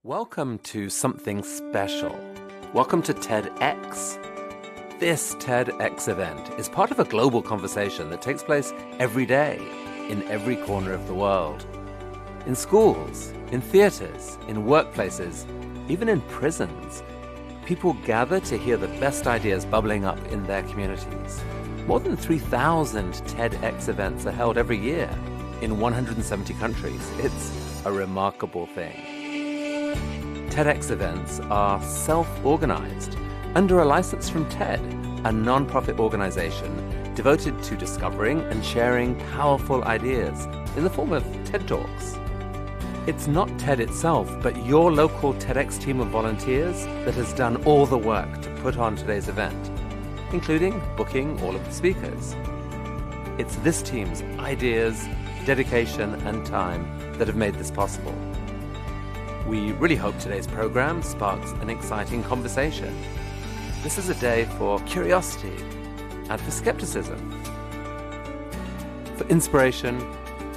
Welcome to something special. Welcome to TEDx. This TEDx event is part of a global conversation that takes place every day in every corner of the world. In schools, in theaters, in workplaces, even in prisons, people gather to hear the best ideas bubbling up in their communities. More than 3,000 TEDx events are held every year in 170 countries. It's a remarkable thing. TEDx events are self-organized under a license from TED, a non-profit organization devoted to discovering and sharing powerful ideas in the form of TED Talks. It's not TED itself, but your local TEDx team of volunteers that has done all the work to put on today's event, including booking all of the speakers. It's this team's ideas, dedication, and time that have made this possible. We really hope today's program sparks an exciting conversation. This is a day for curiosity and for skepticism, for inspiration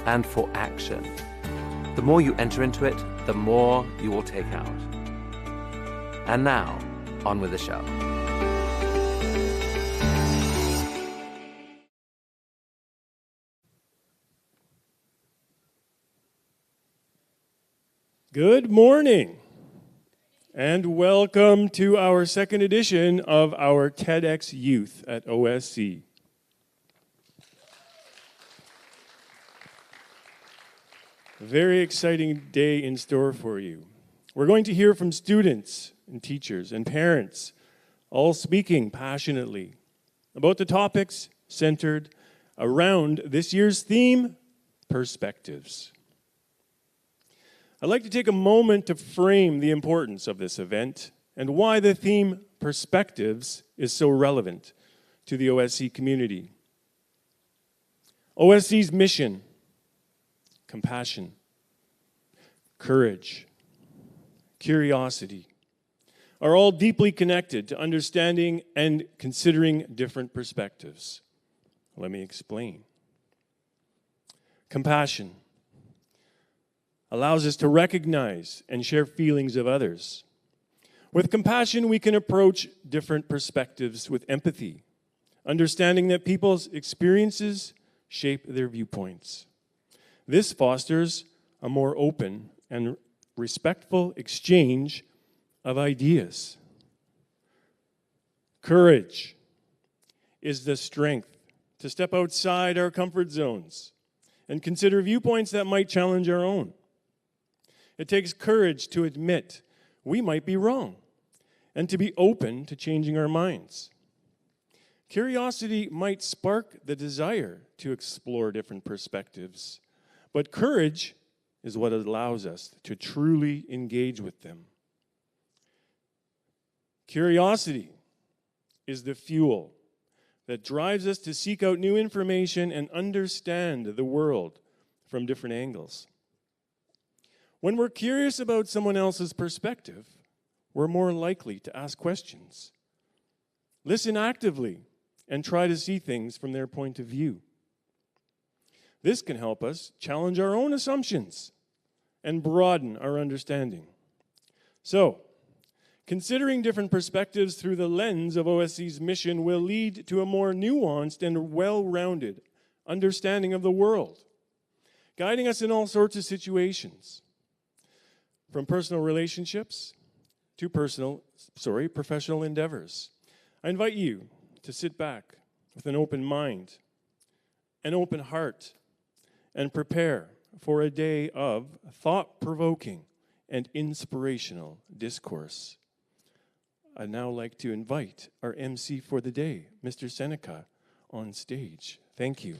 and for action. The more you enter into it, the more you will take out. And now, on with the show. Good morning, and welcome to our second edition of our TEDxYouth at OSC. A very exciting day in store for you. We're going to hear from students and teachers and parents, all speaking passionately about the topics centered around this year's theme, perspectives. I'd like to take a moment to frame the importance of this event and why the theme perspectives is so relevant to the OSC community. OSC's mission, compassion, courage, curiosity are all deeply connected to understanding and considering different perspectives. Let me explain. Compassion allows us to recognize and share feelings of others. With compassion, we can approach different perspectives with empathy, understanding that people's experiences shape their viewpoints. This fosters a more open and respectful exchange of ideas. Courage is the strength to step outside our comfort zones and consider viewpoints that might challenge our own. It takes courage to admit we might be wrong and to be open to changing our minds. Curiosity might spark the desire to explore different perspectives, but courage is what allows us to truly engage with them. Curiosity is the fuel that drives us to seek out new information and understand the world from different angles. When we're curious about someone else's perspective, we're more likely to ask questions, listen actively, and try to see things from their point of view. This can help us challenge our own assumptions and broaden our understanding. So, considering different perspectives through the lens of OSC's mission will lead to a more nuanced and well-rounded understanding of the world, guiding us in all sorts of situations. From personal relationships to professional endeavors. I invite you to sit back with an open mind, an open heart, and prepare for a day of thought-provoking and inspirational discourse. I'd now like to invite our MC for the day, Mr. Seneca, on stage. Thank you.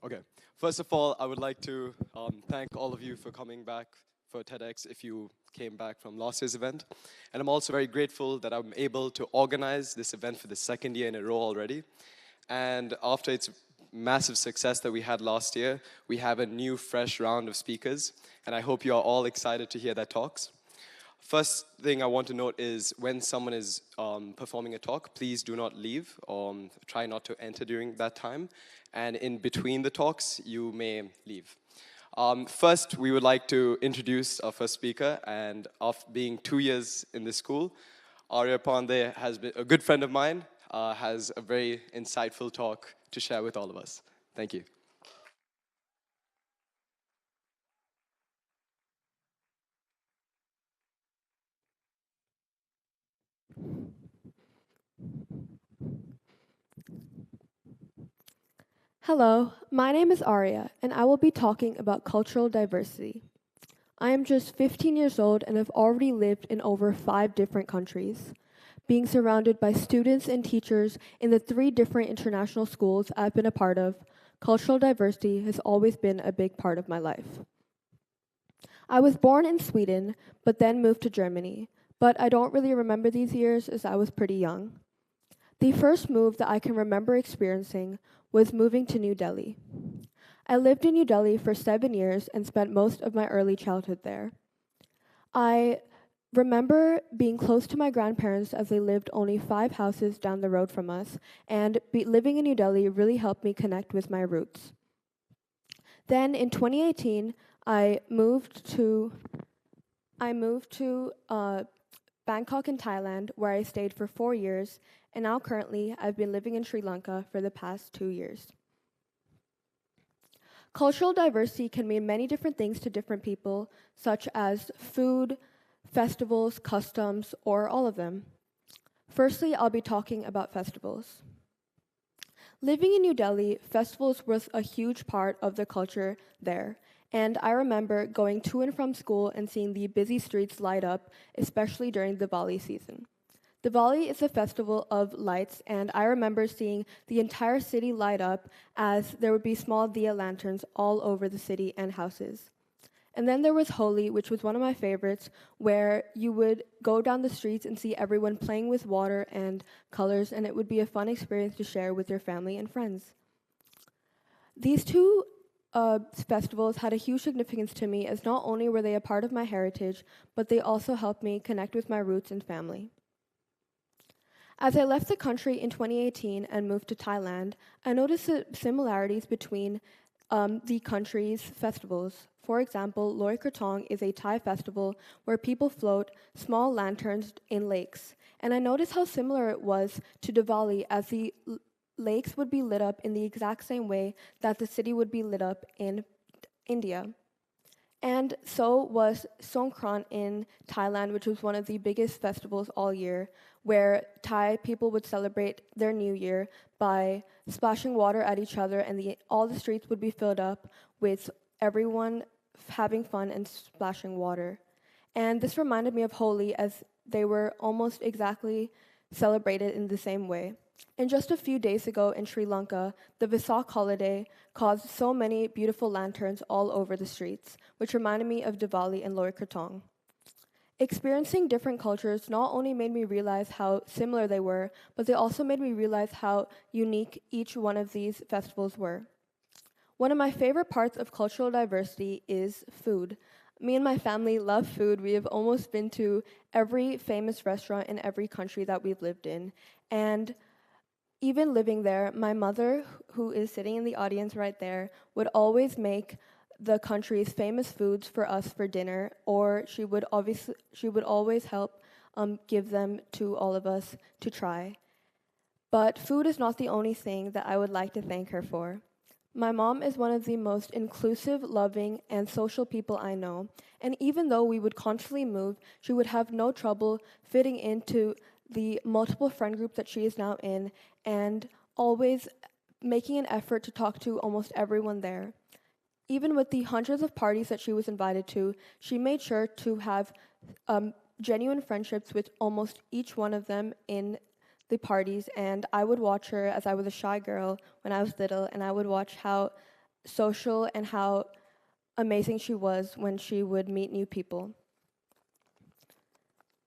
Okay. First of all, I would like to thank all of you for coming back for TEDx if you came back from last year's event. And I'm also very grateful that I'm able to organize this event for the second year in a row already. And after its massive success that we had last year, we have a new, fresh round of speakers. And I hope you are all excited to hear their talks. First thing I want to note is when someone is performing a talk, please do not leave. Try not to enter during that time. And in between the talks, you may leave. First, we would like to introduce our first speaker. And after being 2 years in this school, Arya Pandey has been a good friend of mine, has a very insightful talk to share with all of us. Thank you. Hello, my name is Arya, and I will be talking about cultural diversity. I am just 15 years old and have already lived in over 5 different countries. Being surrounded by students and teachers in the 3 different international schools I've been a part of, cultural diversity has always been a big part of my life. I was born in Sweden, but then moved to Germany, but I don't really remember these years as I was pretty young. The first move that I can remember experiencing was moving to New Delhi. I lived in New Delhi for 7 years and spent most of my early childhood there. I remember being close to my grandparents as they lived only 5 houses down the road from us, and living in New Delhi really helped me connect with my roots. Then in 2018, I moved to Bangkok in Thailand, where I stayed for 4 years, and now currently I've been living in Sri Lanka for the past 2 years. Cultural diversity can mean many different things to different people, such as food, festivals, customs, or all of them. Firstly, I'll be talking about festivals. Living in New Delhi, festivals was a huge part of the culture there, and I remember going to and from school and seeing the busy streets light up, especially during Diwali season. Diwali is a festival of lights, and I remember seeing the entire city light up as there would be small diya lanterns all over the city and houses. And then there was Holi, which was one of my favorites, where you would go down the streets and see everyone playing with water and colors, and it would be a fun experience to share with your family and friends. These 2 festivals had a huge significance to me, as not only were they a part of my heritage, but they also helped me connect with my roots and family. As I left the country in 2018 and moved to Thailand, I noticed the similarities between the country's festivals. For example, Loy Krathong is a Thai festival where people float small lanterns in lakes. And I noticed how similar it was to Diwali, as the lakes would be lit up in the exact same way that the city would be lit up in India. And so was Songkran in Thailand, which was one of the biggest festivals all year, where Thai people would celebrate their new year by splashing water at each other, and all the streets would be filled up with everyone having fun and splashing water. And this reminded me of Holi, as they were almost exactly celebrated in the same way. And just a few days ago in Sri Lanka, the Vesak holiday caused so many beautiful lanterns all over the streets, which reminded me of Diwali and Loy Krathong. Experiencing different cultures not only made me realize how similar they were, but they also made me realize how unique each one of these festivals were. One of my favorite parts of cultural diversity is food. Me and my family love food. We have almost been to every famous restaurant in every country that we've lived in. And even living there, my mother, who is sitting in the audience right there, would always make the country's famous foods for us for dinner, or she would always help give them to all of us to try. But food is not the only thing that I would like to thank her for. My mom is one of the most inclusive, loving, and social people I know, and even though we would constantly move, she would have no trouble fitting into the multiple friend groups that she is now in, and always making an effort to talk to almost everyone there. Even with the hundreds of parties that she was invited to, she made sure to have genuine friendships with almost each one of them in the parties, and I would watch her as I was a shy girl when I was little, and I would watch how social and how amazing she was when she would meet new people.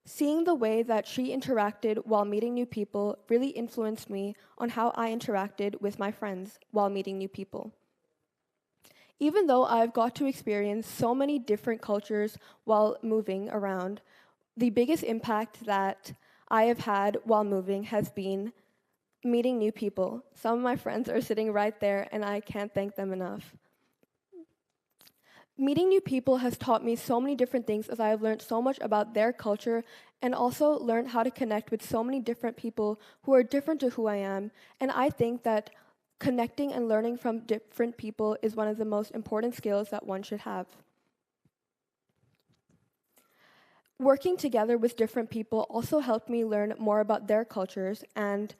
Seeing the way that she interacted while meeting new people really influenced me on how I interacted with my friends while meeting new people. Even though I've got to experience so many different cultures while moving around, the biggest impact that I have had while moving has been meeting new people. Some of my friends are sitting right there, and I can't thank them enough. Meeting new people has taught me so many different things, as I have learned so much about their culture and also learned how to connect with so many different people who are different to who I am. And I think that connecting and learning from different people is one of the most important skills that one should have. Working together with different people also helped me learn more about their cultures, and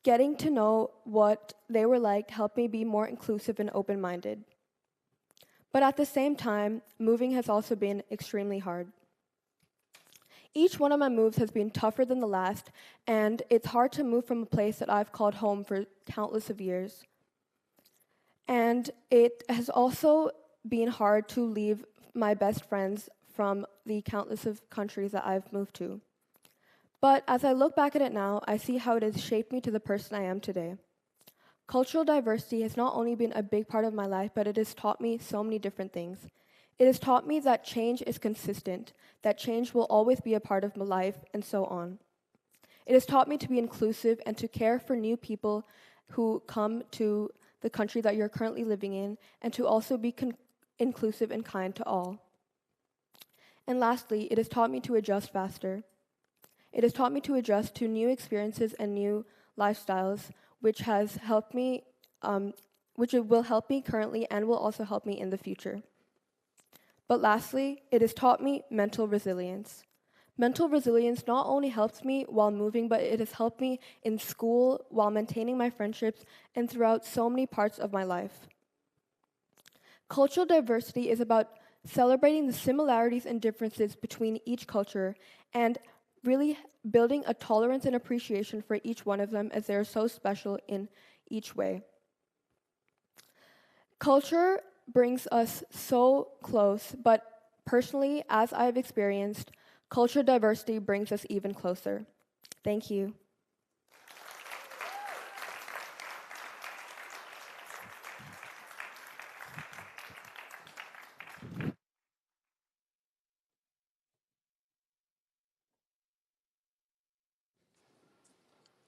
getting to know what they were like helped me be more inclusive and open-minded. But at the same time, moving has also been extremely hard. Each one of my moves has been tougher than the last, and it's hard to move from a place that I've called home for countless of years. And it has also been hard to leave my best friends from the countless of countries that I've moved to. But as I look back at it now, I see how it has shaped me to the person I am today. Cultural diversity has not only been a big part of my life, but it has taught me so many different things. It has taught me that change is consistent, that change will always be a part of my life, and so on. It has taught me to be inclusive and to care for new people who come to the country that you're currently living in, and to also be inclusive and kind to all. And lastly, it has taught me to adjust faster. It has taught me to adjust to new experiences and new lifestyles, which has helped me, which will help me currently and will also help me in the future. But lastly, it has taught me mental resilience. Mental resilience not only helps me while moving, but it has helped me in school, while maintaining my friendships, and throughout so many parts of my life. Cultural diversity is about celebrating the similarities and differences between each culture, and really building a tolerance and appreciation for each one of them, as they are so special in each way. Culture brings us so close, but personally, as I've experienced, cultural diversity brings us even closer. Thank you.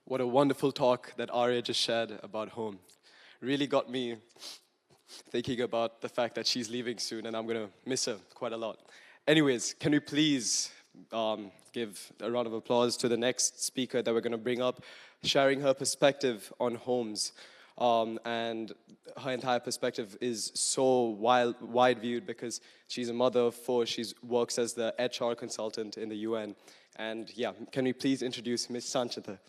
What a wonderful talk that Arya just shared about home. Really got me thinking about the fact that she's leaving soon and I'm going to miss her quite a lot. Anyways, can we please give a round of applause to the next speaker that we're going to bring up, sharing her perspective on homes. And her entire perspective is so wide-viewed because she's a mother of 4. She works as the HR consultant in the UN. And yeah, can we please introduce Ms. Sanchita?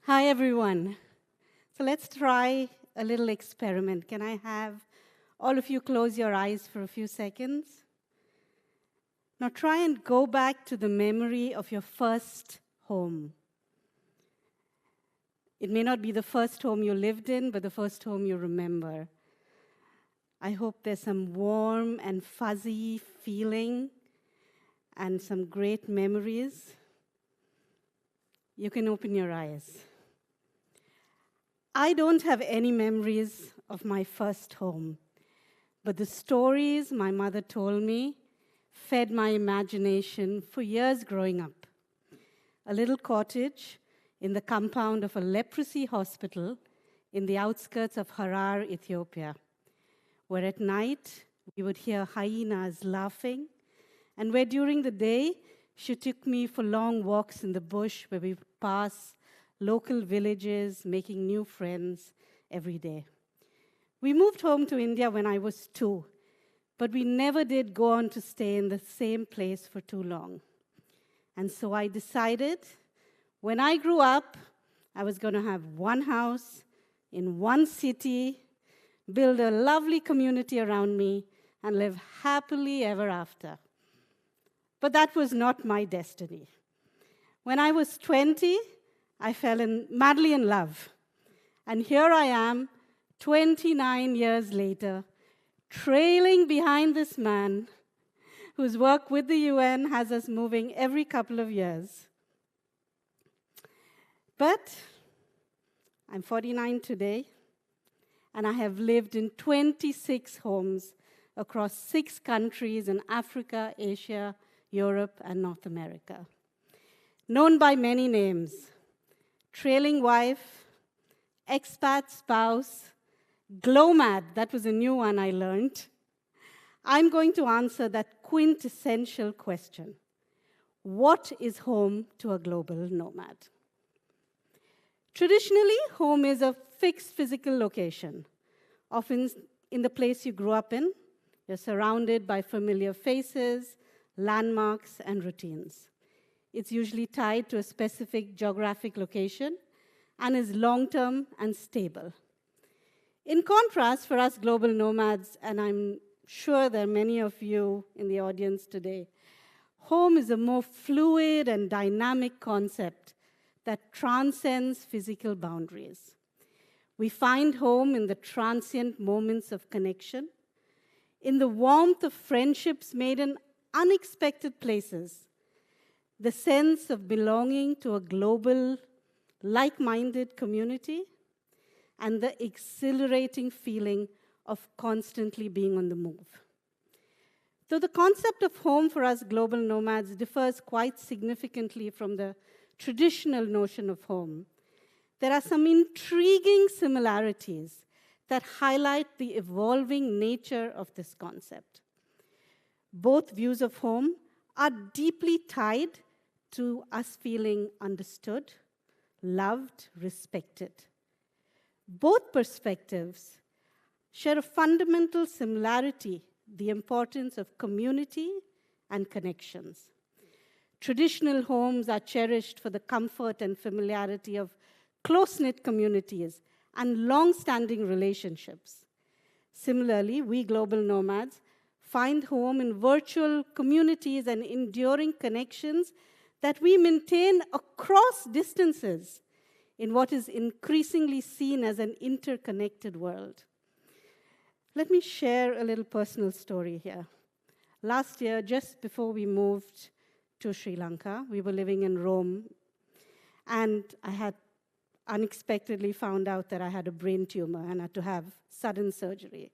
Hi, everyone. So let's try a little experiment. Can I have all of you close your eyes for a few seconds? Now try and go back to the memory of your first home. It may not be the first home you lived in, but the first home you remember. I hope there's some warm and fuzzy feeling and some great memories. You can open your eyes. I don't have any memories of my first home, but the stories my mother told me fed my imagination for years growing up. A little cottage in the compound of a leprosy hospital in the outskirts of Harar, Ethiopia, where at night we would hear hyenas laughing, and where during the day she took me for long walks in the bush where we would pass local villages, making new friends every day. We moved home to India when I was 2, but we never did go on to stay in the same place for too long. And so I decided when I grew up, I was going to have one house in one city, build a lovely community around me, and live happily ever after. But that was not my destiny. When I was 20, I fell madly in love. And here I am, 29 years later, trailing behind this man whose work with the UN has us moving every couple of years. But I'm 49 today, and I have lived in 26 homes across 6 countries in Africa, Asia, Europe, and North America. Known by many names: trailing wife, expat spouse, glomad, that was a new one I learned. I'm going to answer that quintessential question: what is home to a global nomad? Traditionally, home is a fixed physical location, often in the place you grew up in. You're surrounded by familiar faces, landmarks, and routines. It's usually tied to a specific geographic location and is long-term and stable. In contrast, for us global nomads, and I'm sure there are many of you in the audience today, home is a more fluid and dynamic concept that transcends physical boundaries. We find home in the transient moments of connection, in the warmth of friendships made in unexpected places, the sense of belonging to a global, like-minded community, and the exhilarating feeling of constantly being on the move. Though the concept of home for us global nomads differs quite significantly from the traditional notion of home, there are some intriguing similarities that highlight the evolving nature of this concept. Both views of home are deeply tied to us feeling understood, loved, respected. Both perspectives share a fundamental similarity: the importance of community and connections. Traditional homes are cherished for the comfort and familiarity of close-knit communities and long-standing relationships. Similarly, we global nomads find home in virtual communities and enduring connections that we maintain across distances in what is increasingly seen as an interconnected world. Let me share a little personal story here. Last year, just before we moved to Sri Lanka, we were living in Rome, and I had unexpectedly found out that I had a brain tumor and had to have sudden surgery.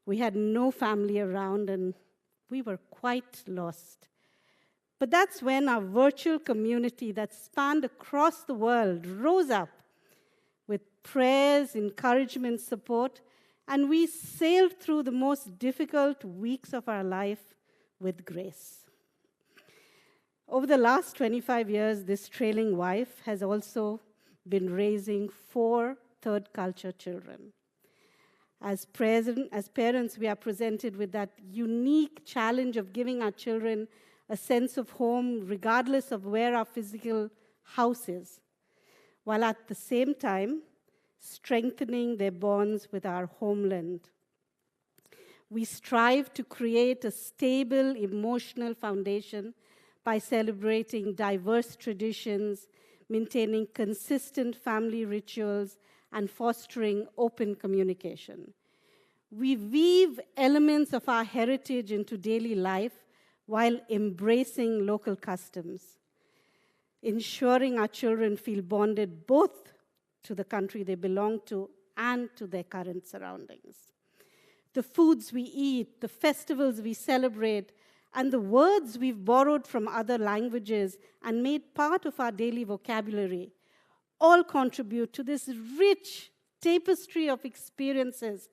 We had no family around, and we were quite lost. But that's when our virtual community that spanned across the world rose up with prayers, encouragement, support, and we sailed through the most difficult weeks of our life with grace. Over the last 25 years, this trailing wife has also been raising 4 third-culture children. As parents, we are presented with that unique challenge of giving our children a sense of home, regardless of where our physical house is, while at the same time strengthening their bonds with our homeland. We strive to create a stable emotional foundation by celebrating diverse traditions, maintaining consistent family rituals, and fostering open communication. We weave elements of our heritage into daily life while embracing local customs, ensuring our children feel bonded both to the country they belong to and to their current surroundings. The foods we eat, the festivals we celebrate, and the words we've borrowed from other languages and made part of our daily vocabulary all contribute to this rich tapestry of experiences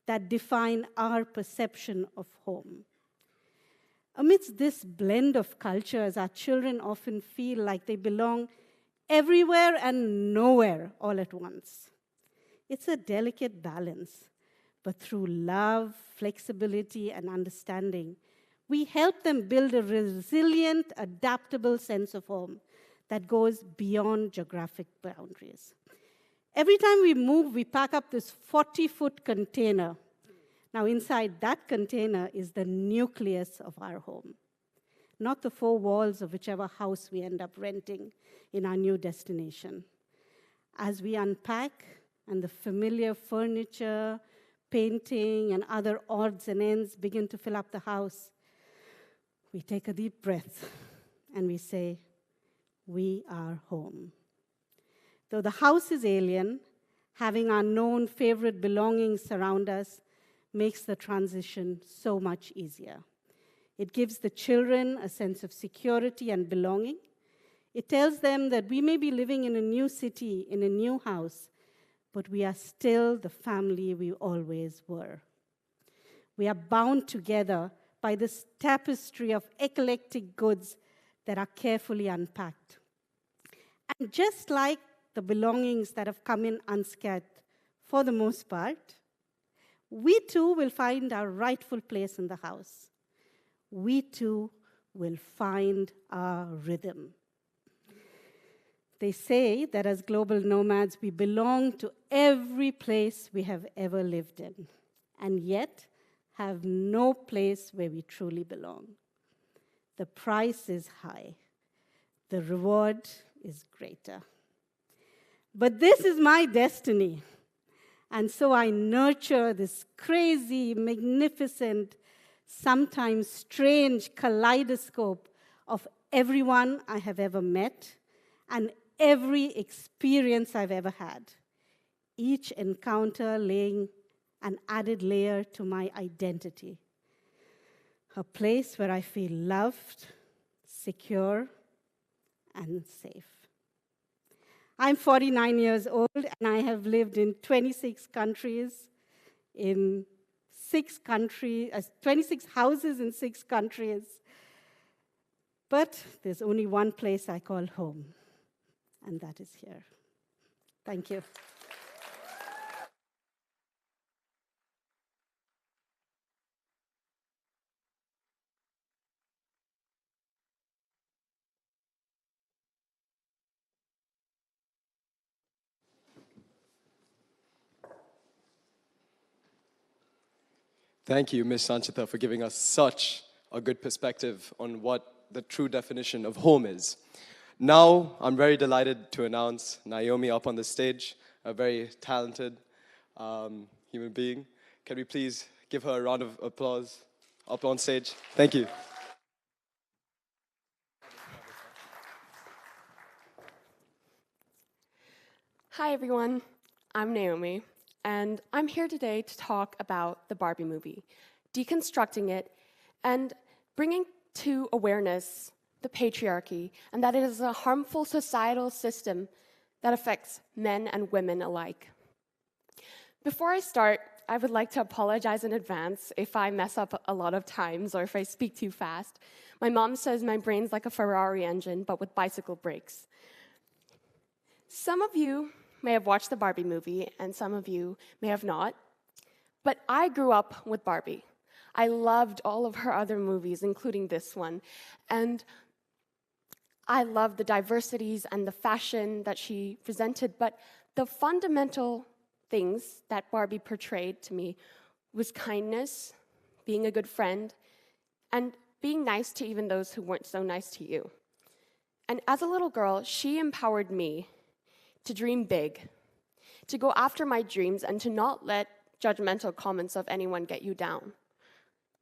that define our perception of home. Amidst this blend of cultures, our children often feel like they belong everywhere and nowhere all at once. It's a delicate balance, but through love, flexibility, and understanding, we help them build a resilient, adaptable sense of home that goes beyond geographic boundaries. Every time we move, we pack up this 40-foot container. Now, inside that container is the nucleus of our home, not the 4 walls of whichever house we end up renting in our new destination. As we unpack and the familiar furniture, painting, and other odds and ends begin to fill up the house, we take a deep breath and we say, we are home. Though the house is alien, Having our known favorite belongings surround us makes the transition so much easier. It gives the children a sense of security and belonging. It tells them that we may be living in a new city, in a new house, but we are still the family we always were. We are bound together by this tapestry of eclectic goods that are carefully unpacked. And just like the belongings that have come in unscathed, for the most part, we too will find our rightful place in the house. We too will find our rhythm. They say that as global nomads, we belong to every place we have ever lived in, and yet have no place where we truly belong. The price is high. The reward is greater. But this is my destiny. And so I nurture this crazy, magnificent, sometimes strange kaleidoscope of everyone I have ever met and every experience I've ever had. Each encounter laying an added layer to my identity. A place where I feel loved, secure, and safe. I'm 49 years old, and I have lived in 26 countries, in 26 houses in 6 countries. But there's only one place I call home, and that is here. Thank you. Thank you, Ms. Sanchita, for giving us such a good perspective on what the true definition of home is. Now, I'm very delighted to announce Naomi up on the stage, a very talented human being. Can we please give her a round of applause up on stage? Thank you. Hi, everyone. I'm Naomi, and I'm here today to talk about the Barbie movie, deconstructing it, and bringing to awareness the patriarchy, and that it is a harmful societal system that affects men and women alike. Before I start, I would like to apologize in advance if I mess up a lot of times or if I speak too fast. My mom says my brain's like a Ferrari engine, but with bicycle brakes. Some of you may have watched the Barbie movie, and some of you may have not. But I grew up with Barbie. I loved all of her other movies, including this one. And I loved the diversities and the fashion that she presented. But the fundamental things that Barbie portrayed to me was kindness, being a good friend, and being nice to even those who weren't so nice to you. And as a little girl, she empowered me to dream big, to go after my dreams, and to not let judgmental comments of anyone get you down,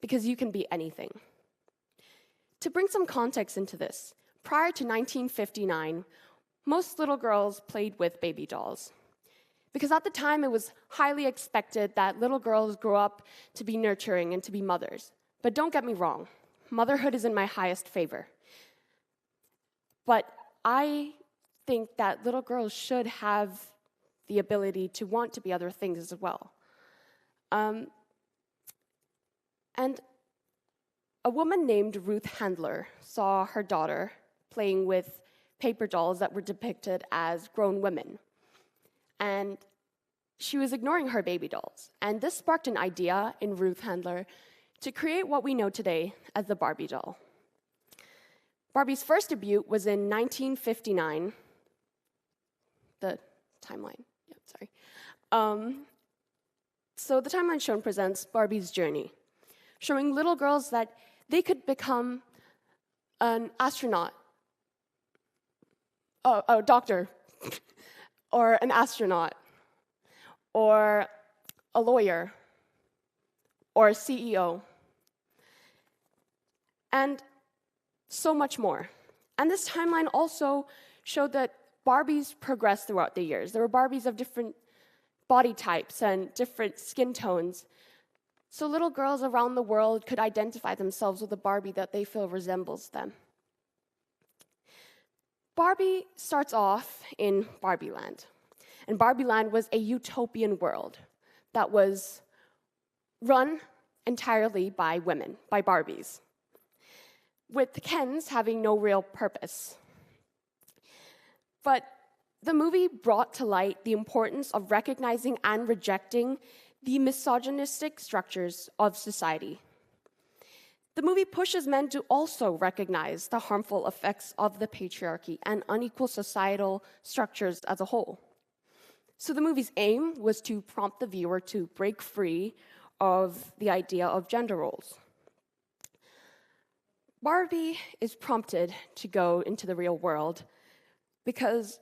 because you can be anything. To bring some context into this, prior to 1959, most little girls played with baby dolls, because at the time it was highly expected that little girls grow up to be nurturing and to be mothers. But don't get me wrong, motherhood is in my highest favor. But I think that little girls should have the ability to want to be other things as well. And a woman named Ruth Handler saw her daughter playing with paper dolls that were depicted as grown women. And she was ignoring her baby dolls. And this sparked an idea in Ruth Handler to create what we know today as the Barbie doll. Barbie's first debut was in 1959. The timeline, So the timeline shown presents Barbie's journey, showing little girls that they could become an astronaut, a doctor, or an astronaut, or a lawyer, or a CEO, and so much more. And this timeline also showed that Barbies progressed throughout the years. There were Barbies of different body types and different skin tones, so little girls around the world could identify themselves with a Barbie that they feel resembles them. Barbie starts off in Barbie Land, and Barbie Land was a utopian world that was run entirely by women, by Barbies, with Kens having no real purpose. But the movie brought to light the importance of recognizing and rejecting the misogynistic structures of society. The movie pushes men to also recognize the harmful effects of the patriarchy and unequal societal structures as a whole. So the movie's aim was to prompt the viewer to break free of the idea of gender roles. Barbie is prompted to go into the real world because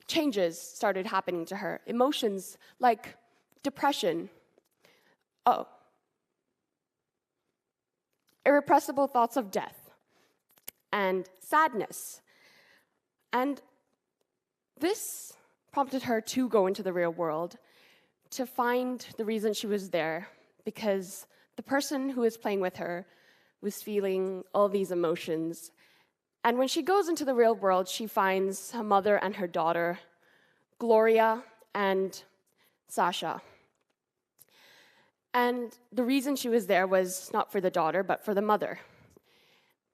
changes started happening to her. Emotions like depression, irrepressible thoughts of death, and sadness. And this prompted her to go into the real world to find the reason she was there, because the person who was playing with her was feeling all these emotions. And when she goes into the real world, she finds her mother and her daughter, Gloria and Sasha. And the reason she was there was not for the daughter, but for the mother,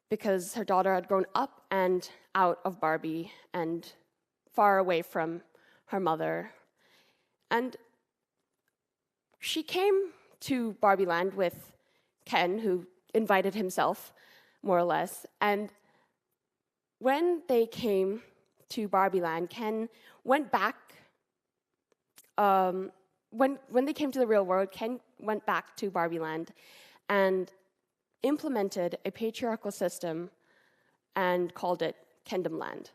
because her daughter had grown up and out of Barbie and far away from her mother. And she came to Barbie Land with Ken, who invited himself, more or less. And when they came to Barbie Land, Ken went back. When they came to the real world, Ken went back to Barbie Land and implemented a patriarchal system and called it Kendom Land.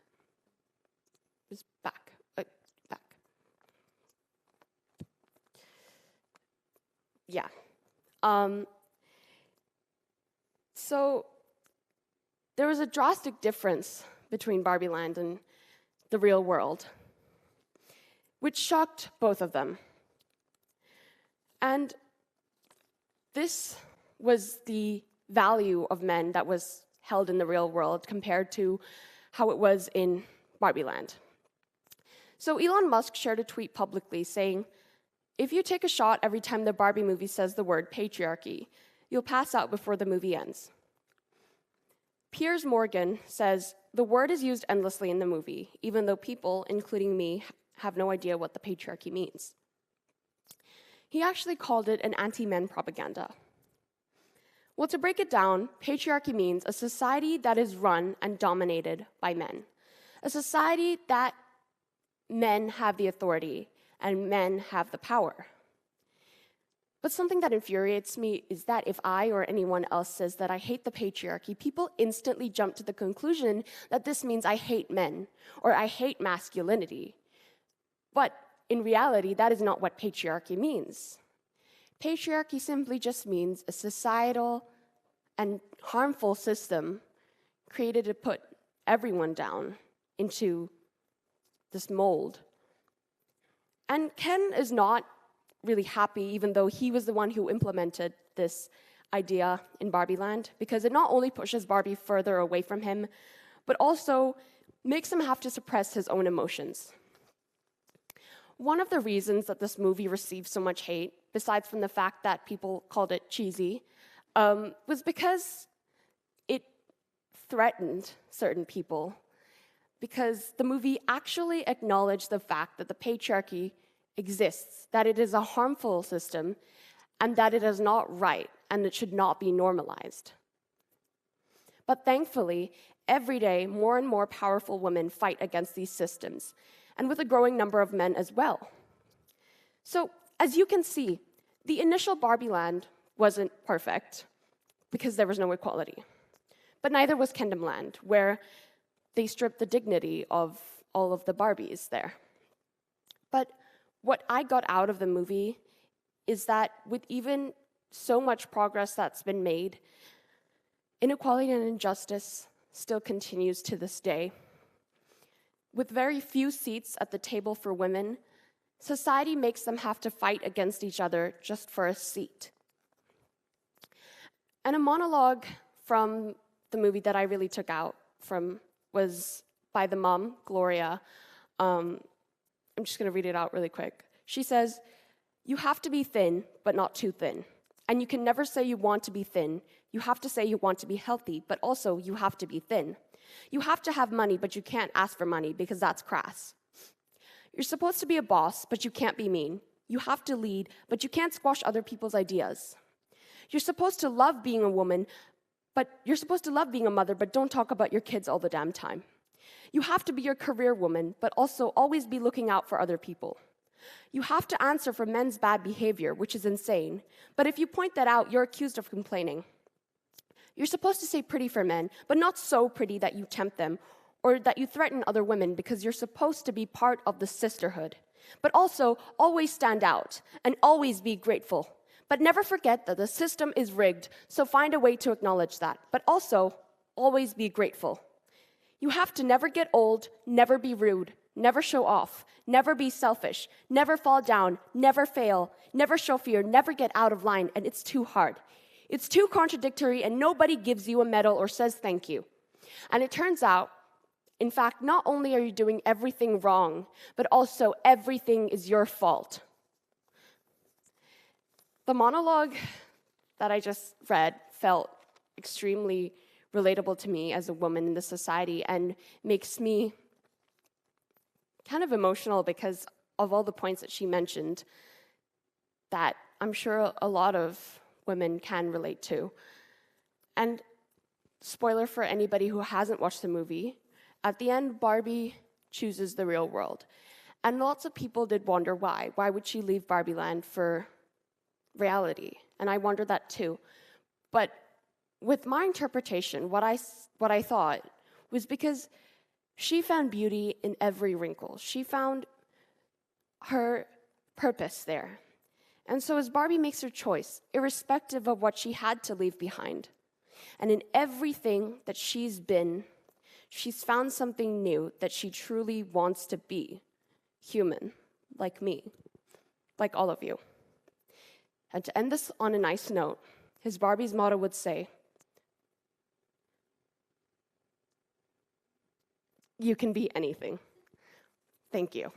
It was back. Yeah. So there was a drastic difference between Barbie Land and the real world, which shocked both of them. And this was the value of men that was held in the real world compared to how it was in Barbie Land. So Elon Musk shared a tweet publicly saying, "If you take a shot every time the Barbie movie says the word patriarchy, you'll pass out before the movie ends." Piers Morgan says, "The word is used endlessly in the movie, even though people, including me, have no idea what the patriarchy means." He actually called it an anti-men propaganda. Well, to break it down, patriarchy means a society that is run and dominated by men. A society that men have the authority and men have the power. But something that infuriates me is that if I or anyone else says that I hate the patriarchy, people instantly jump to the conclusion that this means I hate men or I hate masculinity. But in reality, that is not what patriarchy means. Patriarchy simply just means a societal and harmful system created to put everyone down into this mold. And Ken is not really happy, even though he was the one who implemented this idea in Barbie Land, because it not only pushes Barbie further away from him, but also makes him have to suppress his own emotions. One of the reasons that this movie received so much hate, besides from the fact that people called it cheesy, was because it threatened certain people. Because the movie actually acknowledged the fact that the patriarchy exists, that it is a harmful system, and that it is not right, and it should not be normalized. But thankfully, every day, more and more powerful women fight against these systems, and with a growing number of men as well. So, as you can see, the initial Barbie Land wasn't perfect, because there was no equality. But neither was Kendom Land, where they stripped the dignity of all of the Barbies there. But what I got out of the movie is that with even so much progress that's been made, inequality and injustice still continues to this day. With very few seats at the table for women, Society makes them have to fight against each other just for a seat. And a monologue from the movie that I really took out from was by the mom, Gloria. I'm just going to read it out really quick. She says, "You have to be thin, but not too thin. And you can never say you want to be thin. You have to say you want to be healthy, but also you have to be thin. You have to have money, but you can't ask for money because that's crass. You're supposed to be a boss, but you can't be mean. You have to lead, but you can't squash other people's ideas. You're supposed to love being a woman, but you're supposed to love being a mother, but don't talk about your kids all the damn time. You have to be your career woman, but also always be looking out for other people. You have to answer for men's bad behavior, which is insane, but if you point that out, you're accused of complaining. You're supposed to say pretty for men, but not so pretty that you tempt them, or that you threaten other women because you're supposed to be part of the sisterhood. But also, always stand out, and always be grateful. But never forget that the system is rigged, so find a way to acknowledge that. But also, always be grateful. You have to never get old, never be rude, never show off, never be selfish, never fall down, never fail, never show fear, never get out of line, and it's too hard. It's too contradictory, and nobody gives you a medal or says thank you. And it turns out, in fact, not only are you doing everything wrong, but also everything is your fault." The monologue that I just read felt extremely relatable to me as a woman in this society and makes me kind of emotional because of all the points that she mentioned that I'm sure a lot of women can relate to. And spoiler for anybody who hasn't watched the movie, at the end, Barbie chooses the real world. And lots of people did wonder why. Why would she leave Barbie Land for reality? And I wondered that too. But with my interpretation, what I thought was because she found beauty in every wrinkle. She found her purpose there. And so as Barbie makes her choice, irrespective of what she had to leave behind, and in everything that she's been, she's found something new that she truly wants to be. Human, like me, like all of you. And to end this on a nice note, his Barbie's motto would say, "You can be anything." Thank you.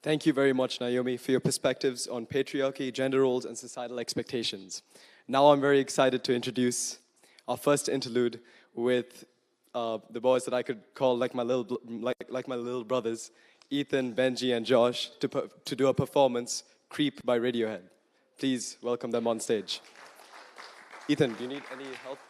Thank you very much, Naomi, for your perspectives on patriarchy, gender roles, and societal expectations. Now I'm very excited to introduce our first interlude with the boys that I could call like my little brothers, Ethan, Benji, and Josh, to do a performance, "Creep" by Radiohead. Please welcome them on stage. Ethan, do you need any help?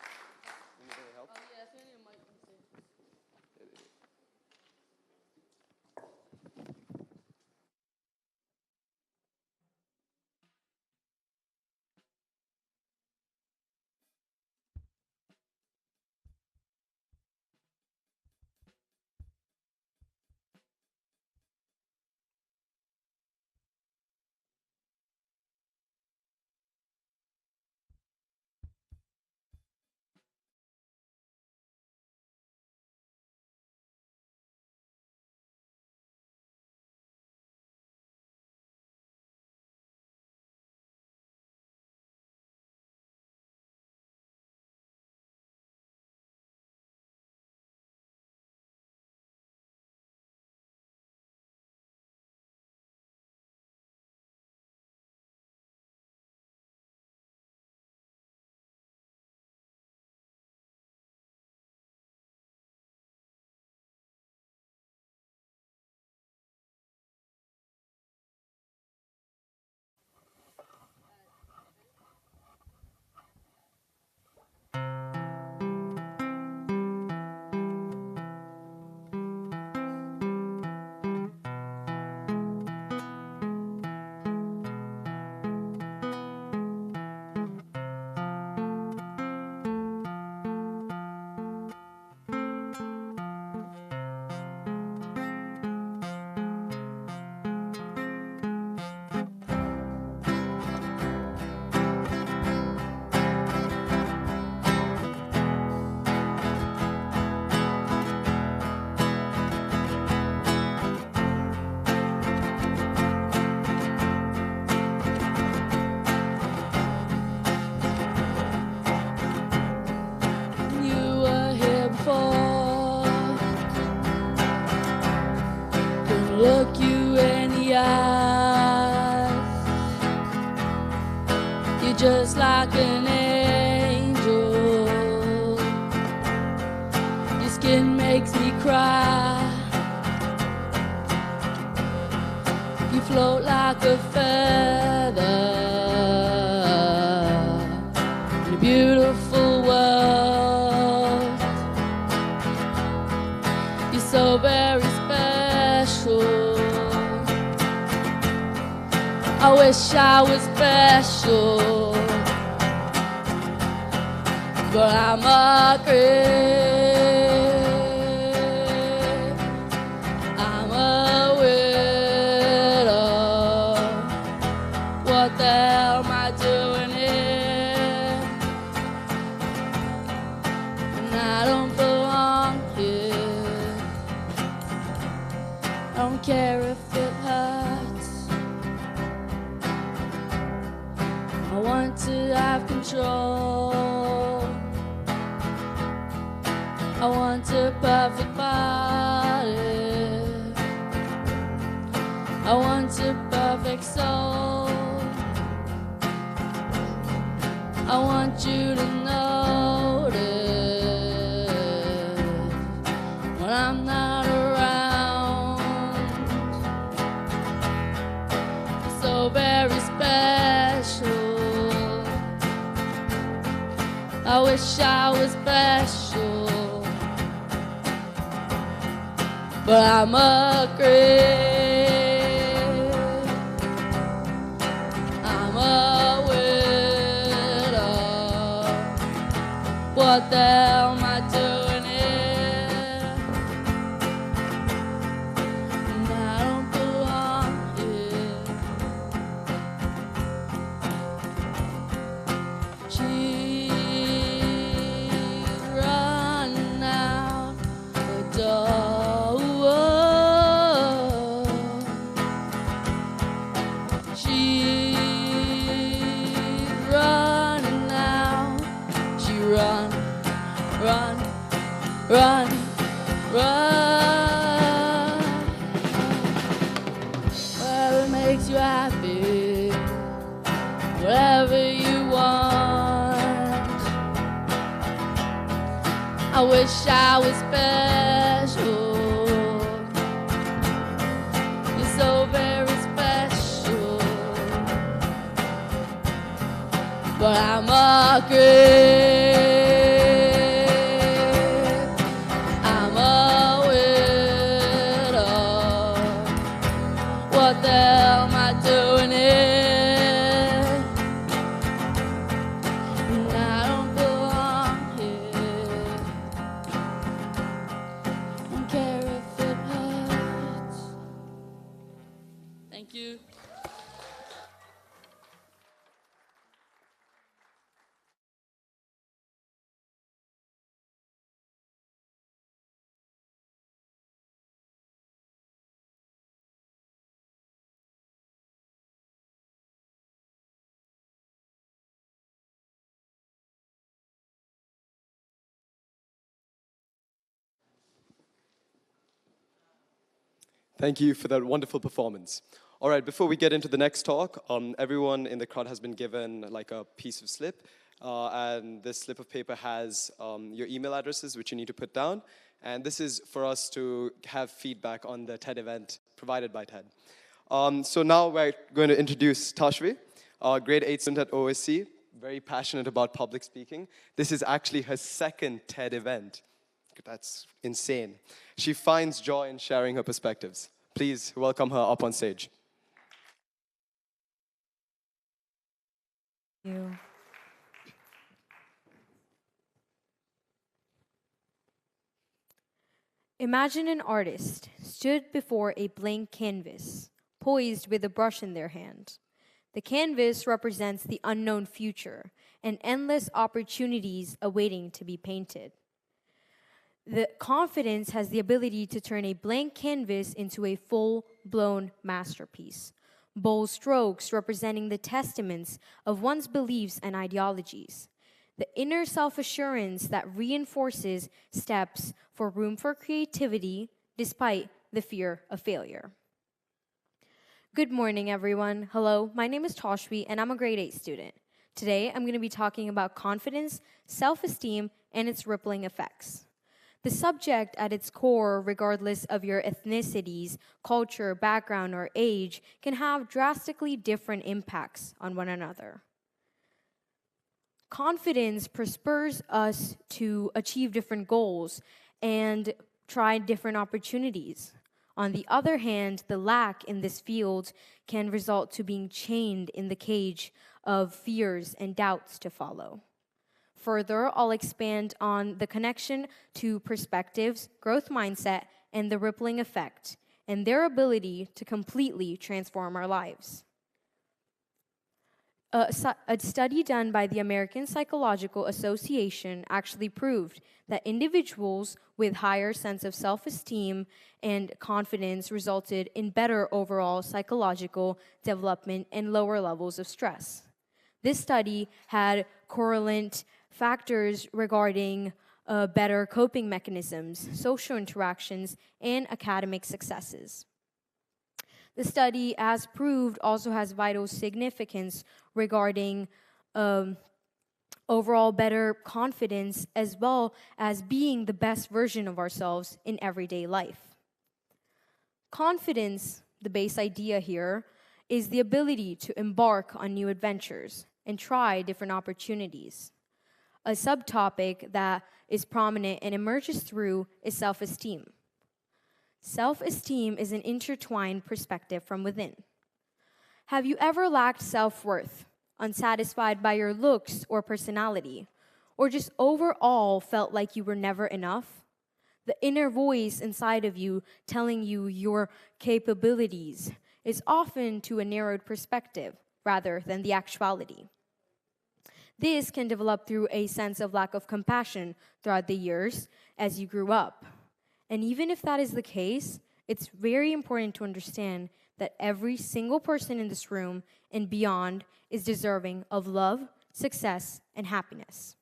like an angel. Your skin makes me cry. You float like a feather in a beautiful world. You're so very special. I wish I was special, but I'm a creep. I'm a widow. What the hell am I doing here? And I don't belong here. I don't care if it hurts. I want to have control. I want a perfect body. I want a perfect soul. I want you to notice when I'm not around. You're so very special. I wish I was special, but I'm a creep. I'm a widow. What the hell am I doing here? And I don't belong here. She's running out the door. She's running out. She run, run, run, run. Whatever makes you happy, whatever you want. I wish I was special. You're so very special, but I'm a creep. I'm a widow. What the hell am I doing here? And I don't belong here. Don't care if it hurts. Thank you. Thank you for that wonderful performance. All right, before we get into the next talk, everyone in the crowd has been given like a piece of slip, and this slip of paper has your email addresses, which you need to put down, and this is for us to have feedback on the TED event provided by TED. So now we're going to introduce Tashvi, grade 8 student at OSC, very passionate about public speaking. This is actually her second TED event. That's insane. She finds joy in sharing her perspectives. Please welcome her up on stage. Thank you. Imagine an artist stood before a blank canvas, poised with a brush in their hand. The canvas represents the unknown future and endless opportunities awaiting to be painted. The confidence has the ability to turn a blank canvas into a full-blown masterpiece. Bold strokes representing the testaments of one's beliefs and ideologies. The inner self-assurance that reinforces steps for room for creativity despite the fear of failure. Good morning, everyone. Hello, my name is Tashvi, and I'm a grade 8 student. Today, I'm going to be talking about confidence, self-esteem, and its rippling effects. The subject at its core, regardless of your ethnicities, culture, background, or age, can have drastically different impacts on one another. Confidence spurs us to achieve different goals and try different opportunities. On the other hand, the lack in this field can result to being chained in the cage of fears and doubts to follow. Further, I'll expand on the connection to perspectives, growth mindset, and the rippling effect, and their ability to completely transform our lives. A study done by the American Psychological Association actually proved that individuals with higher sense of self-esteem and confidence resulted in better overall psychological development and lower levels of stress. This study had correlate factors regarding better coping mechanisms, social interactions, and academic successes. The study, as proved, also has vital significance regarding overall better confidence as well as being the best version of ourselves in everyday life. Confidence, the base idea here, is the ability to embark on new adventures and try different opportunities. A subtopic that is prominent and emerges through is self-esteem. Self-esteem is an intertwined perspective from within. Have you ever lacked self-worth, unsatisfied by your looks or personality, or just overall felt like you were never enough? The inner voice inside of you telling you your capabilities is often to a narrowed perspective rather than the actuality. This can develop through a sense of lack of compassion throughout the years as you grew up. And even if that is the case, it's very important to understand that every single person in this room and beyond is deserving of love, success, and happiness.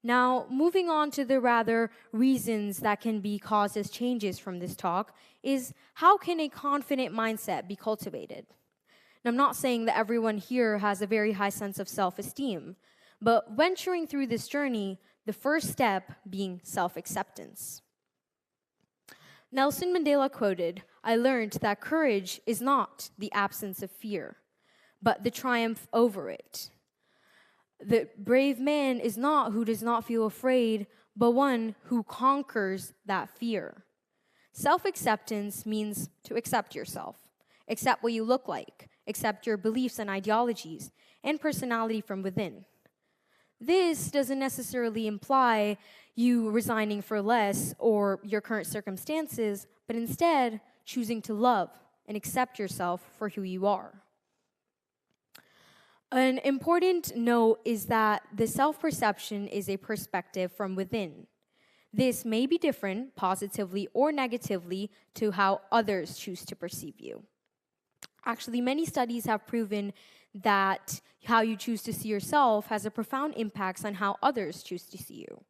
Now, moving on to the rather reasons that can be caused as changes from this talk is how can a confident mindset be cultivated? Now, I'm not saying that everyone here has a very high sense of self-esteem, but venturing through this journey, the first step being self-acceptance. Nelson Mandela quoted, "I learned that courage is not the absence of fear, but the triumph over it. The brave man is not who does not feel afraid, but one who conquers that fear." Self-acceptance means to accept yourself, accept what you look like, accept your beliefs and ideologies, and personality from within. This doesn't necessarily imply you resigning for less or your current circumstances, but instead choosing to love and accept yourself for who you are. An important note is that the self-perception is a perspective from within. This may be different, positively or negatively, to how others choose to perceive you. Actually, many studies have proven that how you choose to see yourself has a profound impact on how others choose to see you.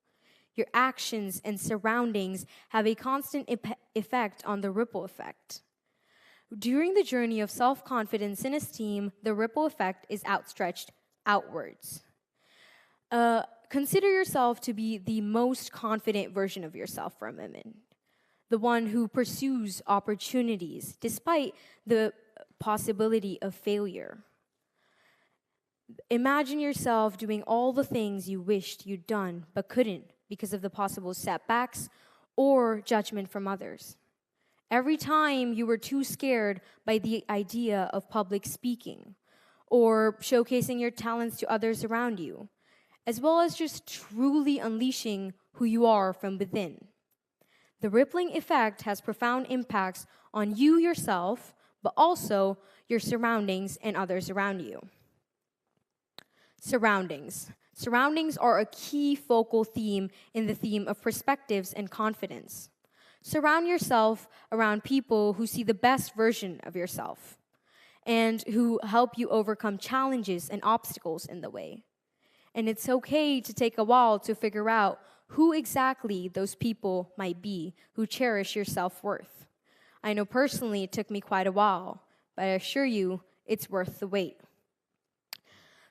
Your actions and surroundings have a constant effect on the ripple effect. During the journey of self-confidence and esteem, the ripple effect is outstretched outwards. Consider yourself to be the most confident version of yourself for a moment, the one who pursues opportunities despite the possibility of failure. Imagine yourself doing all the things you wished you'd done but couldn't because of the possible setbacks or judgment from others. Every time you were too scared by the idea of public speaking or showcasing your talents to others around you, as well as just truly unleashing who you are from within. The rippling effect has profound impacts on you yourself, but also your surroundings and others around you. Surroundings. Surroundings are a key focal theme in the theme of perspectives and confidence. Surround yourself around people who see the best version of yourself and who help you overcome challenges and obstacles in the way. And it's okay to take a while to figure out who exactly those people might be who cherish your self-worth. I know personally it took me quite a while, but I assure you it's worth the wait.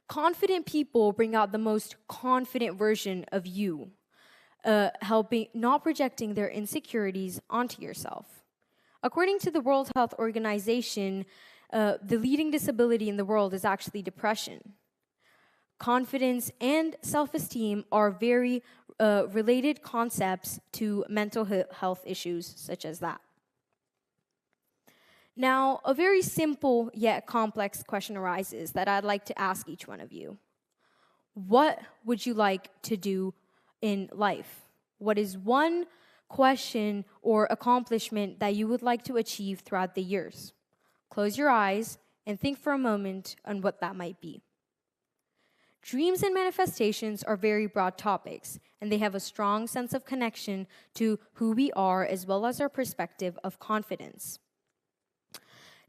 Confident people bring out the most confident version of you, not projecting their insecurities onto yourself. According to the World Health Organization, the leading disability in the world is actually depression. Confidence and self-esteem are very related concepts to mental health issues such as that. Now, a very simple yet complex question arises that I'd like to ask each one of you. What would you like to do in life? What is one question or accomplishment that you would like to achieve throughout the years? Close your eyes and think for a moment on what that might be. Dreams and manifestations are very broad topics, and they have a strong sense of connection to who we are as well as our perspective of confidence.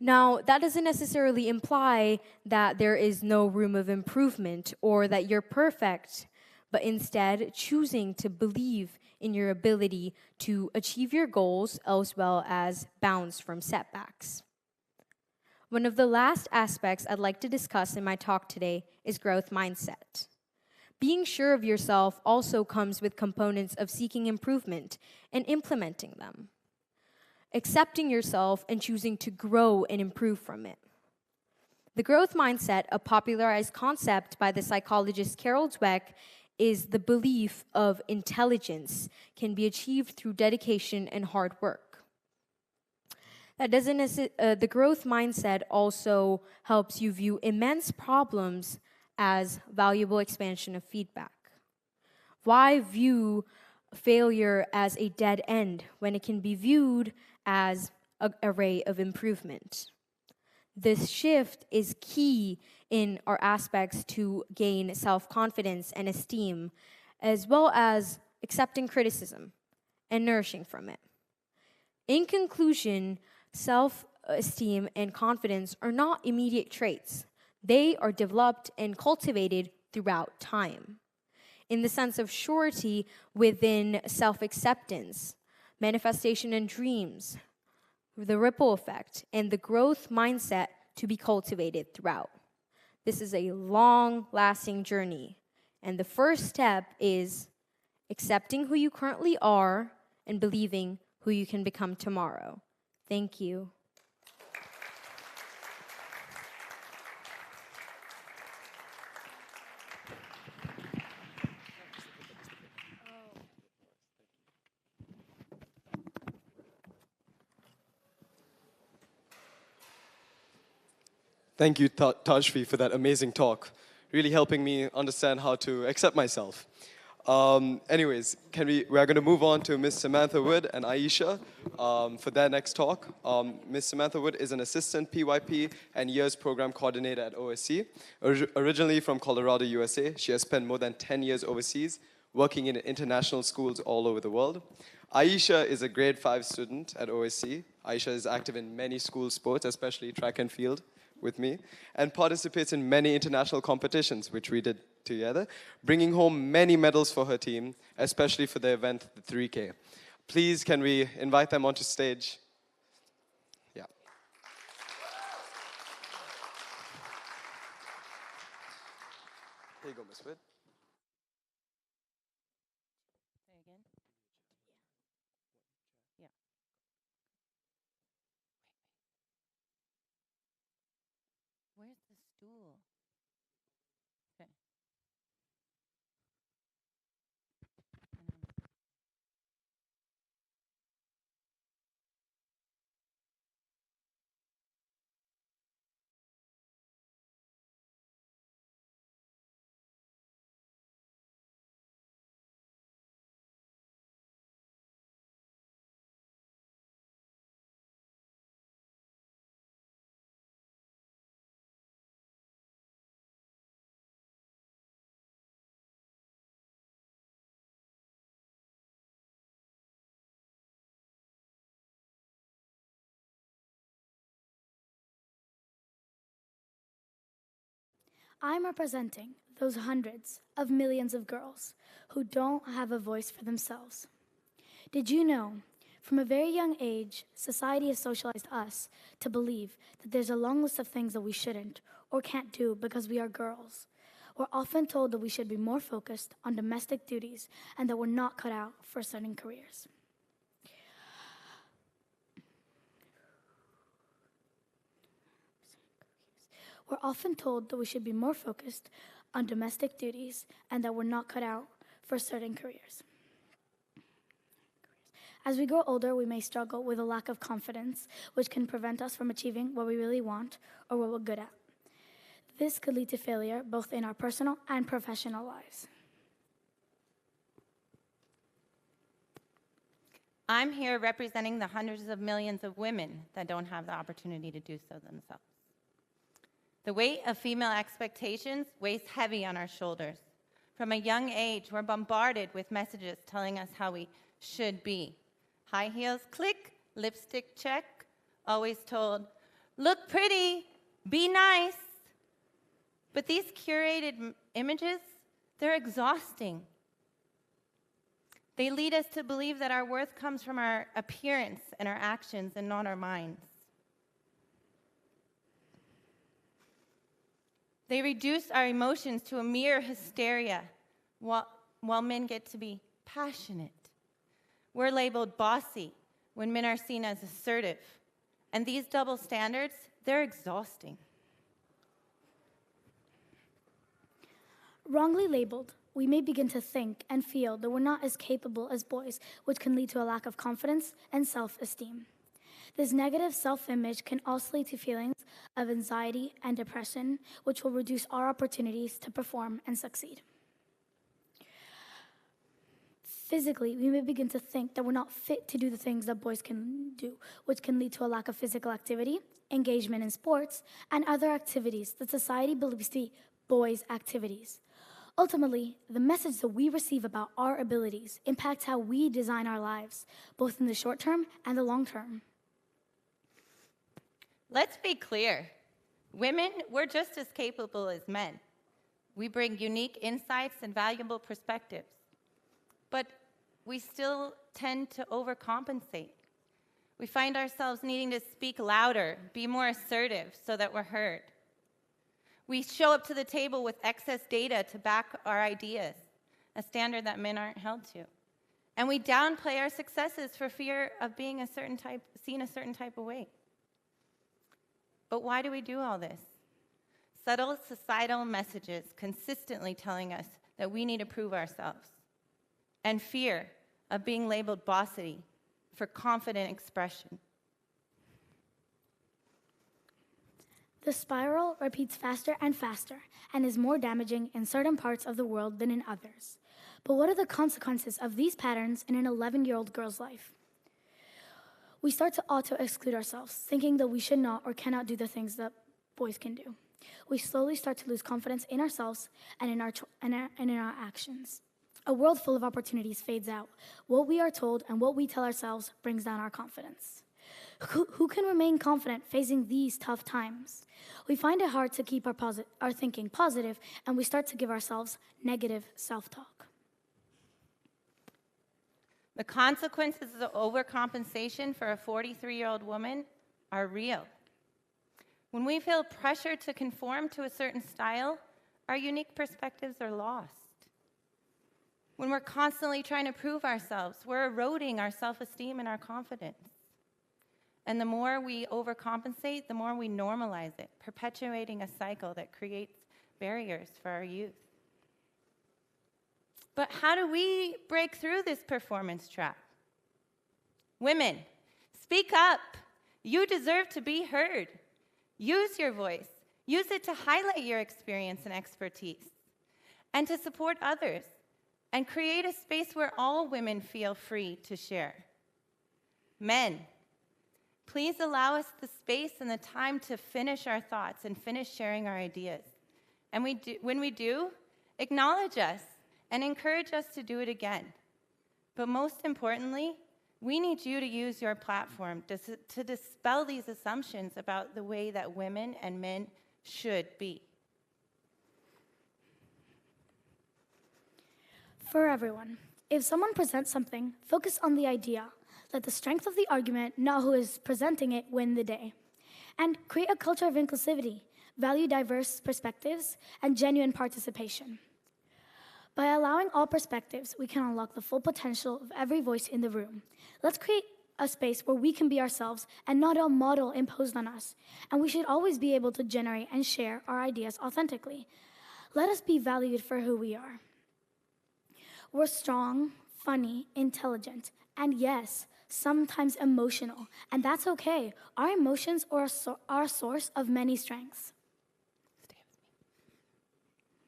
Now, that doesn't necessarily imply that there is no room of improvement or that you're perfect, but instead choosing to believe in your ability to achieve your goals as well as bounce from setbacks. One of the last aspects I'd like to discuss in my talk today is growth mindset. Being sure of yourself also comes with components of seeking improvement and implementing them. Accepting yourself and choosing to grow and improve from it. The growth mindset, a popularized concept by the psychologist Carol Dweck, is the belief of intelligence can be achieved through dedication and hard work. The growth mindset also helps you view immense problems as valuable expansion of feedback. Why view failure as a dead end when it can be viewed as an array of improvement? This shift is key in our aspects to gain self-confidence and esteem, as well as accepting criticism and nourishing from it. In conclusion, self-esteem and confidence are not immediate traits. They are developed and cultivated throughout time. In the sense of surety within self-acceptance, manifestation and dreams, the ripple effect, and the growth mindset to be cultivated throughout. This is a long-lasting journey, and the first step is accepting who you currently are and believing who you can become tomorrow. Thank you. Thank you, Tajvi, for that amazing talk. Really helping me understand how to accept myself. Anyways, we are going to move on to Ms. Samantha Wood and Aisha for their next talk. Ms. Samantha Wood is an assistant PYP and years program coordinator at OSC. Originally from Colorado, USA, she has spent more than 10 years overseas, working in international schools all over the world. Aisha is a grade 5 student at OSC. Aisha is active in many school sports, especially track and field with me, and participates in many international competitions, which we did together, bringing home many medals for her team, especially for the event, the 3K. Please, can we invite them onto stage? Yeah. Here you go, Ms. Wood. Say again? Yeah. Where's the stool? Okay. I'm representing those hundreds of millions of girls who don't have a voice for themselves. Did you know, from a very young age, society has socialized us to believe that there's a long list of things that we shouldn't or can't do because we are girls. We're often told that we should be more focused on domestic duties and that we're not cut out for certain careers. We're often told that we should be more focused on domestic duties and that we're not cut out for certain careers. As we grow older, we may struggle with a lack of confidence, which can prevent us from achieving what we really want or what we're good at. This could lead to failure both in our personal and professional lives. I'm here representing the hundreds of millions of women that don't have the opportunity to do so themselves. The weight of female expectations weighs heavy on our shoulders. From a young age, we're bombarded with messages telling us how we should be. High heels, click. Lipstick, check. Always told, look pretty, be nice. But these curated images, they're exhausting. They lead us to believe that our worth comes from our appearance and our actions and not our minds. They reduce our emotions to a mere hysteria, while men get to be passionate. We're labeled bossy when men are seen as assertive. And these double standards, they're exhausting. Wrongly labeled, we may begin to think and feel that we're not as capable as boys, which can lead to a lack of confidence and self-esteem. This negative self-image can also lead to feelings of anxiety and depression, which will reduce our opportunities to perform and succeed. Physically, we may begin to think that we're not fit to do the things that boys can do, which can lead to a lack of physical activity, engagement in sports, and other activities that society believes to be boys' activities. Ultimately, the message that we receive about our abilities impacts how we design our lives, both in the short term and the long term. Let's be clear. Women, we're just as capable as men. We bring unique insights and valuable perspectives. But we still tend to overcompensate. We find ourselves needing to speak louder, be more assertive so that we're heard. We show up to the table with excess data to back our ideas, a standard that men aren't held to. And we downplay our successes for fear of being seen a certain type of way. But why do we do all this? Subtle societal messages consistently telling us that we need to prove ourselves, and fear of being labeled bossy for confident expression. The spiral repeats faster and faster and is more damaging in certain parts of the world than in others. But what are the consequences of these patterns in an 11-year-old girl's life? We start to auto-exclude ourselves, thinking that we should not or cannot do the things that boys can do. We slowly start to lose confidence in ourselves and in our actions. A world full of opportunities fades out. What we are told and what we tell ourselves brings down our confidence. Who can remain confident facing these tough times? We find it hard to keep our thinking positive, and we start to give ourselves negative self-talk. The consequences of overcompensation for a 43-year-old woman are real. When we feel pressure to conform to a certain style, our unique perspectives are lost. When we're constantly trying to prove ourselves, we're eroding our self-esteem and our confidence. And the more we overcompensate, the more we normalize it, perpetuating a cycle that creates barriers for our youth. But how do we break through this performance trap? Women, speak up. You deserve to be heard. Use your voice. Use it to highlight your experience and expertise, and to support others, and create a space where all women feel free to share. Men, please allow us the space and the time to finish our thoughts and finish sharing our ideas. And when we do, acknowledge us and encourage us to do it again. But most importantly, we need you to use your platform to dispel these assumptions about the way that women and men should be. For everyone, if someone presents something, focus on the idea. Let the strength of the argument, not who is presenting it, win the day. And create a culture of inclusivity. value diverse perspectives, and genuine participation. By allowing all perspectives, we can unlock the full potential of every voice in the room. Let's create a space where we can be ourselves and not a model imposed on us. And we should always be able to generate and share our ideas authentically. Let us be valued for who we are. We're strong, funny, intelligent, and yes, sometimes emotional, and that's okay. Our emotions are a source of many strengths.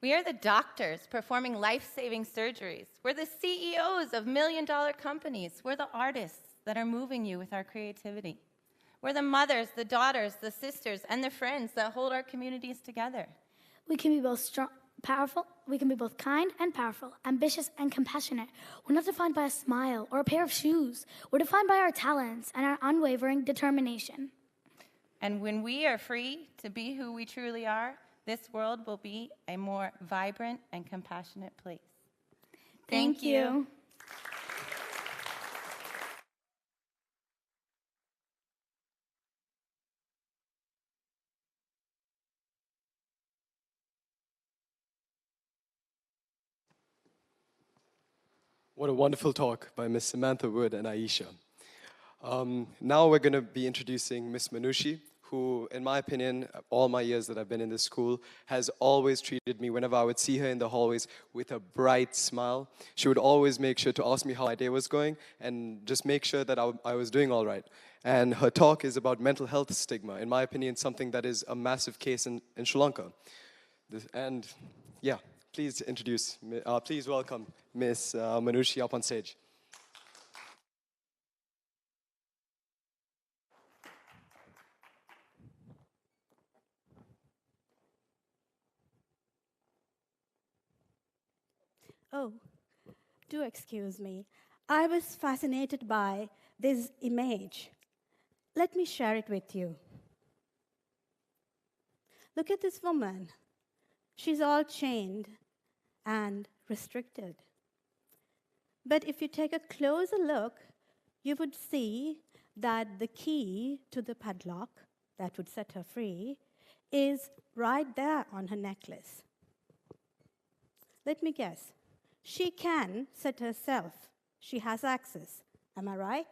We are the doctors performing life-saving surgeries. We're the CEOs of million-dollar companies. We're the artists that are moving you with our creativity. We're the mothers, the daughters, the sisters, and the friends that hold our communities together. We can be both strong, powerful. We can be both kind and powerful, ambitious and compassionate. We're not defined by a smile or a pair of shoes. We're defined by our talents and our unwavering determination. And when we are free to be who we truly are, this world will be a more vibrant and compassionate place. Thank you. What a wonderful talk by Miss Samantha Wood and Aisha. Now we're going to be introducing Miss Manushi, who, in my opinion, all my years that I've been in this school, has always treated me, whenever I would see her in the hallways, with a bright smile. She would always make sure to ask me how my day was going and just make sure that I was doing all right. And her talk is about mental health stigma, in my opinion, something that is a massive case in Sri Lanka. Please welcome Miss Manushi up on stage. Oh, do excuse me. I was fascinated by this image. Let me share it with you. Look at this woman. She's all chained and restricted. But if you take a closer look, you would see that the key to the padlock that would set her free is right there on her necklace. Let me guess. She can set herself. She has access. Am I right?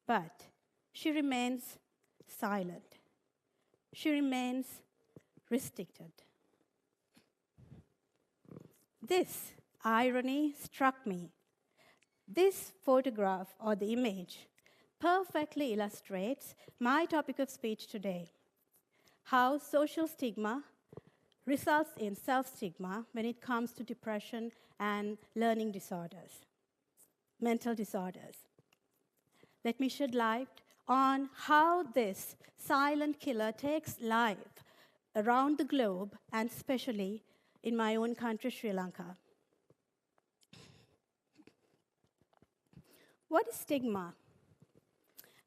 But she remains silent. She remains restricted. This irony struck me. This photograph or the image perfectly illustrates my topic of speech today: how social stigma results in self-stigma when it comes to depression and learning disorders, mental disorders. Let me shed light on how this silent killer takes life around the globe, and especially in my own country, Sri Lanka. What is stigma?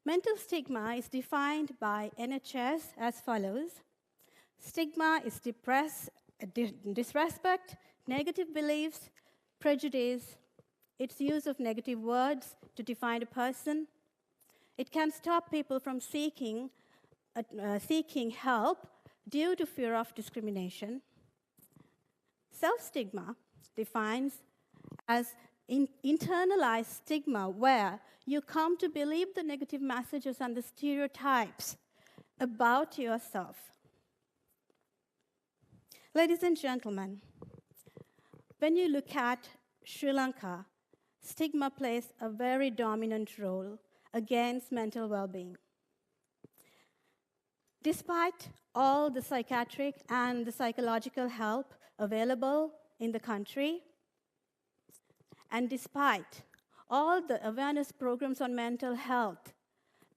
Mental stigma is defined by NHS as follows. Stigma is disrespect, negative beliefs, prejudice, its use of negative words to define a person. It can stop people from seeking help due to fear of discrimination. Self-stigma defines as internalized stigma, where you come to believe the negative messages and the stereotypes about yourself. Ladies and gentlemen, when you look at Sri Lanka, stigma plays a very dominant role against mental well-being. Despite all the psychiatric and the psychological help available in the country, and despite all the awareness programs on mental health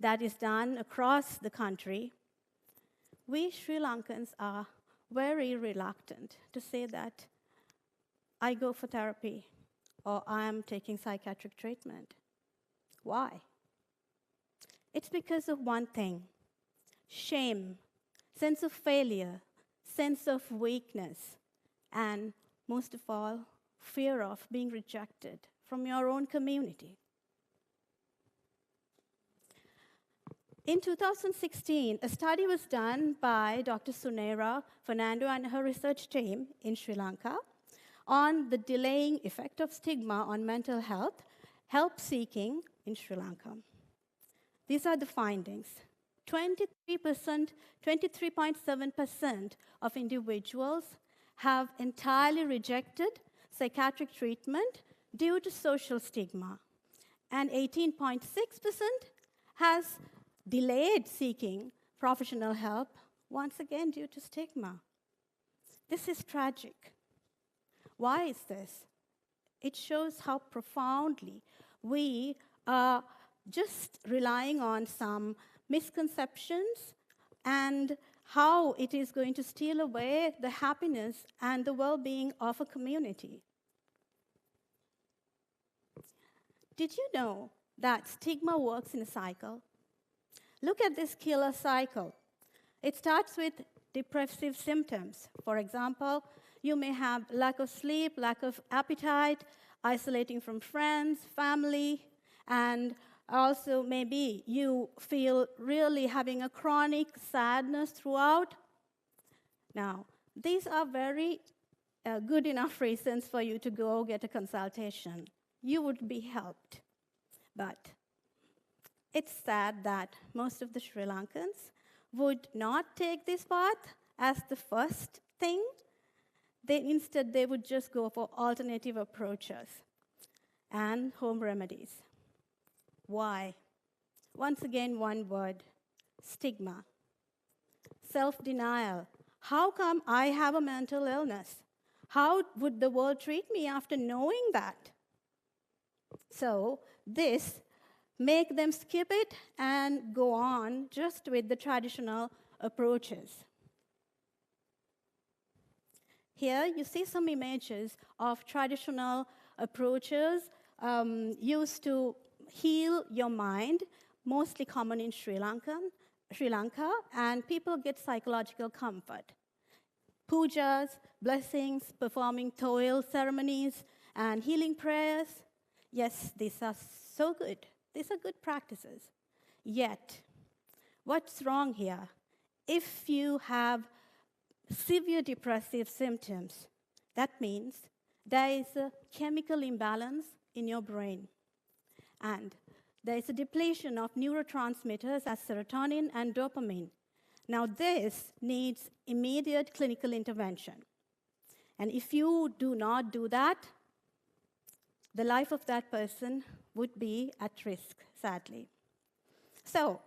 that is done across the country, we Sri Lankans are very reluctant to say that I go for therapy or I am taking psychiatric treatment. Why? It's because of one thing: shame, sense of failure, sense of weakness, and most of all, fear of being rejected from your own community. In 2016, a study was done by Dr. Sunera Fernando and her research team in Sri Lanka on the delaying effect of stigma on mental health, help seeking in Sri Lanka. These are the findings. 23.7% of individuals have entirely rejected psychiatric treatment due to social stigma, and 18.6% has delayed seeking professional help, once again due to stigma. This is tragic. Why is this? It shows how profoundly we are just relying on some misconceptions and how it is going to steal away the happiness and the well-being of a community. Did you know that stigma works in a cycle? Look at this killer cycle. It starts with depressive symptoms. For example, you may have lack of sleep, lack of appetite, isolating from friends, family, and also maybe you feel really having a chronic sadness throughout. Now, these are very good enough reasons for you to go get a consultation. You would be helped. But it's sad that most of the Sri Lankans would not take this path as the first thing. Instead, they would just go for alternative approaches and home remedies. Why? Once again, one word: stigma. Self-denial. How come I have a mental illness? How would the world treat me after knowing that? So this make them skip it and go on just with the traditional approaches. Here you see some images of traditional approaches used to heal your mind, mostly common in Sri Lanka, and people get psychological comfort. Pujas, blessings, performing toil ceremonies, and healing prayers. Yes, these are so good. These are good practices. Yet, what's wrong here? If you have severe depressive symptoms, that means there is a chemical imbalance in your brain. And there is a depletion of neurotransmitters as serotonin and dopamine. Now, this needs immediate clinical intervention. And if you do not do that, the life of that person would be at risk, sadly. So,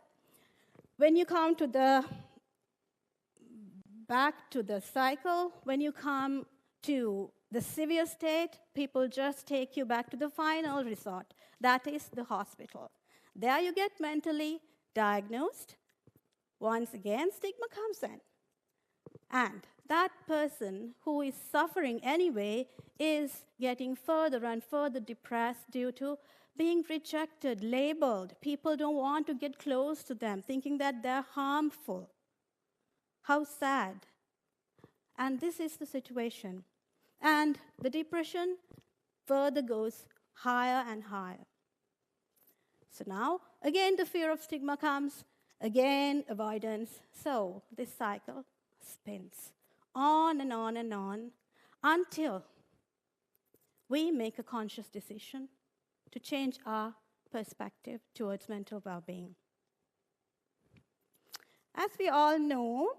when you come to back to the cycle, when you come to the severe state, people just take you back to the final resort. That is the hospital. There you get mentally diagnosed. Once again, stigma comes in. And that person who is suffering anyway is getting further and further depressed due to being rejected, labeled. People don't want to get close to them, thinking that they're harmful. How sad. And this is the situation. And the depression further goes higher and higher. So now, again, the fear of stigma comes, again, avoidance. So this cycle spins on and on and on until we make a conscious decision to change our perspective towards mental well-being. As we all know,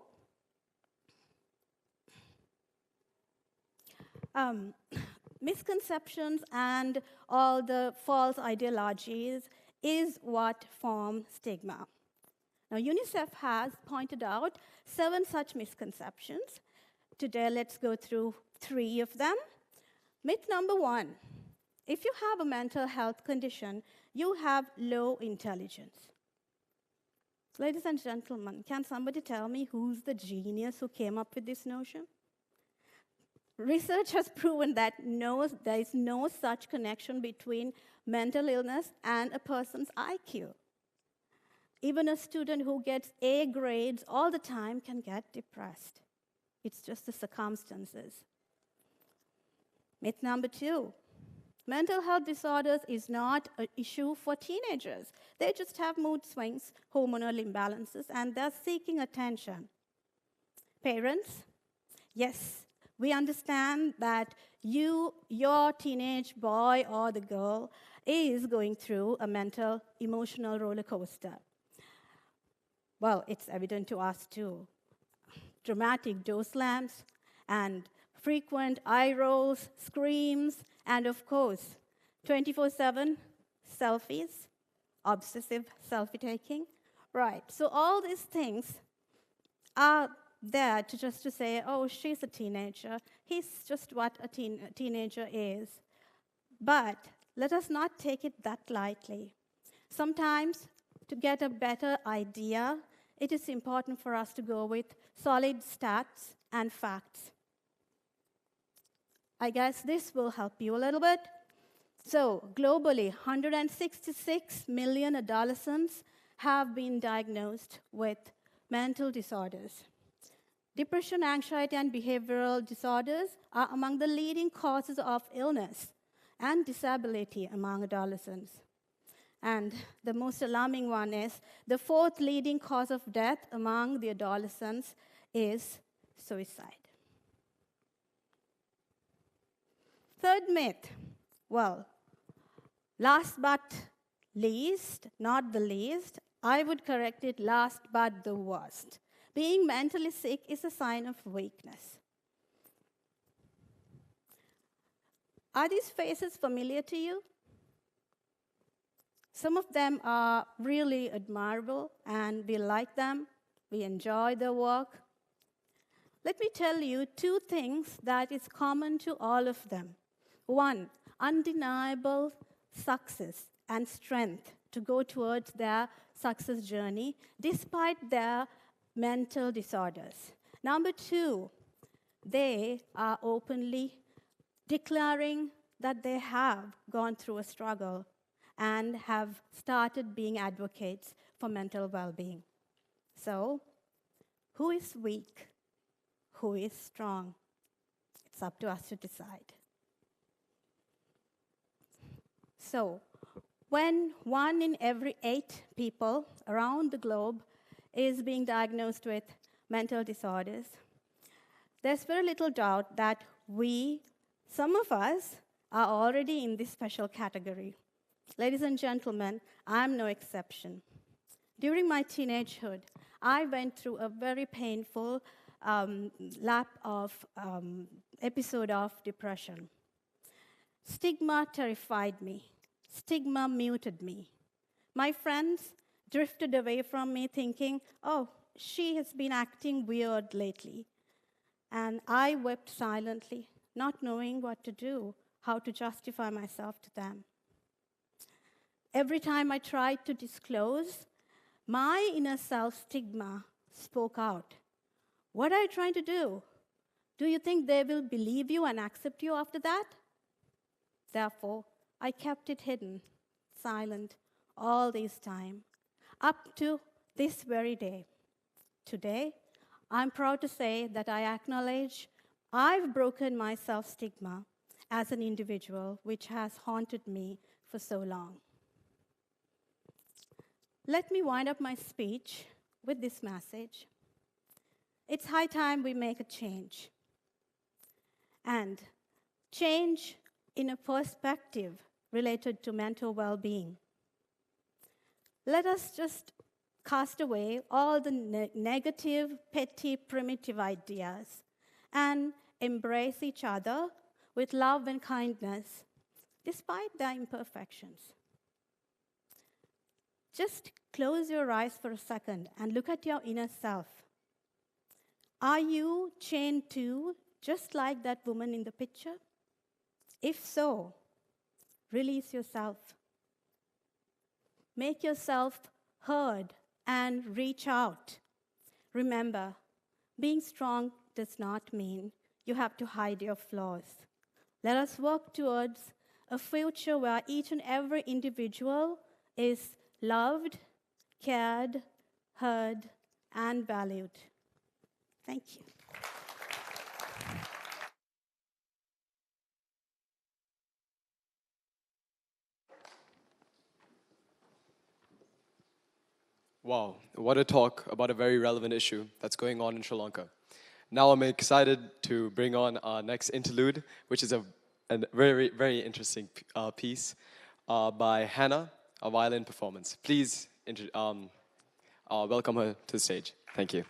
misconceptions and all the false ideologies is what form stigma. Now, UNICEF has pointed out 7 such misconceptions. Today, let's go through 3 of them. Myth number 1, if you have a mental health condition, you have low intelligence. Ladies and gentlemen, can somebody tell me who's the genius who came up with this notion? Research has proven that there is no such connection between mental illness and a person's IQ. Even a student who gets A grades all the time can get depressed. It's just the circumstances. Myth number 2, Mental health disorders is not an issue for teenagers. They just have mood swings, hormonal imbalances, and they're seeking attention. Parents, yes, we understand that your teenage boy or the girl is going through a mental, emotional roller coaster. Well, it's evident to us too. Dramatic door slams and frequent eye rolls, screams, and of course, 24/7 selfies, obsessive selfie taking. Right, so all these things are there to say, oh, she's a teenager. He's just what a teenager is. But let us not take it that lightly. Sometimes, to get a better idea, it is important for us to go with solid stats and facts. I guess this will help you a little bit. So, globally, 166 million adolescents have been diagnosed with mental disorders. Depression, anxiety, and behavioral disorders are among the leading causes of illness and disability among adolescents. And the most alarming one is the fourth leading cause of death among the adolescents is suicide. Third myth, well, last but least, not the least, I would correct it last but the worst. Being mentally sick is a sign of weakness. Are these faces familiar to you? Some of them are really admirable, and we like them. We enjoy their work. Let me tell you two things that is common to all of them. One, undeniable success and strength to go towards their success journey despite their mental disorders. Number two, they are openly declaring that they have gone through a struggle and have started being advocates for mental well-being. So, who is weak? Who is strong? It's up to us to decide. So, when 1 in every 8 people around the globe is being diagnosed with mental disorders, there's very little doubt that some of us, are already in this special category. Ladies and gentlemen, I'm no exception. During my teenagehood, I went through a very painful episode of depression. Stigma terrified me. Stigma muted me. My friends drifted away from me thinking, oh, she has been acting weird lately. And I wept silently, not knowing what to do, how to justify myself to them. Every time I tried to disclose, my inner self stigma spoke out. What are you trying to do? Do you think they will believe you and accept you after that? Therefore, I kept it hidden, silent, all this time, up to this very day. Today, I'm proud to say that I acknowledge I've broken my self-stigma as an individual, which has haunted me for so long. Let me wind up my speech with this message. It's high time we make a change. And change in a perspective related to mental well-being. Let us just cast away all the negative, petty, primitive ideas and embrace each other with love and kindness, despite their imperfections. Just close your eyes for a second and look at your inner self. Are you chained to, just like that woman in the picture? If so, release yourself. Make yourself heard and reach out. Remember, being strong does not mean you have to hide your flaws. Let us work towards a future where each and every individual is loved, cared, heard, and valued. Thank you. Wow, what a talk about a very relevant issue that's going on in Sri Lanka. Now I'm excited to bring on our next interlude, which is a very, very interesting piece by Hannah, a violin performance. Please welcome her to the stage. Thank you.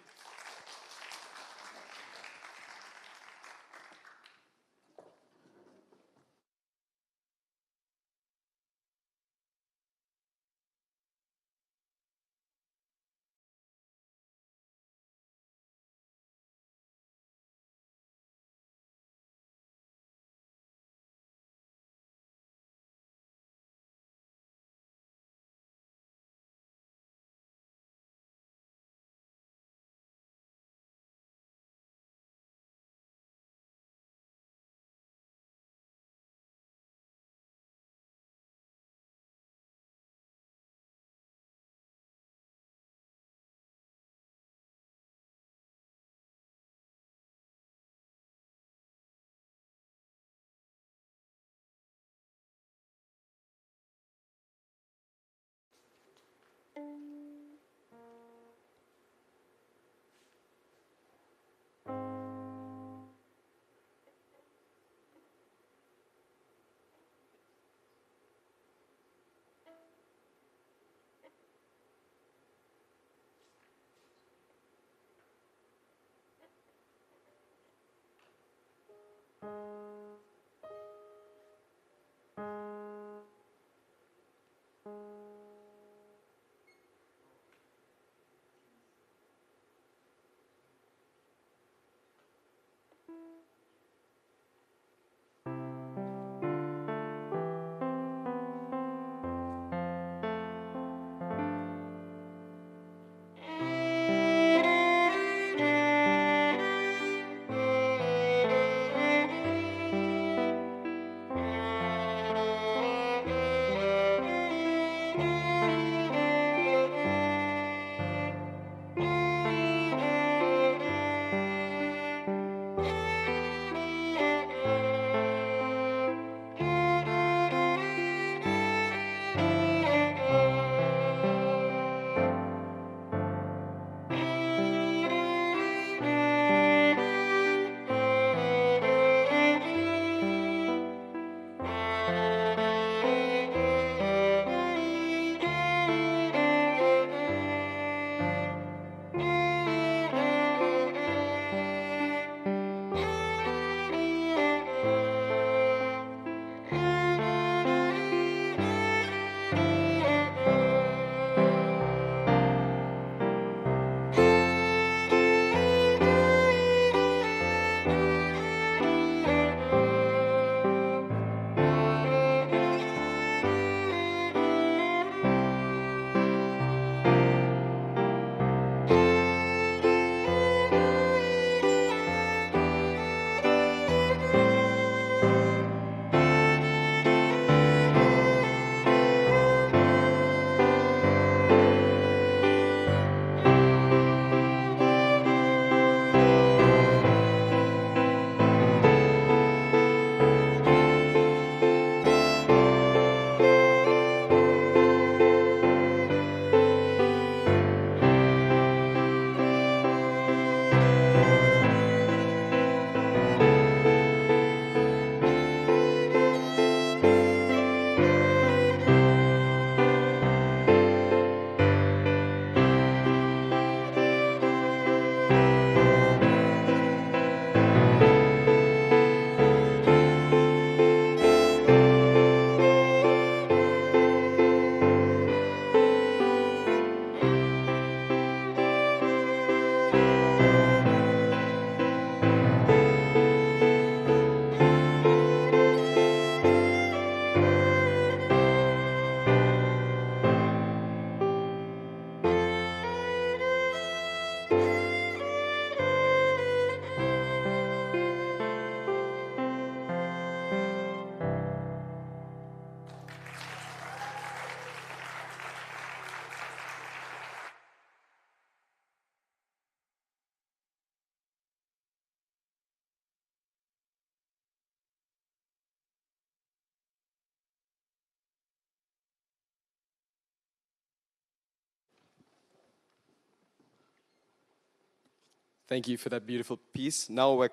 Thank you for that beautiful piece. Now we're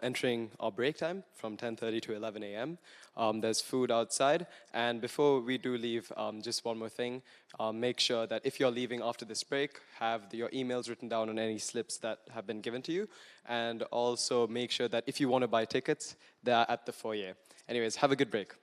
entering our break time from 10:30 to 11 a.m. There's food outside. And before we do leave, just one more thing. Make sure that if you're leaving after this break, have your emails written down on any slips that have been given to you. And also make sure that if you want to buy tickets, they are at the foyer. Anyways, have a good break.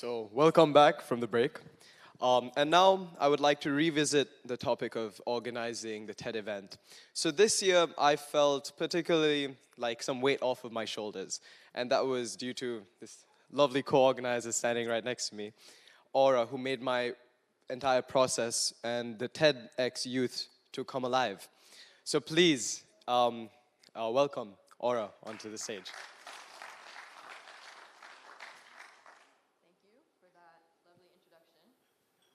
So, welcome back from the break. And now I would like to revisit the topic of organizing the TED event. So this year I felt particularly like some weight off of my shoulders, and that was due to this lovely co-organizer standing right next to me, Aura, who made my entire process and the TEDxYouth to come alive. So please welcome Aura onto the stage.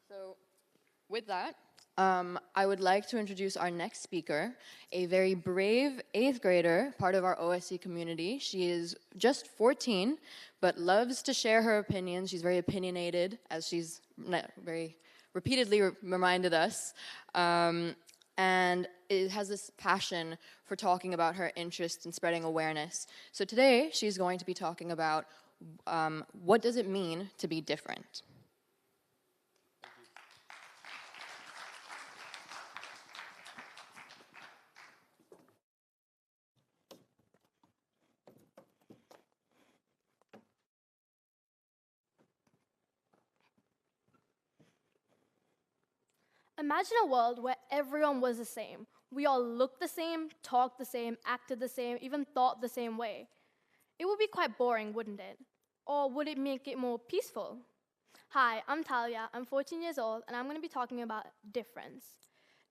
So with that, I would like to introduce our next speaker, a very brave 8th grader, part of our OSC community. She is just 14, but loves to share her opinions. She's very opinionated, as she's very repeatedly reminded us, and it has this passion for talking about her interests and spreading awareness. So today, she's going to be talking about what does it mean to be different. Imagine a world where everyone was the same. We all looked the same, talked the same, acted the same, even thought the same way. It would be quite boring, wouldn't it? Or would it make it more peaceful? Hi, I'm Talia. I'm 14 years old, and I'm going to be talking about difference.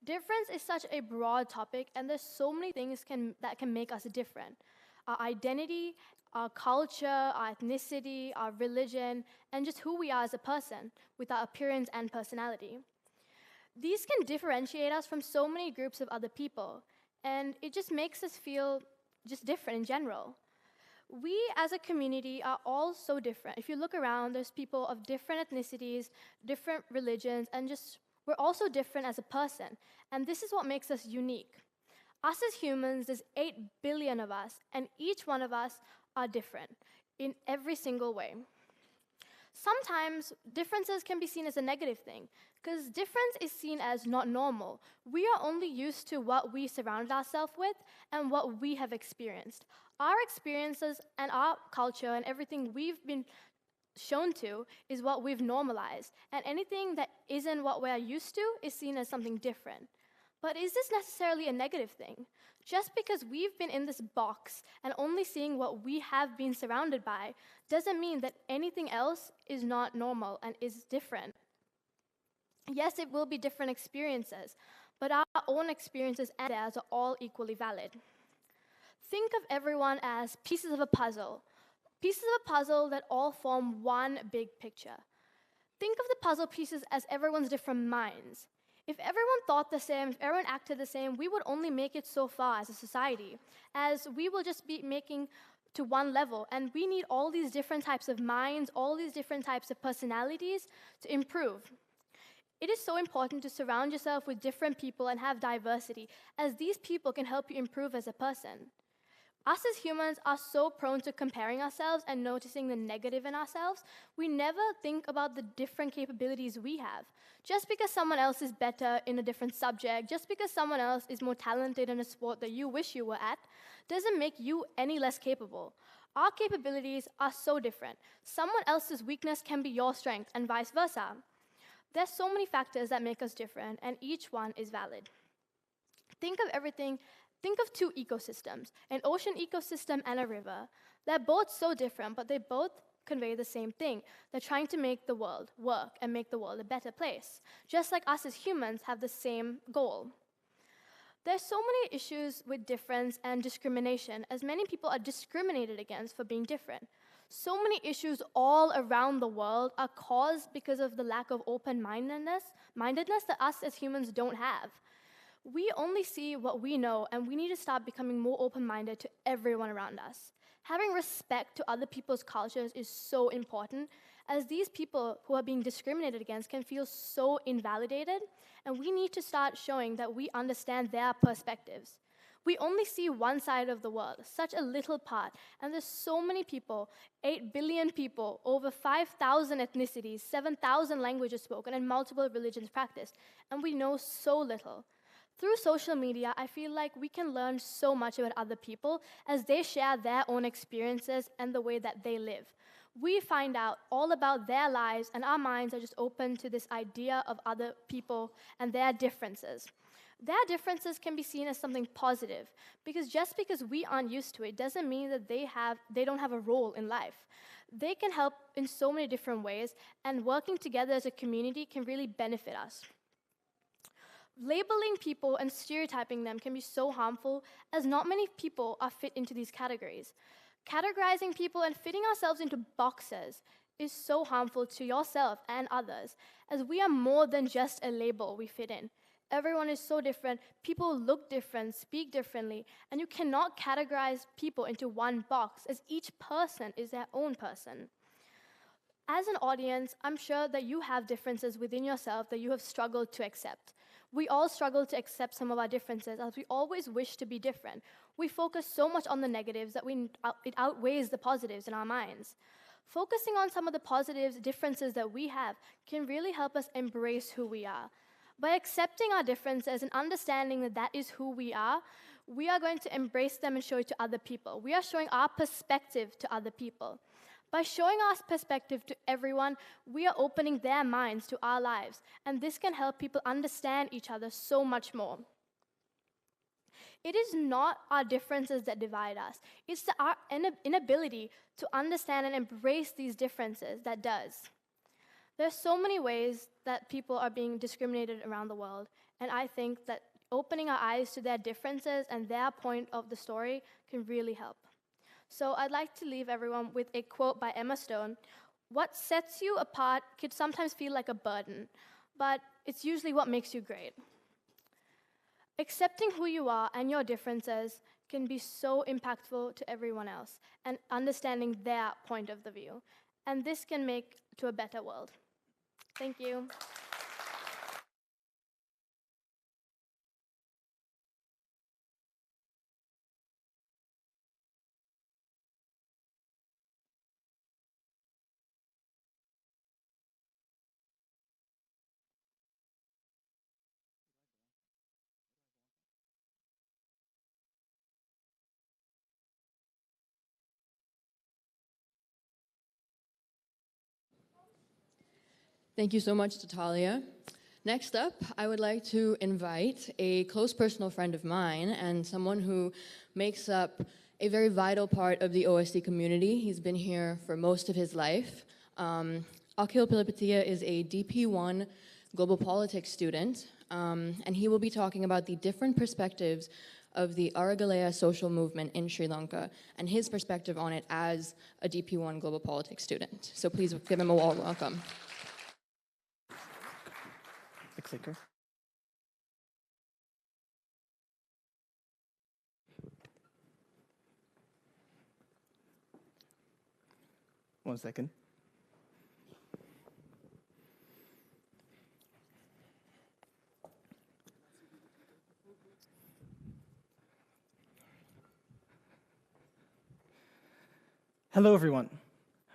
Difference is such a broad topic, and there's so many things that can make us different. Our identity, our culture, our ethnicity, our religion, and just who we are as a person, with our appearance and personality. These can differentiate us from so many groups of other people, and it just makes us feel just different in general. We as a community are all so different. If you look around, there's people of different ethnicities, different religions, and just we're all so different as a person, and this is what makes us unique. Us as humans, there's 8 billion of us, and each one of us are different in every single way. Sometimes differences can be seen as a negative thing, because difference is seen as not normal. We are only used to what we surrounded ourselves with and what we have experienced. Our experiences and our culture and everything we've been shown to is what we've normalized, and anything that isn't what we're used to is seen as something different. But is this necessarily a negative thing? Just because we've been in this box and only seeing what we have been surrounded by doesn't mean that anything else is not normal and is different. Yes, it will be different experiences, but our own experiences and theirs are all equally valid. Think of everyone as pieces of a puzzle that all form one big picture. Think of the puzzle pieces as everyone's different minds. If everyone thought the same, if everyone acted the same, we would only make it so far as a society, as we will just be making to one level, and we need all these different types of minds, all these different types of personalities to improve. It is so important to surround yourself with different people and have diversity, as these people can help you improve as a person. Us as humans are so prone to comparing ourselves and noticing the negative in ourselves, we never think about the different capabilities we have. Just because someone else is better in a different subject, just because someone else is more talented in a sport that you wish you were at, doesn't make you any less capable. Our capabilities are so different. Someone else's weakness can be your strength, and vice versa. There's so many factors that make us different, and each one is valid. Think of 2 ecosystems, an ocean ecosystem and a river. They're both so different, but they both convey the same thing. They're trying to make the world work and make the world a better place, just like us as humans have the same goal. There's so many issues with difference and discrimination, as many people are discriminated against for being different. So many issues all around the world are caused because of the lack of open-mindedness that us as humans don't have. We only see what we know, and we need to start becoming more open-minded to everyone around us. Having respect to other people's cultures is so important, as these people who are being discriminated against can feel so invalidated, and we need to start showing that we understand their perspectives. We only see one side of the world, such a little part, and there's so many people, 8 billion people, over 5,000 ethnicities, 7,000 languages spoken, and multiple religions practiced, and we know so little. Through social media, I feel like we can learn so much about other people as they share their own experiences and the way that they live. We find out all about their lives, and our minds are just open to this idea of other people and their differences. Their differences can be seen as something positive, because just because we aren't used to it doesn't mean that they don't have a role in life. They can help in so many different ways, and working together as a community can really benefit us. Labeling people and stereotyping them can be so harmful, as not many people are fit into these categories. Categorizing people and fitting ourselves into boxes is so harmful to yourself and others, as we are more than just a label we fit in. Everyone is so different, people look different, speak differently, and you cannot categorize people into one box, as each person is their own person. As an audience, I'm sure that you have differences within yourself that you have struggled to accept. We all struggle to accept some of our differences, as we always wish to be different. We focus so much on the negatives that it outweighs the positives in our minds. Focusing on some of the positives, differences that we have, can really help us embrace who we are. By accepting our differences and understanding that that is who we are going to embrace them and show it to other people. We are showing our perspective to other people. By showing our perspective to everyone, we are opening their minds to our lives, and this can help people understand each other so much more. It is not our differences that divide us. It's our inability to understand and embrace these differences that does. There's so many ways that people are being discriminated around the world, and I think that opening our eyes to their differences and their point of the story can really help. So I'd like to leave everyone with a quote by Emma Stone. What sets you apart can sometimes feel like a burden, but it's usually what makes you great. Accepting who you are and your differences can be so impactful to everyone else, and understanding their point of the view. And this can make to a better world. Thank you. Thank you so much, Natalia. Next up, I would like to invite a close personal friend of mine and someone who makes up a very vital part of the OSC community. He's been here for most of his life. Akhil Pilipatia is a DP1 global politics student, and he will be talking about the different perspectives of the Aragalaya social movement in Sri Lanka and his perspective on it as a DP1 global politics student. So please give him a warm welcome. The clicker. One second. Hello, everyone.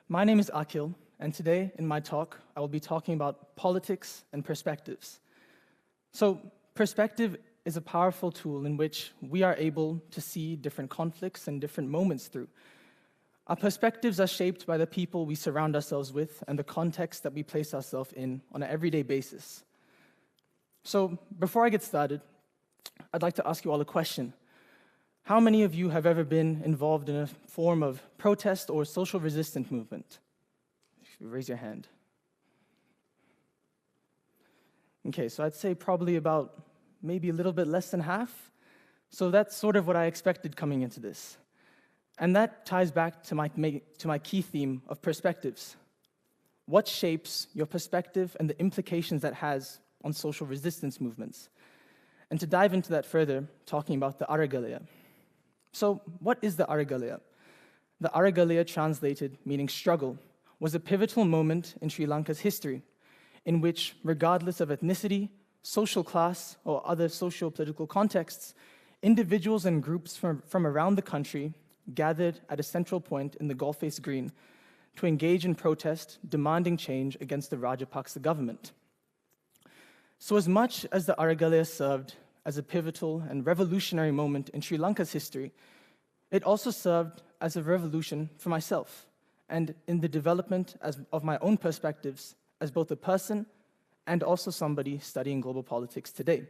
My name is Akhil, and today in my talk, I will be talking about politics and perspectives. So, perspective is a powerful tool in which we are able to see different conflicts and different moments through. Our perspectives are shaped by the people we surround ourselves with and the context that we place ourselves in on an everyday basis. So, before I get started, I'd like to ask you all a question. How many of you have ever been involved in a form of protest or social resistance movement? Raise your hand. Okay, so I'd say probably about maybe a little bit less than half. So that's sort of what I expected coming into this. And that ties back to my key theme of perspectives. What shapes your perspective and the implications that has on social resistance movements? And to dive into that further, talking about the Aragalaya. So what is the Aragalaya? The Aragalaya, translated meaning struggle, was a pivotal moment in Sri Lanka's history in which, regardless of ethnicity, social class, or other socio-political contexts, individuals and groups from around the country gathered at a central point in the Golface Green to engage in protest, demanding change against the Rajapaksa government. So as much as the Aragalaya served as a pivotal and revolutionary moment in Sri Lanka's history, it also served as a revolution for myself and in the development of my own perspectives as both a person and also somebody studying global politics today.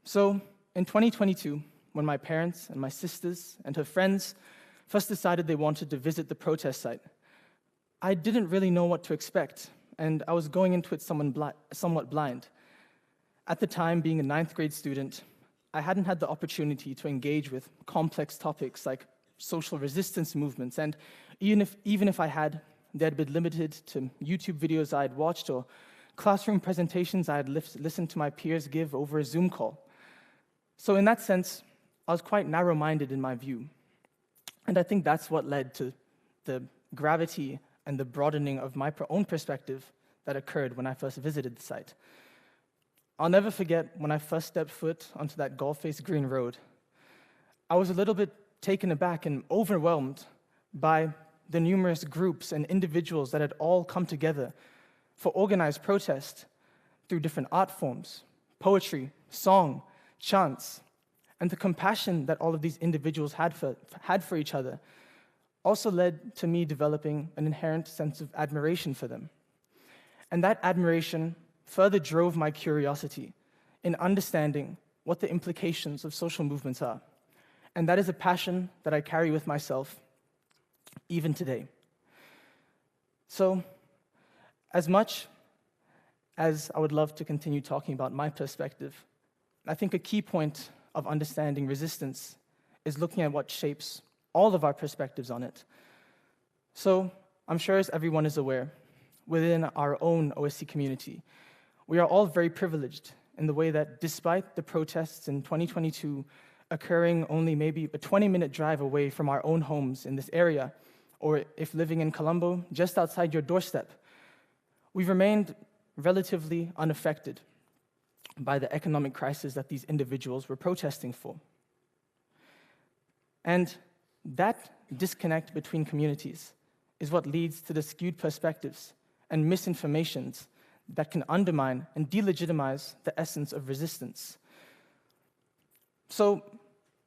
So, in 2022, when my parents and my sisters and her friends first decided they wanted to visit the protest site, I didn't really know what to expect, and I was going into it somewhat blind. At the time, being a 9th grade student, I hadn't had the opportunity to engage with complex topics like social resistance movements, and even if I had, they had been limited to YouTube videos I had watched or classroom presentations I had listened to my peers give over a Zoom call. So in that sense, I was quite narrow-minded in my view. And I think that's what led to the gravity and the broadening of my own perspective that occurred when I first visited the site. I'll never forget when I first stepped foot onto that golf-faced green road. I was a little bit taken aback and overwhelmed by the numerous groups and individuals that had all come together for organized protest through different art forms, poetry, song, chants, and the compassion that all of these individuals had for each other also led to me developing an inherent sense of admiration for them. And that admiration further drove my curiosity in understanding what the implications of social movements are. And that is a passion that I carry with myself even today. So, as much as I would love to continue talking about my perspective, I think a key point of understanding resistance is looking at what shapes all of our perspectives on it. So, I'm sure as everyone is aware, within our own OSC community, we are all very privileged in the way that despite the protests in 2022 occurring only maybe a 20-minute drive away from our own homes in this area, or if living in Colombo, just outside your doorstep, we've remained relatively unaffected by the economic crisis that these individuals were protesting for. And that disconnect between communities is what leads to the skewed perspectives and misinformations that can undermine and delegitimize the essence of resistance. So,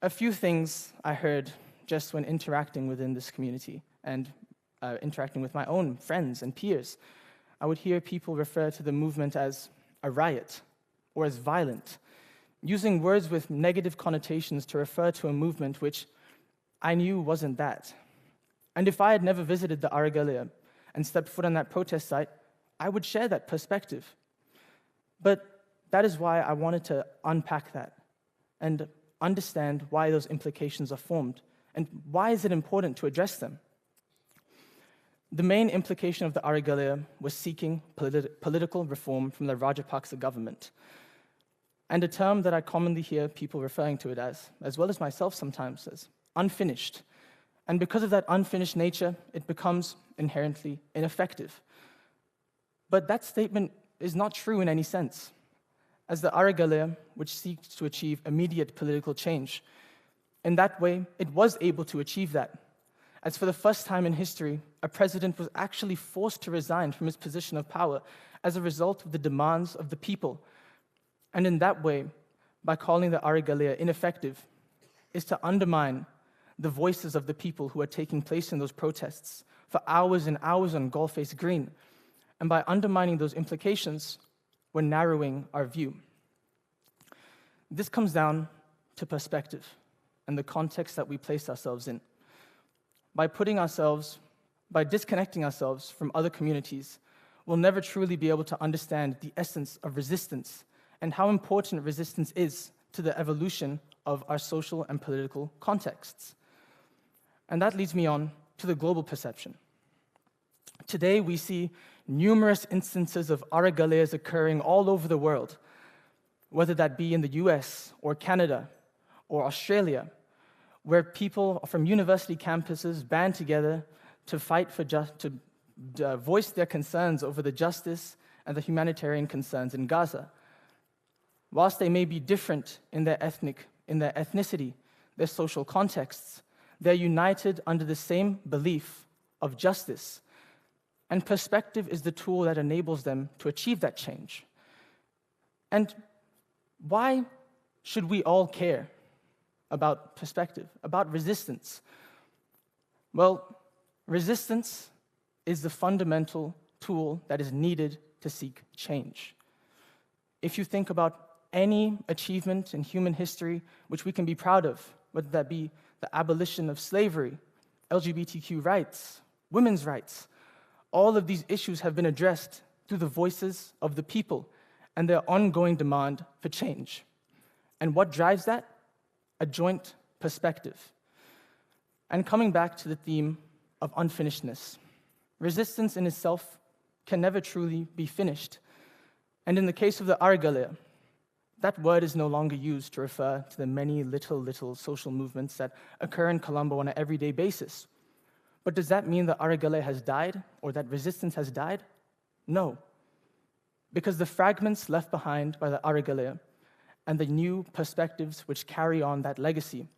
a few things I heard just when interacting within this community and interacting with my own friends and peers. I would hear people refer to the movement as a riot or as violent, using words with negative connotations to refer to a movement which I knew wasn't that. And if I had never visited the Aragalea and stepped foot on that protest site, I would share that perspective. But that is why I wanted to unpack that and understand why those implications are formed and why is it important to address them. The main implication of the Aragalea was seeking political reform from the Rajapaksa government. And a term that I commonly hear people referring to it as well as myself sometimes, as unfinished. And because of that unfinished nature, it becomes inherently ineffective. But that statement is not true in any sense, as the Aragalea, which seeks to achieve immediate political change, in that way, it was able to achieve that. As for the first time in history, a president was actually forced to resign from his position of power as a result of the demands of the people. And in that way, by calling the Aragalea ineffective, is to undermine the voices of the people who are taking place in those protests for hours and hours on Gullface Green. And by undermining those implications, we're narrowing our view. This comes down to perspective and the context that we place ourselves in. By disconnecting ourselves from other communities, we'll never truly be able to understand the essence of resistance and how important resistance is to the evolution of our social and political contexts. And that leads me on to the global perception. Today, we see numerous instances of Aragaleas occurring all over the world, whether that be in the US or Canada or Australia, where people from university campuses band together to fight to voice their concerns over the justice and the humanitarian concerns in Gaza. Whilst they may be different in their ethnicity, their social contexts, they're united under the same belief of justice. And perspective is the tool that enables them to achieve that change. And why should we all care about perspective, about resistance? Well, Resistance is the fundamental tool that is needed to seek change. If you think about any achievement in human history which we can be proud of, whether that be the abolition of slavery, LGBTQ rights, women's rights, all of these issues have been addressed through the voices of the people and their ongoing demand for change. And what drives that? A joint perspective. And coming back to the theme of unfinishedness, resistance in itself can never truly be finished. And in the case of the Argalea, that word is no longer used to refer to the many little social movements that occur in Colombo on an everyday basis. But does that mean that Argalea has died or that resistance has died? No. Because the fragments left behind by the Argalea and the new perspectives which carry on that legacy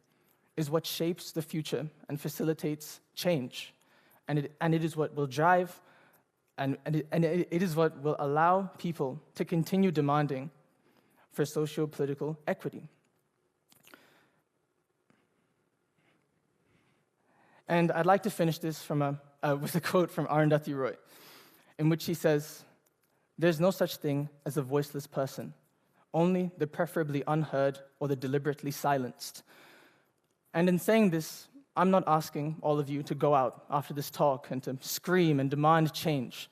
is what shapes the future and facilitates change. And it is what will drive and it is what will allow people to continue demanding for socio-political equity. And I'd like to finish this with a quote from Arundhati Roy, in which he says, "There's no such thing as a voiceless person, only the preferably unheard or the deliberately silenced." And in saying this, I'm not asking all of you to go out after this talk and to scream and demand change.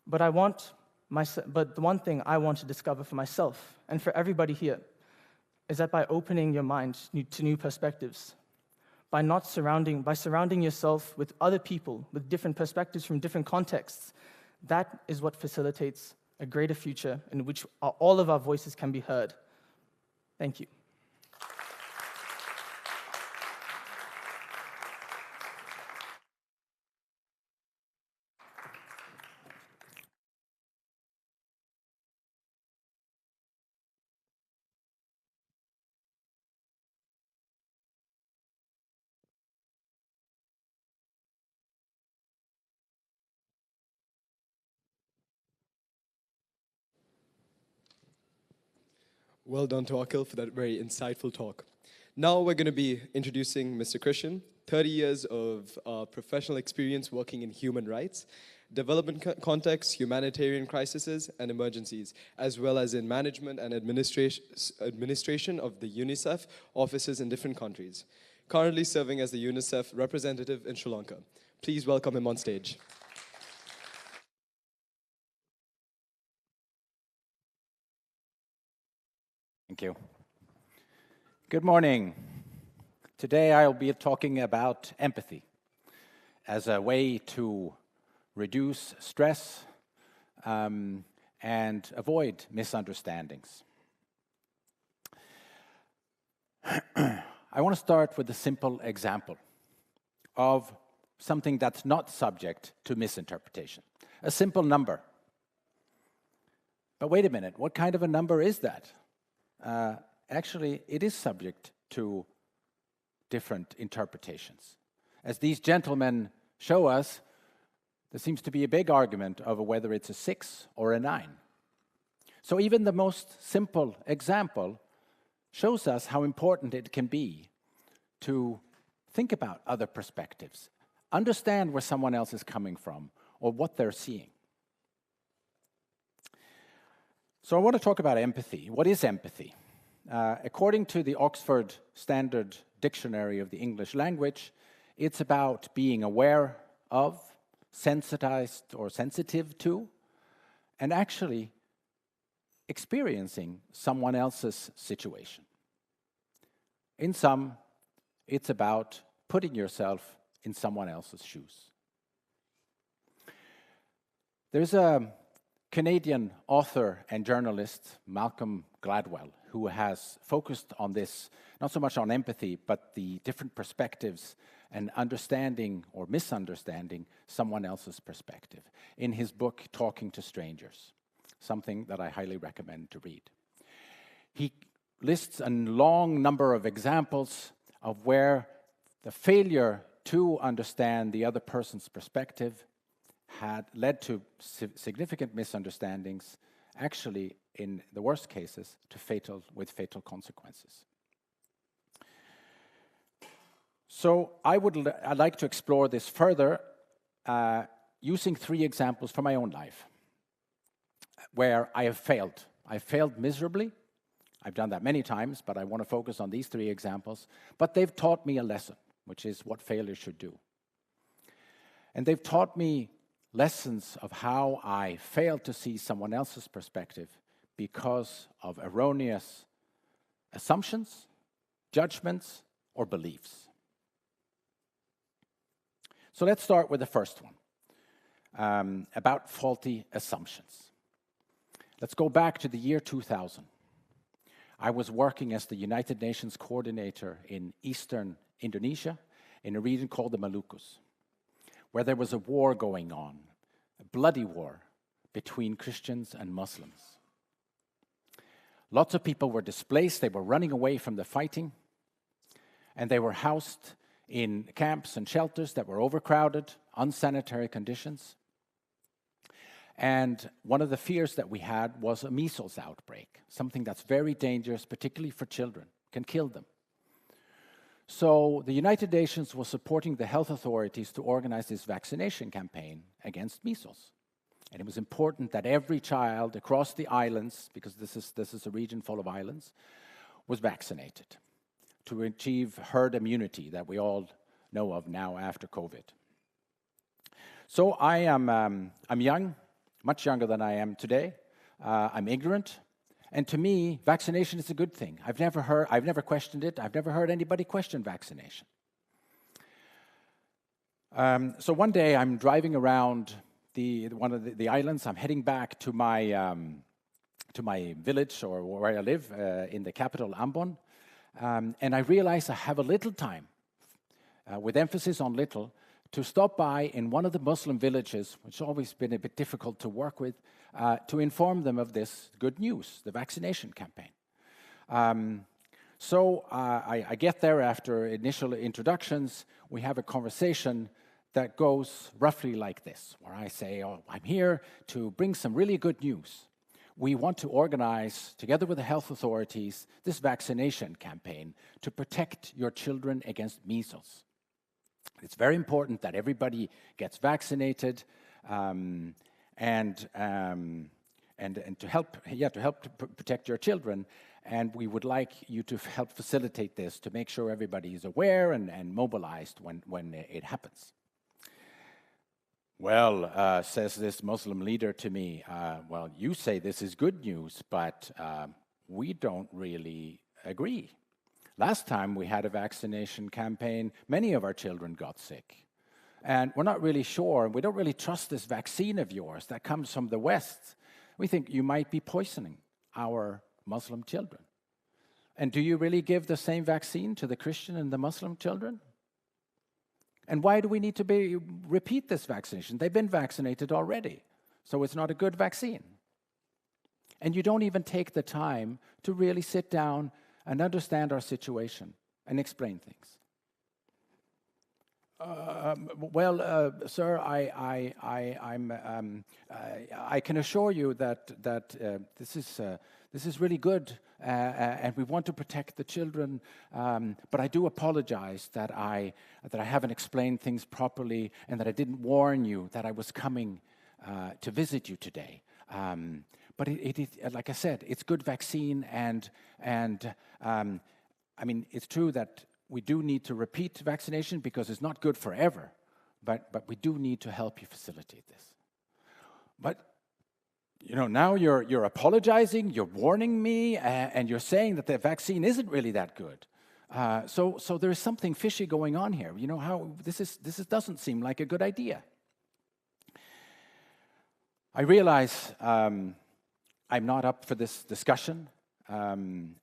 But the one thing I want to discover for myself and for everybody here is that by opening your mind to new perspectives, by surrounding yourself with other people with different perspectives from different contexts, that is what facilitates a greater future in which all of our voices can be heard. Thank you. Well done to Akil for that very insightful talk. Now we're going to be introducing Mr. Christian, 30 years of professional experience working in human rights, development contexts, humanitarian crises and emergencies, as well as in management and administration of the UNICEF offices in different countries. Currently serving as the UNICEF representative in Sri Lanka. Please welcome him on stage. Thank you. Good morning. Today I'll be talking about empathy as a way to reduce stress and avoid misunderstandings. I want to start with a simple example of something that's not subject to misinterpretation. A simple number. But wait a minute, what kind of a number is that? Actually, it is subject to different interpretations. As these gentlemen show us, there seems to be a big argument over whether it's a 6 or a 9. So even the most simple example shows us how important it can be to think about other perspectives, understand where someone else is coming from or what they're seeing. So I want to talk about empathy. What is empathy? According to the Oxford Standard Dictionary of the English Language, it's about being aware of, sensitized or sensitive to, and actually experiencing someone else's situation. In sum, it's about putting yourself in someone else's shoes. There's a Canadian author and journalist, Malcolm Gladwell, who has focused on this, not so much on empathy, but the different perspectives and understanding or misunderstanding someone else's perspective in his book, Talking to Strangers, something that I highly recommend to read. He lists a long number of examples of where the failure to understand the other person's perspective had led to significant misunderstandings, actually, in the worst cases, to fatal consequences. So I'd like to explore this further using 3 examples from my own life where I have failed. I failed miserably. I've done that many times, but I want to focus on these 3 examples. But they've taught me a lesson, which is what failure should do. And they've taught me lessons of how I failed to see someone else's perspective because of erroneous assumptions, judgments, or beliefs. So let's start with the first one, about faulty assumptions. Let's go back to the year 2000. I was working as the United Nations coordinator in eastern Indonesia in a region called the Malukus, where there was a war going on, a bloody war between Christians and Muslims. Lots of people were displaced, they were running away from the fighting, and they were housed in camps and shelters that were overcrowded, unsanitary conditions. And one of the fears that we had was a measles outbreak, something that's very dangerous, particularly for children, can kill them. So the United Nations was supporting the health authorities to organize this vaccination campaign against measles. And it was important that every child across the islands, because this is a region full of islands, was vaccinated to achieve herd immunity that we all know of now after COVID. So I'm young, much younger than I am today. I'm ignorant. And to me, vaccination is a good thing. I've never questioned it. I've never heard anybody question vaccination. So one day I'm driving around one of the islands. I'm heading back to my village or where I live in the capital, Ambon. And I realize I have a little time, with emphasis on little, to stop by in one of the Muslim villages, which has always been a bit difficult to work with, to inform them of this good news, the vaccination campaign. So I get there after initial introductions. We have a conversation that goes roughly like this, where I say, oh, I'm here to bring some really good news. We want to organize, together with the health authorities, this vaccination campaign to protect your children against measles. It's very important that everybody gets vaccinated, and to help protect your children. And we would like you to help facilitate this to make sure everybody is aware and mobilized when it happens. Well, says this Muslim leader to me, well, you say this is good news, but we don't really agree. Last time we had a vaccination campaign, many of our children got sick. And we're not really sure, we don't really trust this vaccine of yours that comes from the West. We think you might be poisoning our Muslim children. And do you really give the same vaccine to the Christian and the Muslim children? And why do we need to repeat this vaccination? They've been vaccinated already, so it's not a good vaccine. And you don't even take the time to really sit down and understand our situation and explain things. Sir, I can assure you that this is really good, and we want to protect the children. But I do apologize that I haven't explained things properly, and that I didn't warn you that I was coming to visit you today. But like I said, it's good vaccine, and I mean, it's true that we do need to repeat vaccination because it's not good forever, but we do need to help you facilitate this. But you know, now you're apologizing, you're warning me, and you're saying that the vaccine isn't really that good. So there is something fishy going on here. You know how this doesn't seem like a good idea. I realize I'm not up for this discussion. I'm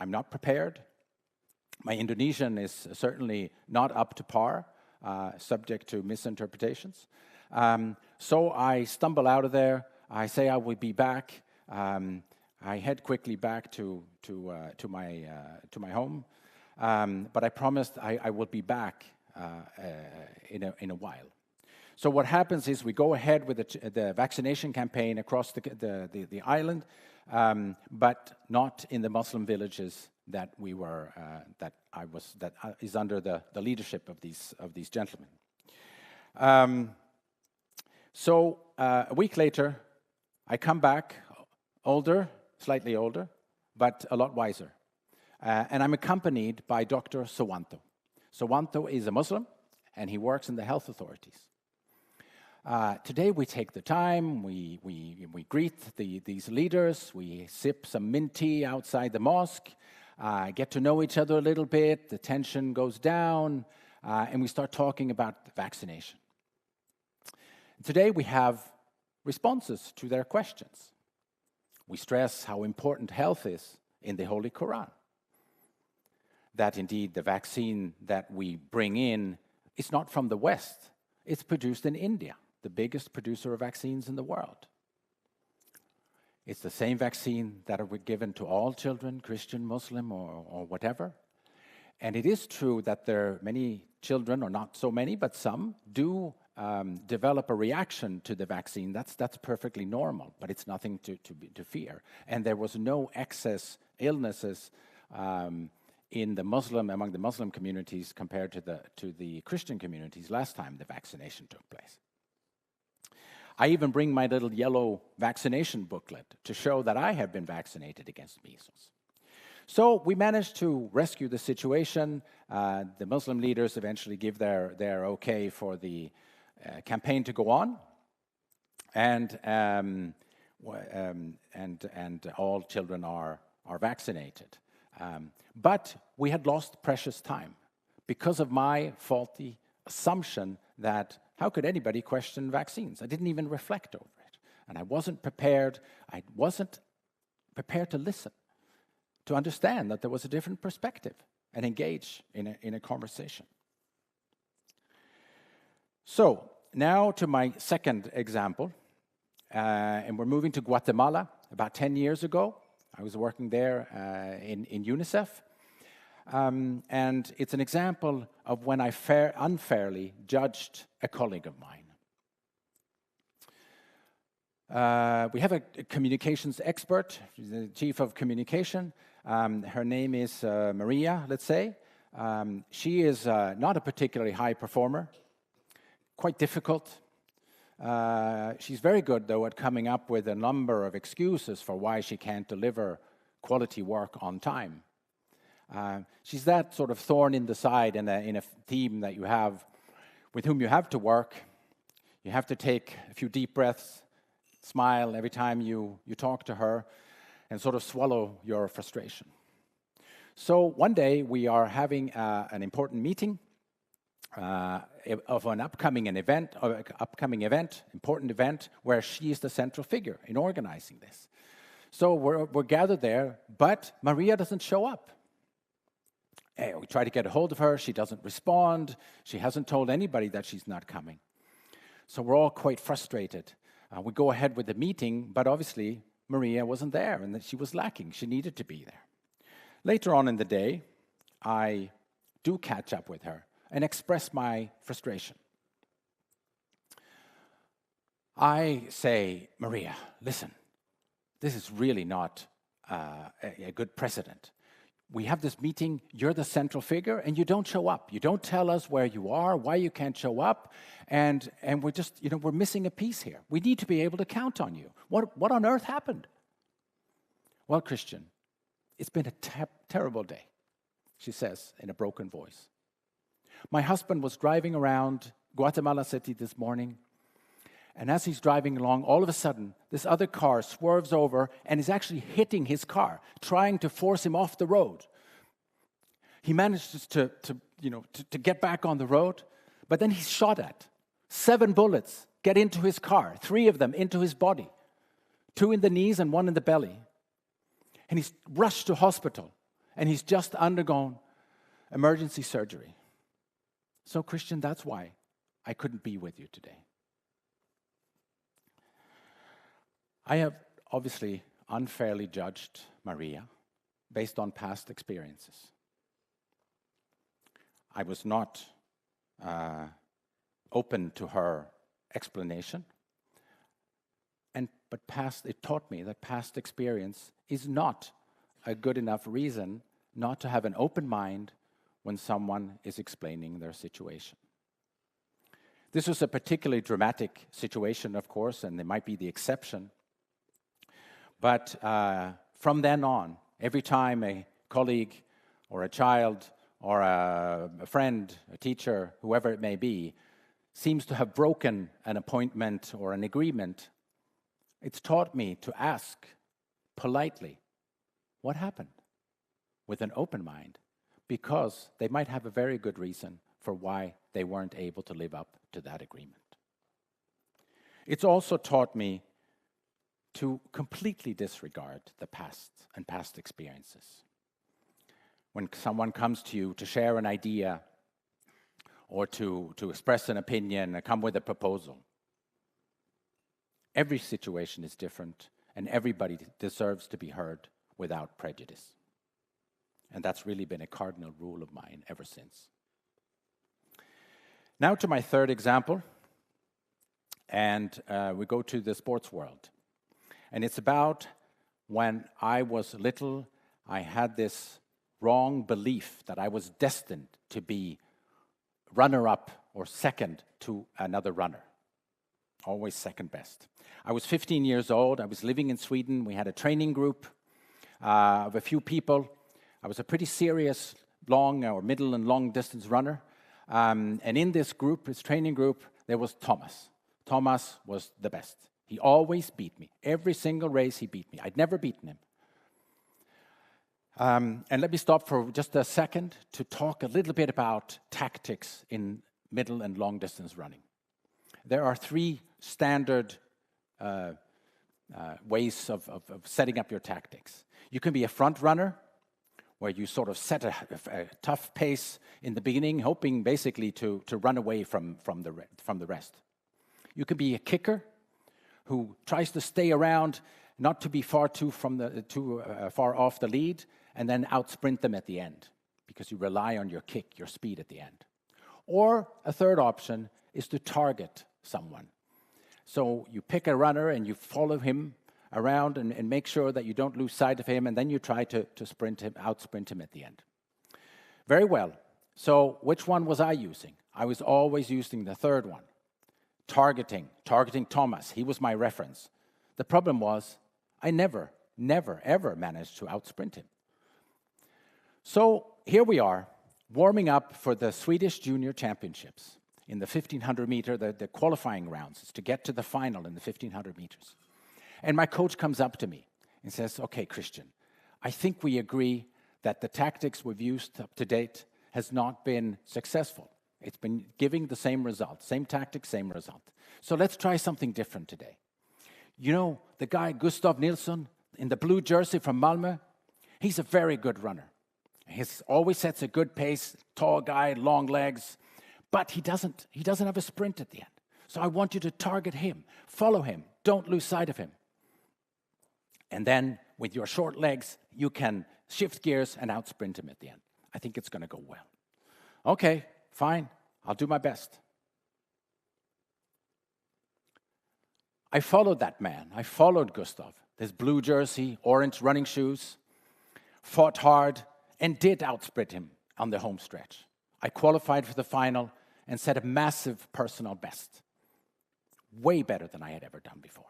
not prepared. My Indonesian is certainly not up to par, subject to misinterpretations. So I stumble out of there. I say I will be back. I head quickly back to my home, but I promised I will be back in a while. So what happens is we go ahead with the vaccination campaign across the island, but not in the Muslim villages that is under the leadership of these gentlemen. So a week later, I come back, older, slightly older, but a lot wiser. And I'm accompanied by Dr. Sawanto. Sawanto is a Muslim, and he works in the health authorities. Today we take the time, we greet these leaders, we sip some mint tea outside the mosque, get to know each other a little bit, the tension goes down, and we start talking about vaccination. Today we have responses to their questions. We stress how important health is in the Holy Quran. That indeed the vaccine that we bring in is not from the West, it's produced in India, the biggest producer of vaccines in the world. It's the same vaccine that are given to all children, Christian, Muslim, or whatever. And it is true that there are many children, or not so many, but some, do develop a reaction to the vaccine. That's perfectly normal, but it's nothing to fear. And there was no excess illnesses among the Muslim communities compared to the Christian communities last time the vaccination took place. I even bring my little yellow vaccination booklet to show that I have been vaccinated against measles. So we managed to rescue the situation. The Muslim leaders eventually give their okay for the campaign to go on, and all children are vaccinated. But we had lost precious time because of my faulty assumption that how could anybody question vaccines? I didn't even reflect over it. And I wasn't prepared. I wasn't prepared to listen, to understand that there was a different perspective and engage in a conversation. So now to my second example. And we're moving to Guatemala about 10 years ago. I was working there in UNICEF. And it's an example of when I unfairly judged a colleague of mine. We have a communications expert, the chief of communication. Her name is Maria, let's say. She is not a particularly high performer, quite difficult. She's very good, though, at coming up with a number of excuses for why she can't deliver quality work on time. She's that sort of thorn in the side in a team that you have, with whom you have to work. You have to take a few deep breaths, smile every time you talk to her, and sort of swallow your frustration. So one day we are having an important meeting of an upcoming event, important event, where she is the central figure in organizing this. So we're gathered there, but Maria doesn't show up. We try to get a hold of her. She doesn't respond. She hasn't told anybody that she's not coming. So we're all quite frustrated. We go ahead with the meeting, but obviously Maria wasn't there and that she was lacking. She needed to be there. Later on in the day, I do catch up with her and express my frustration. I say, Maria, listen, this is really not a good precedent. We have this meeting, you're the central figure, and you don't show up. You don't tell us where you are, why you can't show up, and we're just, we're missing a piece here. We need to be able to count on you. What on earth happened? Well, Christian, it's been a terrible day, she says in a broken voice. My husband was driving around Guatemala City this morning, and as he's driving along, all of a sudden, this other car swerves over and is actually hitting his car, trying to force him off the road. He manages to get back on the road, but then he's shot at. 7 bullets get into his car, 3 of them into his body, 2 in the knees and 1 in the belly. And he's rushed to hospital, and he's just undergone emergency surgery. So, Christian, that's why I couldn't be with you today. I have obviously unfairly judged Maria based on past experiences. I was not open to her explanation, but it taught me that past experience is not a good enough reason not to have an open mind when someone is explaining their situation. This was a particularly dramatic situation, of course, and it might be the exception. But from then on, every time a colleague or a child or a friend, a teacher, whoever it may be, seems to have broken an appointment or an agreement, it's taught me to ask politely, what happened? With an open mind, because they might have a very good reason for why they weren't able to live up to that agreement. It's also taught me to completely disregard the past and past experiences. When someone comes to you to share an idea or to express an opinion or come with a proposal, every situation is different and everybody deserves to be heard without prejudice. And that's really been a cardinal rule of mine ever since. Now to my third example, and we go to the sports world. And it's about when I was little, I had this wrong belief that I was destined to be runner-up or second to another runner. Always second best. I was 15 years old. I was living in Sweden. We had a training group of a few people. I was a pretty serious long or middle and long distance runner. And in this group, this training group, there was Thomas. Thomas was the best. He always beat me. Every single race he beat me. I'd never beaten him. And let me stop for just a second to talk a little bit about tactics in middle and long distance running. There are three standard ways of setting up your tactics. You can be a front runner, where you sort of set a tough pace in the beginning, hoping basically to run away from the rest. You can be a kicker, who tries to stay around, not to be too far off the lead, and then out-sprint them at the end, because you rely on your kick, your speed at the end. Or a third option is to target someone. So you pick a runner and you follow him around and make sure that you don't lose sight of him, and then you try to out-sprint him at the end. Very well. So which one was I using? I was always using the third one. Targeting Thomas. He was my reference. The problem was I never, ever managed to out-sprint him. So here we are, warming up for the Swedish Junior Championships in the 1,500 meter, the qualifying rounds, to get to the final in the 1,500 meters. And my coach comes up to me and says, okay, Christian, I think we agree that the tactics we've used up to date has not been successful. It's been giving the same result, same tactic, same result. So let's try something different today. You know, the guy, Gustav Nilsson, in the blue jersey from Malmö, he's a very good runner. He always sets a good pace, tall guy, long legs, but he doesn't have a sprint at the end. So I want you to target him, follow him, don't lose sight of him. And then with your short legs, you can shift gears and out-sprint him at the end. I think it's going to go well. Okay, fine, I'll do my best. I followed that man. I followed Gustav. His blue jersey, orange running shoes, fought hard, and did outsprint him on the home stretch. I qualified for the final and set a massive personal best. Way better than I had ever done before.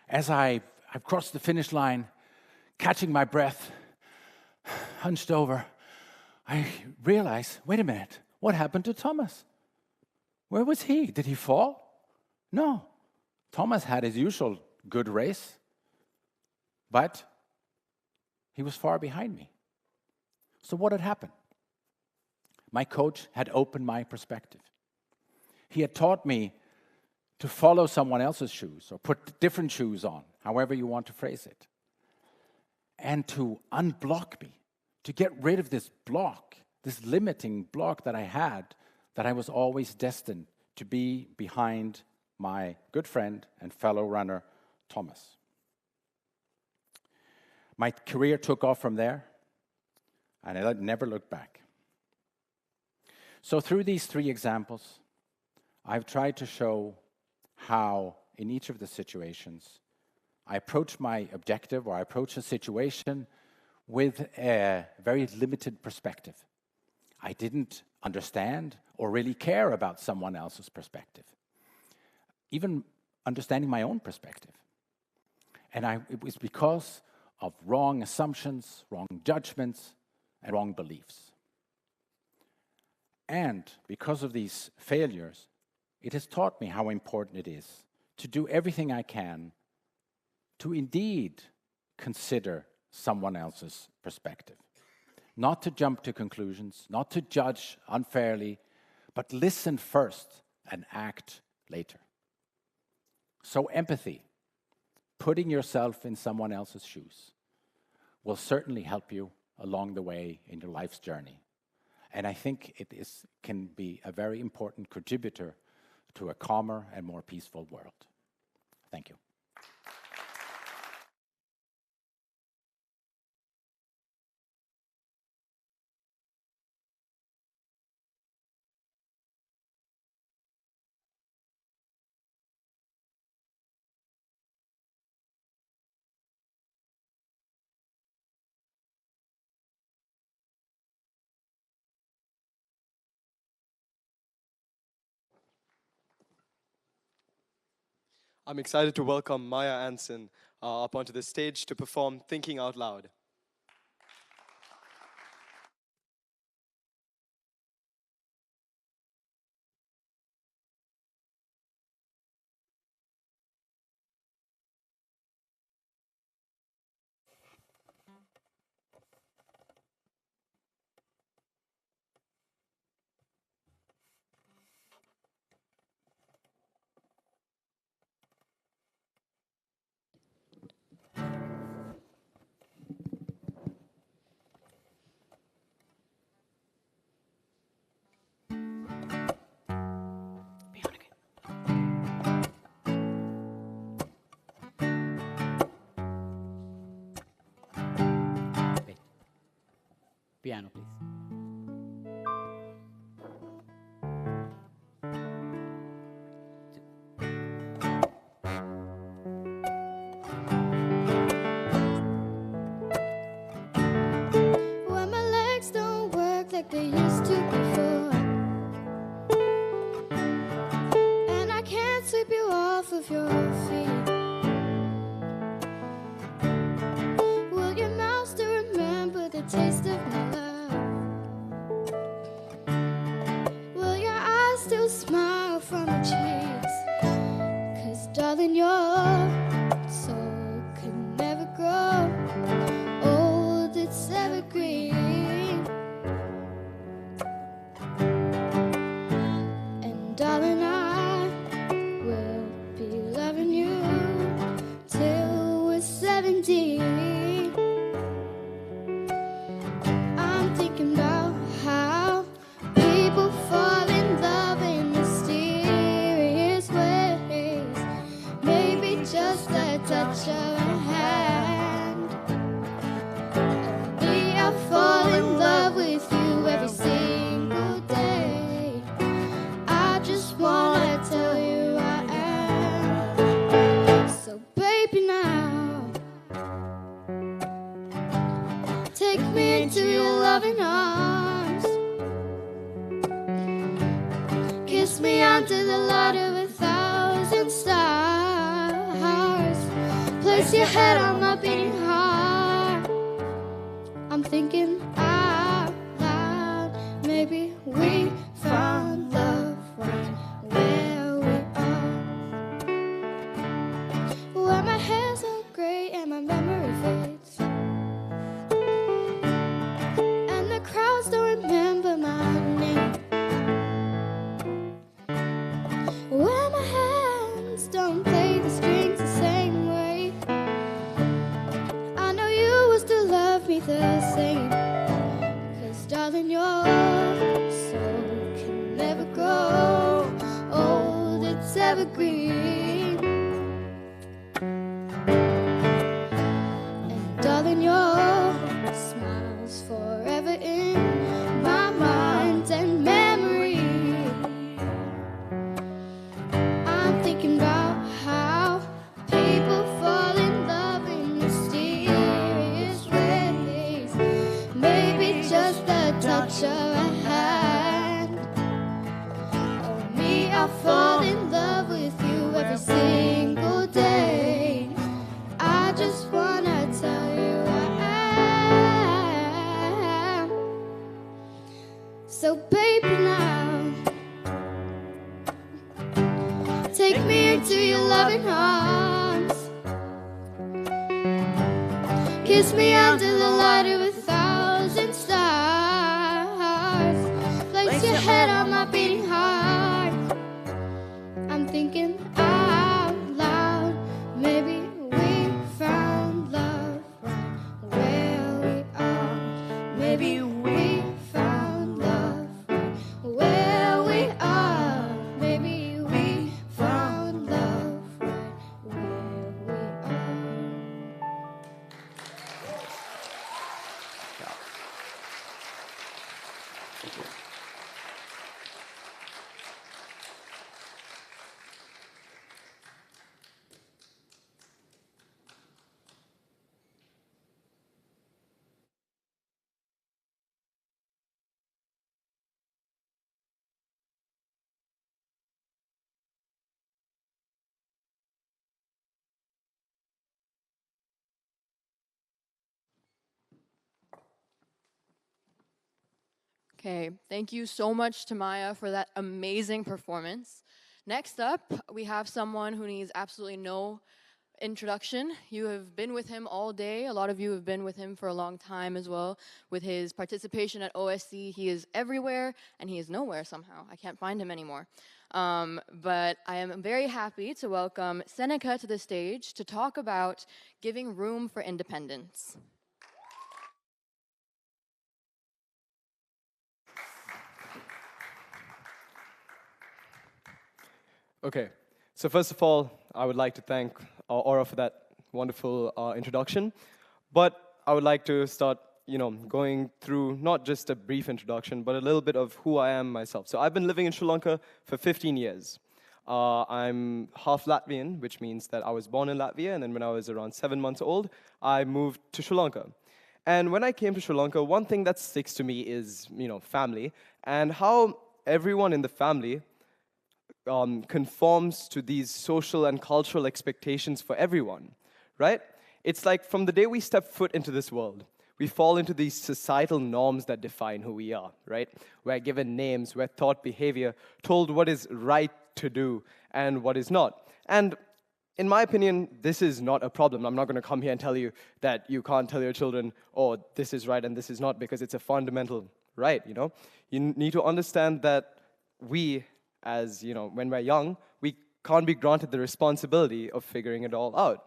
As I've crossed the finish line, catching my breath, hunched over, I realized, wait a minute, what happened to Thomas? Where was he? Did he fall? No. Thomas had his usual good race, but he was far behind me. So what had happened? My coach had opened my perspective. He had taught me to follow someone else's shoes or put different shoes on, however you want to phrase it, and to unblock me, to get rid of this block, this limiting block that I had, that I was always destined to be behind my good friend and fellow runner, Thomas. My career took off from there, and I never looked back. So through these three examples, I've tried to show how, in each of the situations, I approach my objective or I approach a situation with a very limited perspective. I didn't understand or really care about someone else's perspective, even understanding my own perspective. And it was because of wrong assumptions, wrong judgments, and wrong beliefs. And because of these failures, it has taught me how important it is to do everything I can to indeed consider someone else's perspective. Not to jump to conclusions, not to judge unfairly, but listen first and act later. So empathy, putting yourself in someone else's shoes, will certainly help you along the way in your life's journey. And I think it can be a very important contributor to a calmer and more peaceful world. Thank you. I'm excited to welcome Maya Anson up onto the stage to perform Thinking Out Loud. Piano, please. When my legs don't work like they used to before, and I can't sweep you off of your feet, will your mouth still remember the taste of my love? Will your eyes still smile from your cheeks? 'Cause darling, your soul can never grow old, it's evergreen. And darling, I will be loving you till we're 70. I'm thinking about how people fall in love in mysterious ways. Maybe just a touch of a hand. And me, I fall in love with you every single day. I just wanna tell you I am. So baby, now take me into your loving arms. Kiss me under the light of 1,000 stars. Place your head on my beating heart. I'm thinking out loud. Maybe we found love right where we are. Where my hair's all gray and my memory fades, and the crowds don't remember my name. Where my hands don't play the strings the same way. I know you will still love me the same. 'Cause darling, your soul can never grow old, it's evergreen. And darling, your smile's forever in my mind and memory. I'm thinking about how people fall in love in mysterious ways. Maybe just a touch of a hand. just wanna tell you I am. So baby now, take me into your loving arms. Kiss me under the light of 1,000 stars. Place your head on my beating heart. I'm thinking out loud. Maybe we found love right where we are. Maybe we found love right where we are. Maybe we found love right where we are. Okay, thank you so much to Maya for that amazing performance. Next up, we have someone who needs absolutely no introduction. You have been with him all day. A lot of you have been with him for a long time as well. With his participation at OSC, he is everywhere and he is nowhere somehow. I can't find him anymore. But I am very happy to welcome Seneca to the stage to talk about giving room for independence. Okay, so first of all, I would like to thank Aura for that wonderful introduction. But I would like to start, going through not just a brief introduction, but a little bit of who I am myself. So I've been living in Sri Lanka for 15 years. I'm half Latvian, which means that I was born in Latvia, and then when I was around 7 months old, I moved to Sri Lanka. And when I came to Sri Lanka, one thing that sticks to me is, family, and how everyone in the family conforms to these social and cultural expectations for everyone, right? It's like from the day we step foot into this world, we fall into these societal norms that define who we are, right? We're given names, we're taught behavior, told what is right to do and what is not. And in my opinion, this is not a problem. I'm not going to come here and tell you that you can't tell your children, oh, this is right and this is not, because it's a fundamental right, You need to understand that we, as, when we're young, we can't be granted the responsibility of figuring it all out.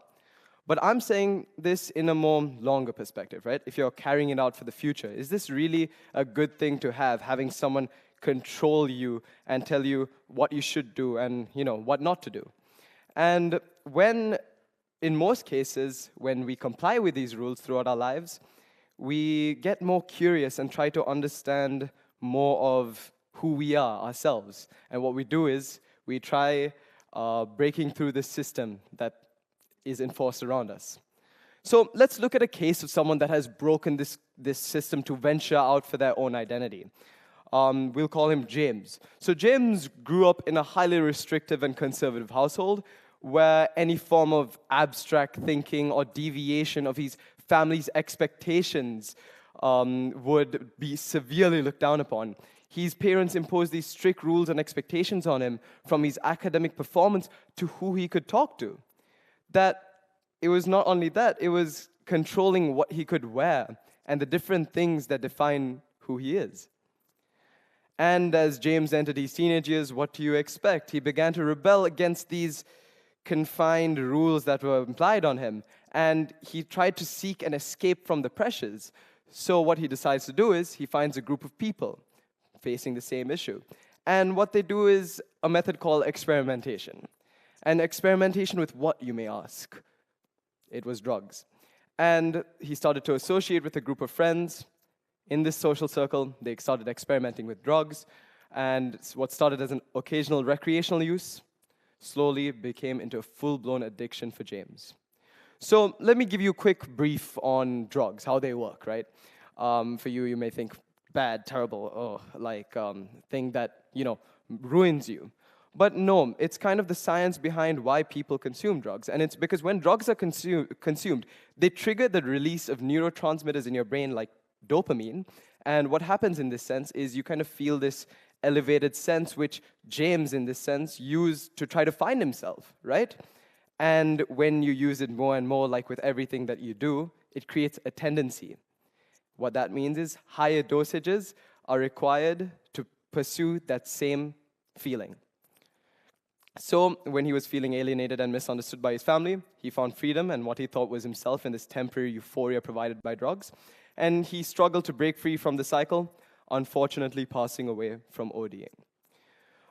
But I'm saying this in a more longer perspective, right? If you're carrying it out for the future, is this really a good thing to have, having someone control you and tell you what you should do and, what not to do? And in most cases, when we comply with these rules throughout our lives, we get more curious and try to understand more of who we are ourselves. And what we do is we try breaking through the system that is enforced around us. So let's look at a case of someone that has broken this system to venture out for their own identity. We'll call him James. So James grew up in a highly restrictive and conservative household where any form of abstract thinking or deviation of his family's expectations would be severely looked down upon. His parents imposed these strict rules and expectations on him, from his academic performance to who he could talk to. That it was not only that, it was controlling what he could wear and the different things that define who he is. And as James entered his teenage years, what do you expect? He began to rebel against these confined rules that were implied on him, and he tried to seek an escape from the pressures. So what he decides to do is he finds a group of people facing the same issue. And what they do is a method called experimentation. And experimentation with what, you may ask? It was drugs. And he started to associate with a group of friends. In this social circle, they started experimenting with drugs. And what started as an occasional recreational use slowly became into a full-blown addiction for James. So let me give you a quick brief on drugs, how they work, right? For you may think, bad, terrible, thing that, ruins you. But no, it's kind of the science behind why people consume drugs. And it's because when drugs are consumed, they trigger the release of neurotransmitters in your brain like dopamine. And what happens in this sense is you kind of feel this elevated sense, which James, in this sense, used to try to find himself, right? And when you use it more and more, like with everything that you do, it creates a tendency. What that means is higher dosages are required to pursue that same feeling. So when he was feeling alienated and misunderstood by his family, he found freedom and what he thought was himself in this temporary euphoria provided by drugs. And he struggled to break free from the cycle, unfortunately passing away from ODing.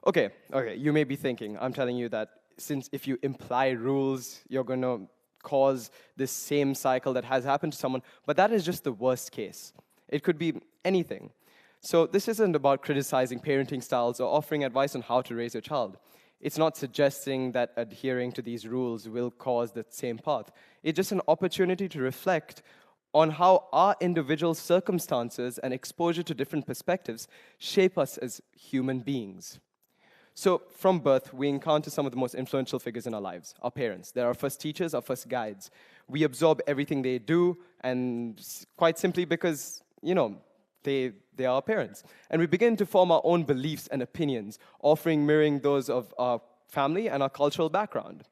Okay, you may be thinking, I'm telling you that since if you imply rules, you're going to cause this same cycle that has happened to someone, but that is just the worst case. It could be anything. So this isn't about criticizing parenting styles or offering advice on how to raise your child. It's not suggesting that adhering to these rules will cause that same path. It's just an opportunity to reflect on how our individual circumstances and exposure to different perspectives shape us as human beings. So from birth, we encounter some of the most influential figures in our lives, our parents. They're our first teachers, our first guides. We absorb everything they do, and quite simply because, they are our parents. And we begin to form our own beliefs and opinions, mirroring those of our family and our cultural background.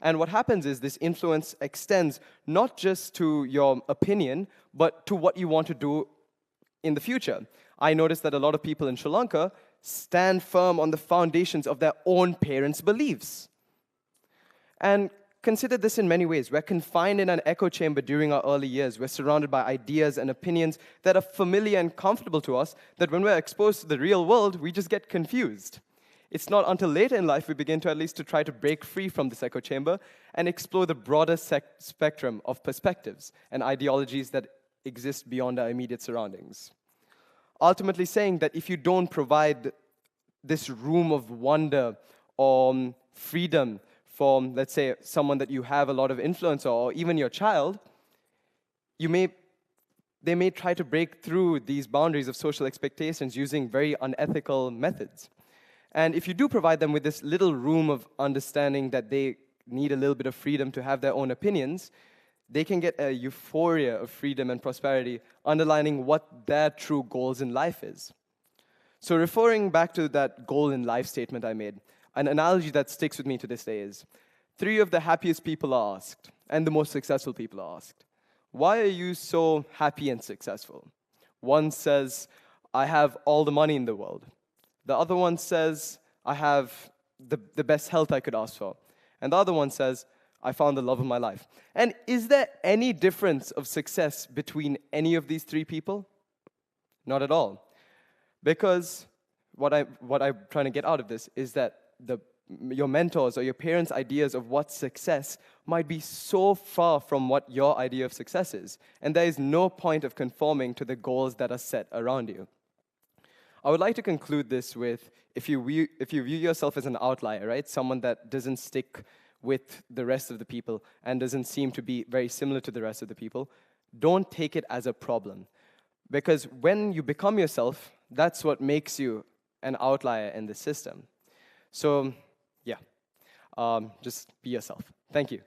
And what happens is this influence extends not just to your opinion, but to what you want to do in the future. I noticed that a lot of people in Sri Lanka stand firm on the foundations of their own parents' beliefs. And consider this in many ways. We're confined in an echo chamber during our early years. We're surrounded by ideas and opinions that are familiar and comfortable to us, that when we're exposed to the real world, we just get confused. It's not until later in life we begin to at least to try to break free from this echo chamber and explore the broader spectrum of perspectives and ideologies that exist beyond our immediate surroundings. Ultimately saying that if you don't provide this room of wonder or freedom for, let's say, someone that you have a lot of influence or even your child, they may try to break through these boundaries of social expectations using very unethical methods. And if you do provide them with this little room of understanding that they need a little bit of freedom to have their own opinions, they can get a euphoria of freedom and prosperity, underlining what their true goals in life is. So referring back to that goal in life statement I made, an analogy that sticks with me to this day is, 3 of the happiest people are asked, and the most successful people are asked, why are you so happy and successful? One says, I have all the money in the world. The other one says, I have the best health I could ask for. And the other one says, I found the love of my life. And is there any difference of success between any of these 3 people? Not at all. Because what I'm trying to get out of this is that your mentors or your parents' ideas of what success might be so far from what your idea of success is. And there is no point of conforming to the goals that are set around you. I would like to conclude this with, if you view yourself as an outlier, right? Someone that doesn't stick with the rest of the people and doesn't seem to be very similar to the rest of the people, don't take it as a problem. Because when you become yourself, that's what makes you an outlier in the system. So, yeah, just be yourself. Thank you.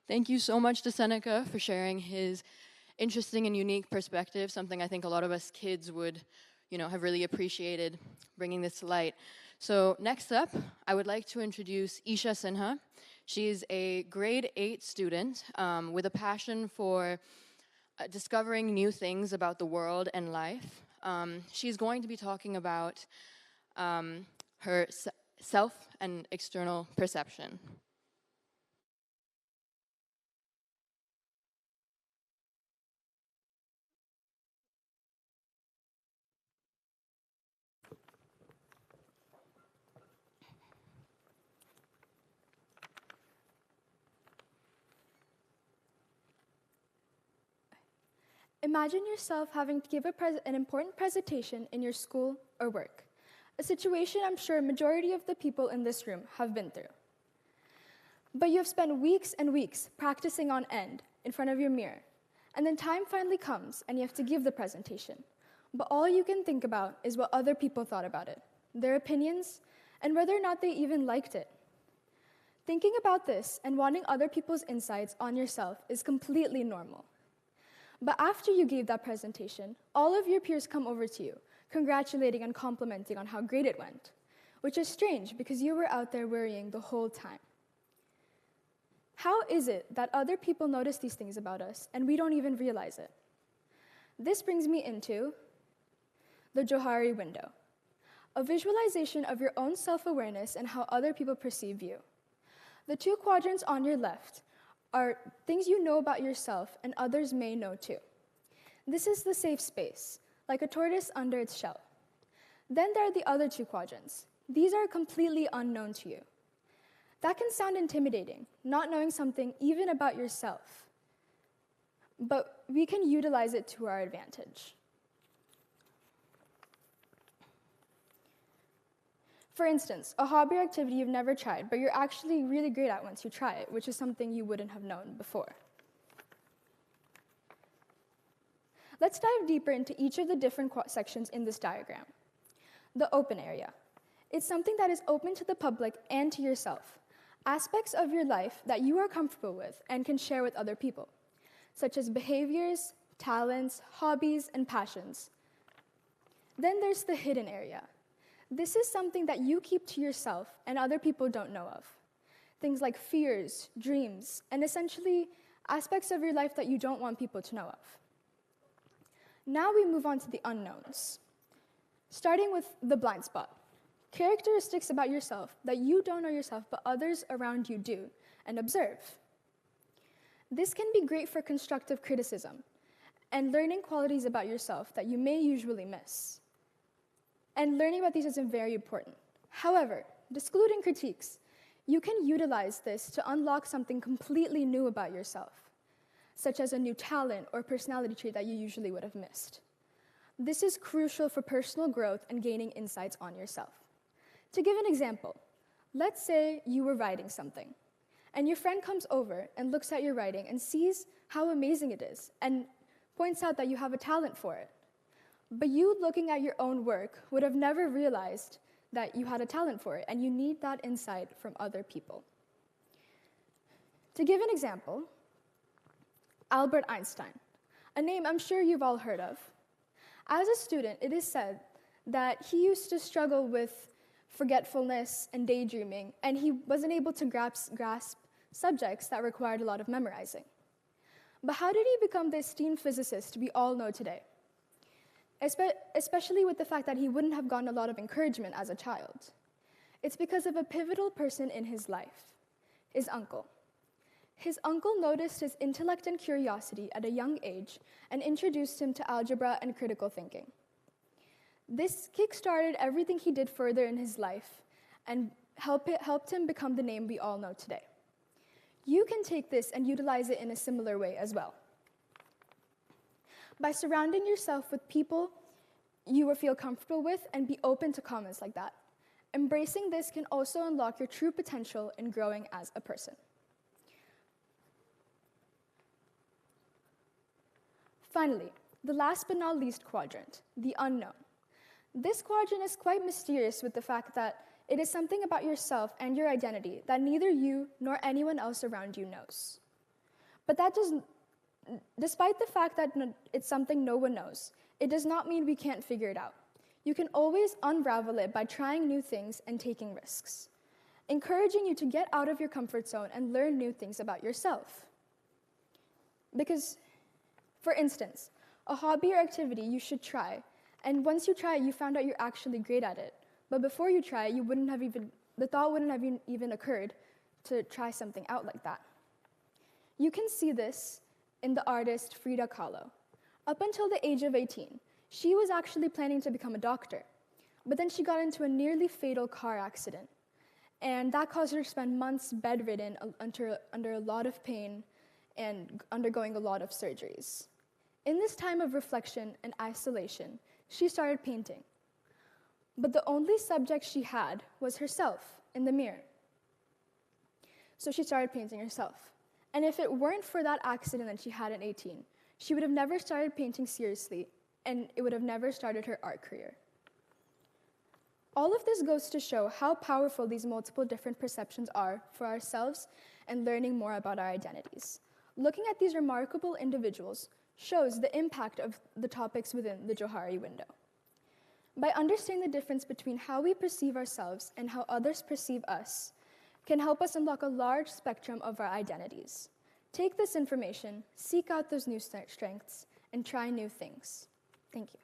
Thank you so much to Seneca for sharing his interesting and unique perspective, something I think a lot of us kids would, have really appreciated bringing this to light. So next up, I would like to introduce Isha Sinha. She's a grade 8 student with a passion for discovering new things about the world and life. She's going to be talking about her self and external perception. Imagine yourself having to give an important presentation in your school or work, a situation I'm sure a majority of the people in this room have been through. But you have spent weeks and weeks practicing on end in front of your mirror, and then time finally comes and you have to give the presentation. But all you can think about is what other people thought about it, their opinions, and whether or not they even liked it. Thinking about this and wanting other people's insights on yourself is completely normal. But after you gave that presentation, all of your peers come over to you, congratulating and complimenting on how great it went, which is strange because you were out there worrying the whole time. How is it that other people notice these things about us and we don't even realize it? This brings me into the Johari window, a visualization of your own self-awareness and how other people perceive you. The two quadrants on your left are things you know about yourself and others may know too. This is the safe space, like a tortoise under its shell. Then there are the other two quadrants. These are completely unknown to you. That can sound intimidating, not knowing something even about yourself, but we can utilize it to our advantage. For instance, a hobby or activity you've never tried, but you're actually really great at once you try it, which is something you wouldn't have known before. Let's dive deeper into each of the different sections in this diagram. The open area. It's something that is open to the public and to yourself. Aspects of your life that you are comfortable with and can share with other people, such as behaviors, talents, hobbies, and passions. Then there's the hidden area. This is something that you keep to yourself and other people don't know of. Things like fears, dreams, and essentially aspects of your life that you don't want people to know of. Now we move on to the unknowns, starting with the blind spot. Characteristics about yourself that you don't know yourself but others around you do and observe. This can be great for constructive criticism and learning qualities about yourself that you may usually miss. And learning about these is very important. However, excluding critiques, you can utilize this to unlock something completely new about yourself, such as a new talent or personality trait that you usually would have missed. This is crucial for personal growth and gaining insights on yourself. To give an example, let's say you were writing something, and your friend comes over and looks at your writing and sees how amazing it is, and points out that you have a talent for it. But you, looking at your own work, would have never realized that you had a talent for it, and you need that insight from other people. To give an example, Albert Einstein, a name I'm sure you've all heard of. As a student, it is said that he used to struggle with forgetfulness and daydreaming, and he wasn't able to grasp subjects that required a lot of memorizing. But how did he become the esteemed physicist we all know today? Especially with the fact that he wouldn't have gotten a lot of encouragement as a child. It's because of a pivotal person in his life, his uncle. His uncle noticed his intellect and curiosity at a young age and introduced him to algebra and critical thinking. This kick-started everything he did further in his life and helped him become the name we all know today. You can take this and utilize it in a similar way as well. By surrounding yourself with people you will feel comfortable with and be open to comments like that. Embracing this can also unlock your true potential in growing as a person. Finally, the last but not least quadrant, the unknown. This quadrant is quite mysterious with the fact that it is something about yourself and your identity that neither you nor anyone else around you knows. But despite the fact that it's something no one knows, it does not mean we can't figure it out. You can always unravel it by trying new things and taking risks, encouraging you to get out of your comfort zone and learn new things about yourself. Because, for instance, a hobby or activity you should try, and once you try it, you found out you're actually great at it. But before you try it, the thought wouldn't have even occurred to try something out like that. You can see this in the artist Frida Kahlo. Up until the age of 18, she was actually planning to become a doctor, but then she got into a nearly fatal car accident, and that caused her to spend months bedridden under a lot of pain and undergoing a lot of surgeries. In this time of reflection and isolation, she started painting. But the only subject she had was herself in the mirror. So she started painting herself. And if it weren't for that accident that she had at 18, she would have never started painting seriously, and it would have never started her art career. All of this goes to show how powerful these multiple different perceptions are for ourselves and learning more about our identities. Looking at these remarkable individuals shows the impact of the topics within the Johari window. By understanding the difference between how we perceive ourselves and how others perceive us can help us unlock a large spectrum of our identities. Take this information, seek out those new strengths, and try new things. Thank you.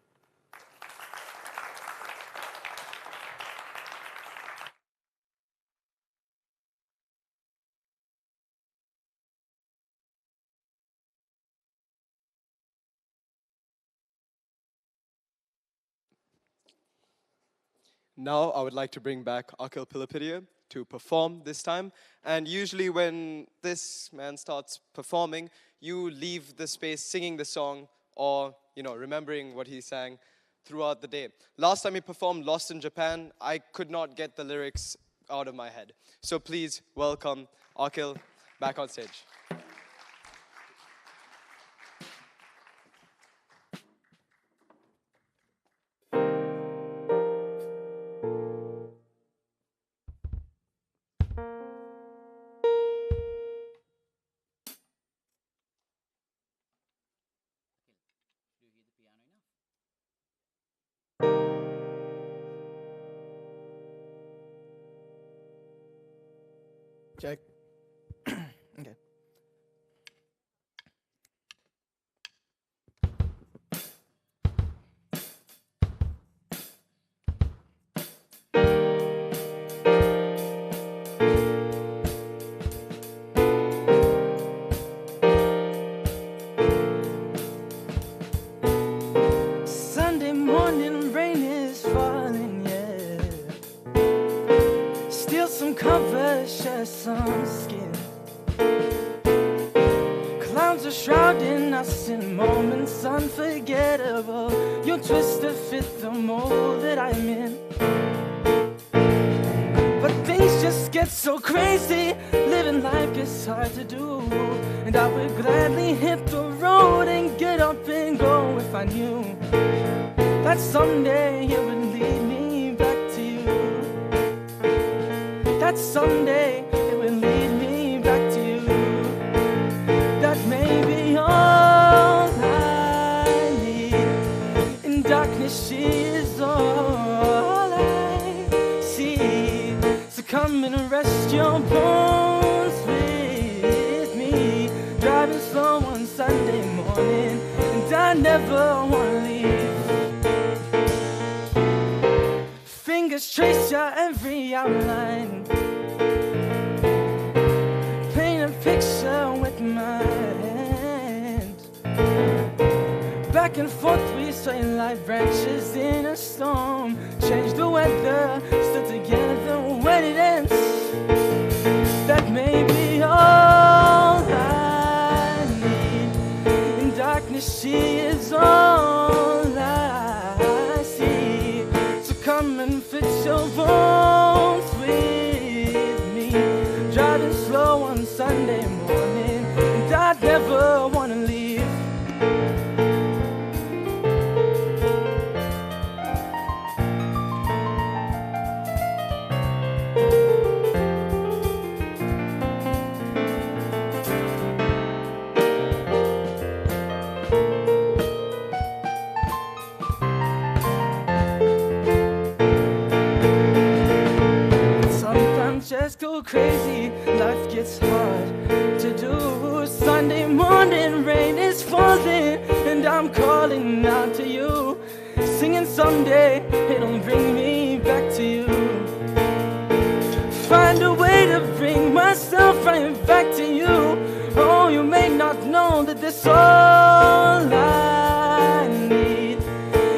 Now I would like to bring back Akhil Pilapidia to perform this time. And usually when this man starts performing, you leave the space singing the song or, remembering what he sang throughout the day. Last time he performed Lost in Japan, I could not get the lyrics out of my head. So please welcome Akhil back on stage. Check. Okay. Sunday morning, rain is falling, yeah. Steal some comfort, share some skin. Clouds are shrouding us in moments unforgettable. You'll twist to fit the mold that I'm in. But things just get so crazy, living life gets hard to do. And I would gladly hit the road and get up and go if I knew that someday it would lead me back to you. That someday it would lead me back to you. That may be all I need. In darkness she is all I see. So come and rest your bones with me. Driving slow on Sunday morning, and I never want to leave. Fingers trace your every outline. Paint a picture with my hand. Back and forth we sway like branches in a storm. Change the weather, still together when it ends. That may be all I need. In darkness she is all I see. So come and fit your bones with me. Driving slow on Sunday morning, and I never want to leave. Sometimes just go crazy, life gets hard to do. Sunday morning, rain is falling, and I'm calling out to you. Singing someday, it'll bring me back to you. Find a way to bring myself right back to you. Oh, you may not know that this all I need.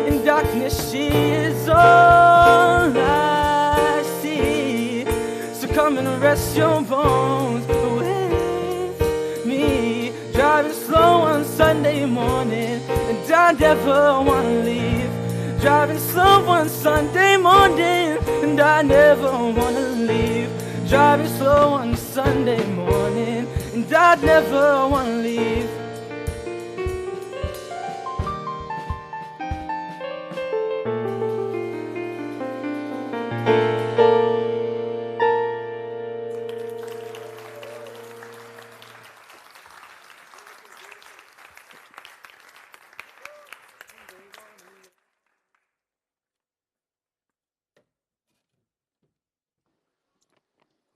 In darkness she is all I see. So come and rest your bones with me. Driving slow on Sunday morning, I never wanna leave. Driving slow one Sunday morning, and I never wanna leave. Driving slow on Sunday morning, and I never wanna leave.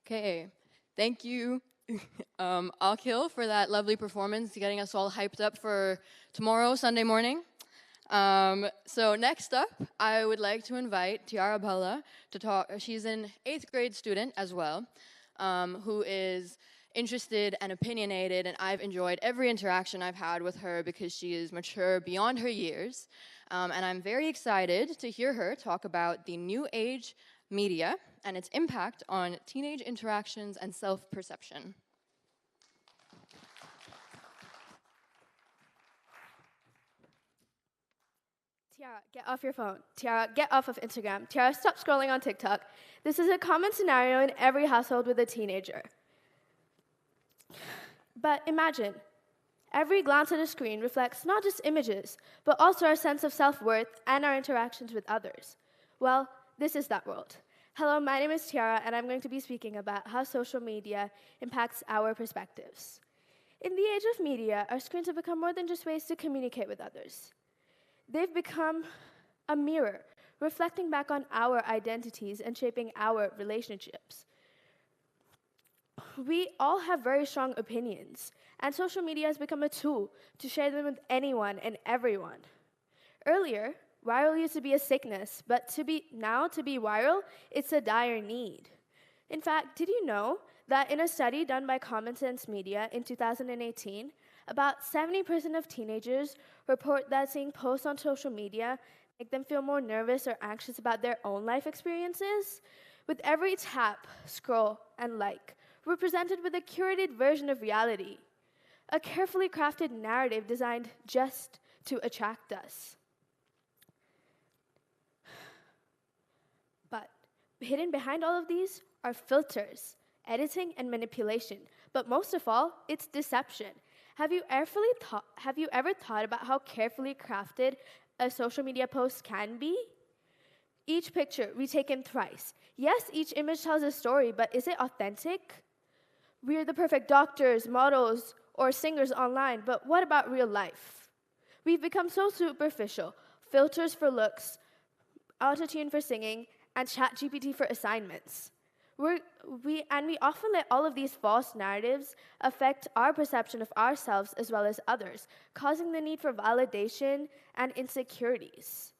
Okay, thank you, Akhil, for that lovely performance, getting us all hyped up for tomorrow, Sunday morning. So next up, I would like to invite Tiara Bhalla to talk. She's an 8th grade student as well, who is interested and opinionated, and I've enjoyed every interaction I've had with her because she is mature beyond her years. And I'm very excited to hear her talk about the new age media and its impact on teenage interactions and self-perception. Tiara, get off your phone. Tiara, get off of Instagram. Tiara, stop scrolling on TikTok. This is a common scenario in every household with a teenager. But imagine, every glance at a screen reflects not just images, but also our sense of self-worth and our interactions with others. Well, this is that world. Hello, my name is Tiara, and I'm going to be speaking about how social media impacts our perspectives. In the age of media, our screens have become more than just ways to communicate with others. They've become a mirror, reflecting back on our identities and shaping our relationships. We all have very strong opinions, and social media has become a tool to share them with anyone and everyone. Earlier, viral used to be a sickness, but to be viral, it's a dire need. In fact, did you know that in a study done by Common Sense Media in 2018, about 70% of teenagers report that seeing posts on social media make them feel more nervous or anxious about their own life experiences? With every tap, scroll, and like, we're presented with a curated version of reality, a carefully crafted narrative designed just to attract us. But hidden behind all of these are filters, editing, and manipulation. But most of all, it's deception. Have you ever thought about how carefully crafted a social media post can be? Each picture retaken thrice. Yes, each image tells a story, but is it authentic? We're the perfect doctors, models, or singers online, but what about real life? We've become so superficial. Filters for looks, autotune for singing, and ChatGPT for assignments. We often let all of these false narratives affect our perception of ourselves as well as others, causing the need for validation and insecurities.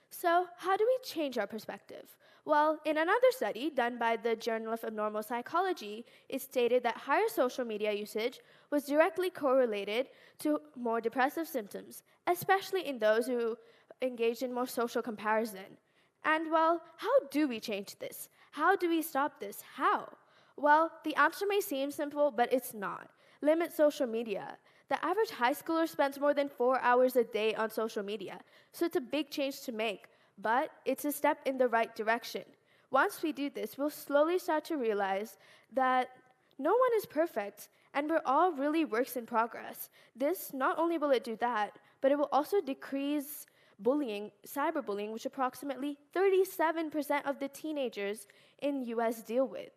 So, how do we change our perspective? Well, in another study done by the Journal of Abnormal Psychology, it stated that higher social media usage was directly correlated to more depressive symptoms, especially in those who engaged in more social comparison. And, well, how do we change this? How do we stop this? How? Well, the answer may seem simple, but it's not. Limit social media. The average high schooler spends more than 4 hours a day on social media, so it's a big change to make, but it's a step in the right direction. Once we do this, we'll slowly start to realize that no one is perfect, and we're all really works in progress. This, not only will it do that, but it will also decrease bullying, cyberbullying, which approximately 37% of the teenagers in US deal with.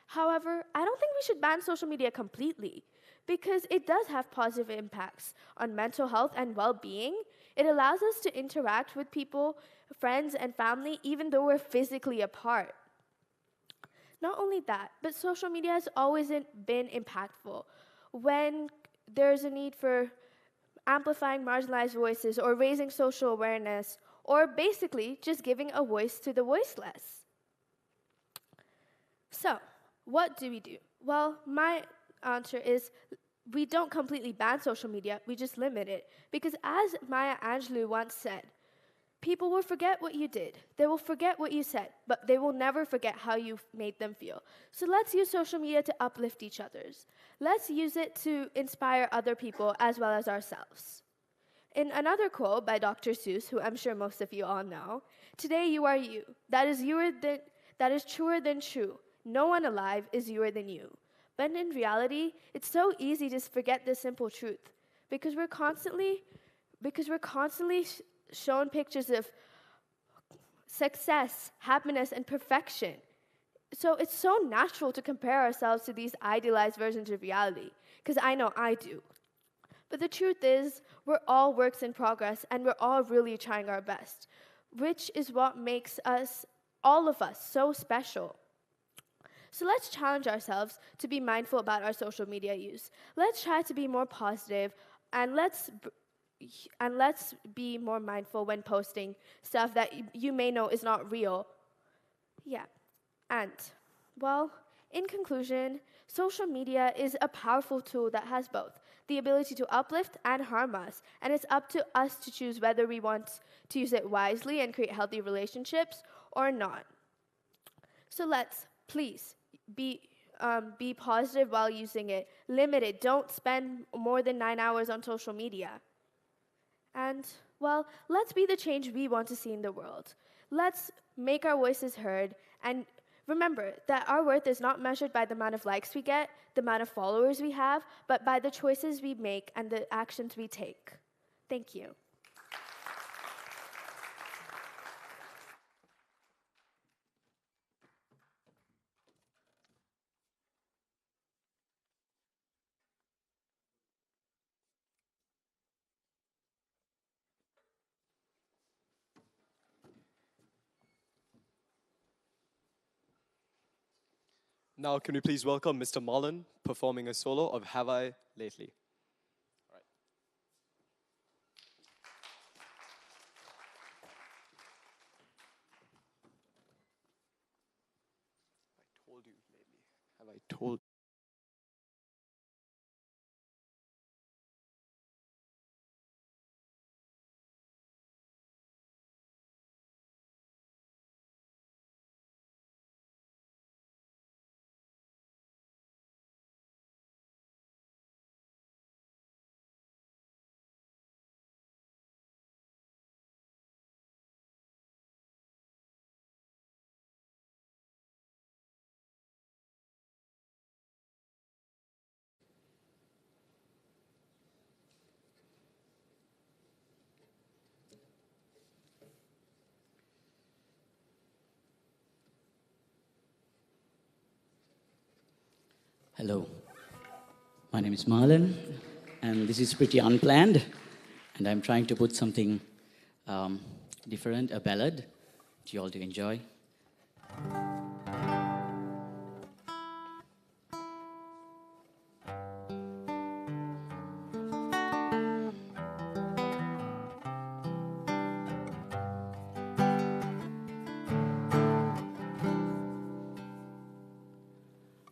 However, I don't think we should ban social media completely, because it does have positive impacts on mental health and well-being. It allows us to interact with people, friends, and family, even though we're physically apart. Not only that, but social media has always been impactful. When there's a need for amplifying marginalized voices or raising social awareness, or basically just giving a voice to the voiceless. So, what do we do? Well, my answer is we don't completely ban social media, we just limit it. Because as Maya Angelou once said, people will forget what you did, they will forget what you said, but they will never forget how you made them feel. So let's use social media to uplift each other. Let's use it to inspire other people as well as ourselves. In another quote by Dr. Seuss, who I'm sure most of you all know, "Today you are you. That is truer than true. No one alive is youer than you." But in reality, it's so easy to forget this simple truth because we're constantly shown pictures of success, happiness, and perfection. So it's so natural to compare ourselves to these idealized versions of reality, because I know I do. But the truth is, we're all works in progress, and we're all really trying our best, which is what makes us, all of us, so special. So let's challenge ourselves to be mindful about our social media use. Let's try to be more positive, and let's be more mindful when posting stuff that you may know is not real. Yeah. And, well, in conclusion, social media is a powerful tool that has both the ability to uplift and harm us, and it's up to us to choose whether we want to use it wisely and create healthy relationships or not. So let's, please, be positive while using it. Limit it. Don't spend more than 9 hours on social media. And, well, let's be the change we want to see in the world. Let's make our voices heard, and remember that our worth is not measured by the amount of likes we get, the amount of followers we have, but by the choices we make and the actions we take. Thank you. Now, can we please welcome Mr. Mullen performing a solo of Have I Lately? I told you lately. Have I told you? Hello, my name is Marlon, and this is pretty unplanned, and I'm trying to put something different, a ballad, to you all to enjoy.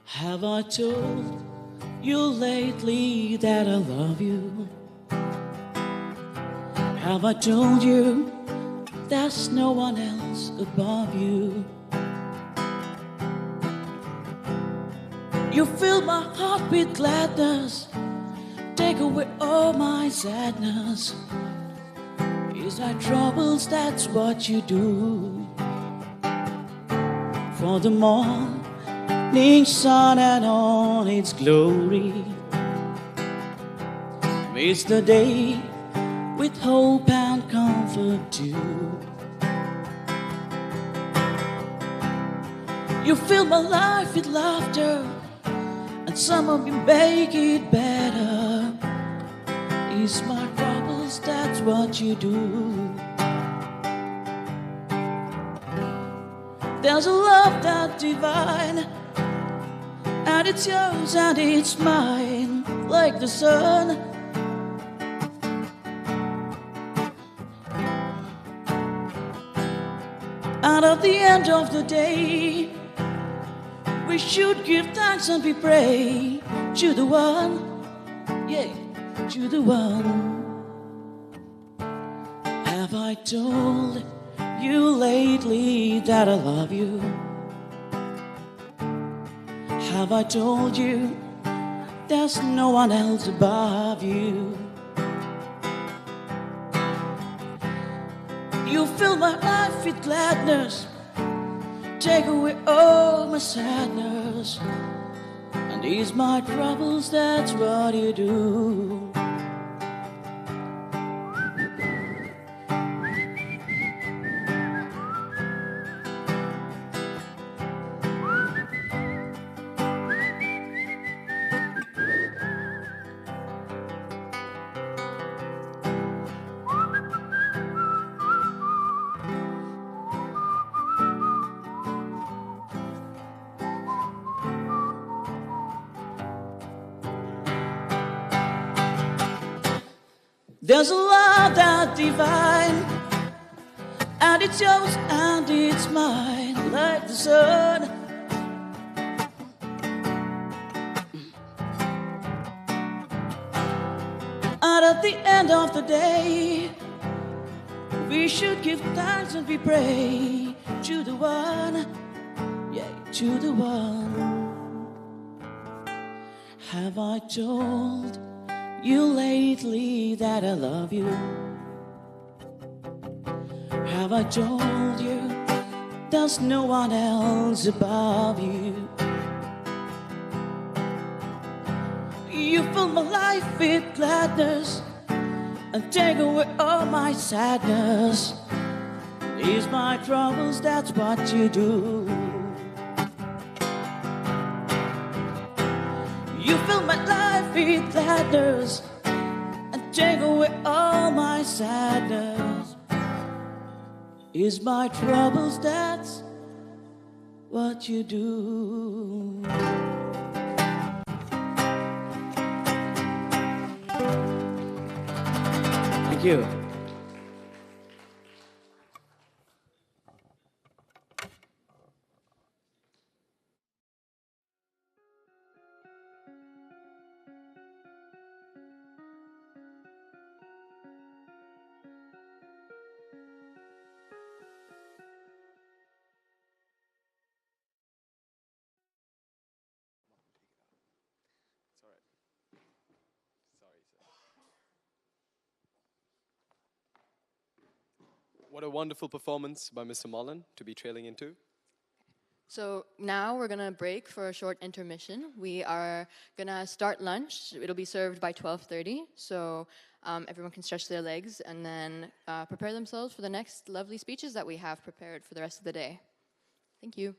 Have I told you lately that I love you? Have I told you there's no one else above you? You fill my heart with gladness, take away all my sadness. Ease my troubles, that's what you do. For the morning sun and all its glory, meets the day with hope and comfort too. You fill my life with laughter, and some of you make it better. Ease my troubles, that's what you do. There's a love that's divine, and it's yours and it's mine, like the sun. And at the end of the day, we should give thanks and we pray to the one, yeah, to the one. Have I told you lately that I love you? Have I told you there's no one else above you? You fill my life with gladness, take away all my sadness, and ease my troubles, that's what you do. There's a love that's divine, and it's yours and it's mine, like the sun. And at the end of the day, we should give thanks and we pray to the one, yeah, to the one. Have I told you lately that I love you? Have I told you there's no one else above you? You fill my life with gladness and take away all my sadness. Ease my troubles, that's what you do. You fill my life with gladness and take away all my sadness. Ease my troubles, that's what you do. Thank you. What a wonderful performance by Mr. Mullen to be trailing into. So now we're going to break for a short intermission. We are going to start lunch. It'll be served by 12:30, so everyone can stretch their legs and then prepare themselves for the next lovely speeches that we have prepared for the rest of the day. Thank you.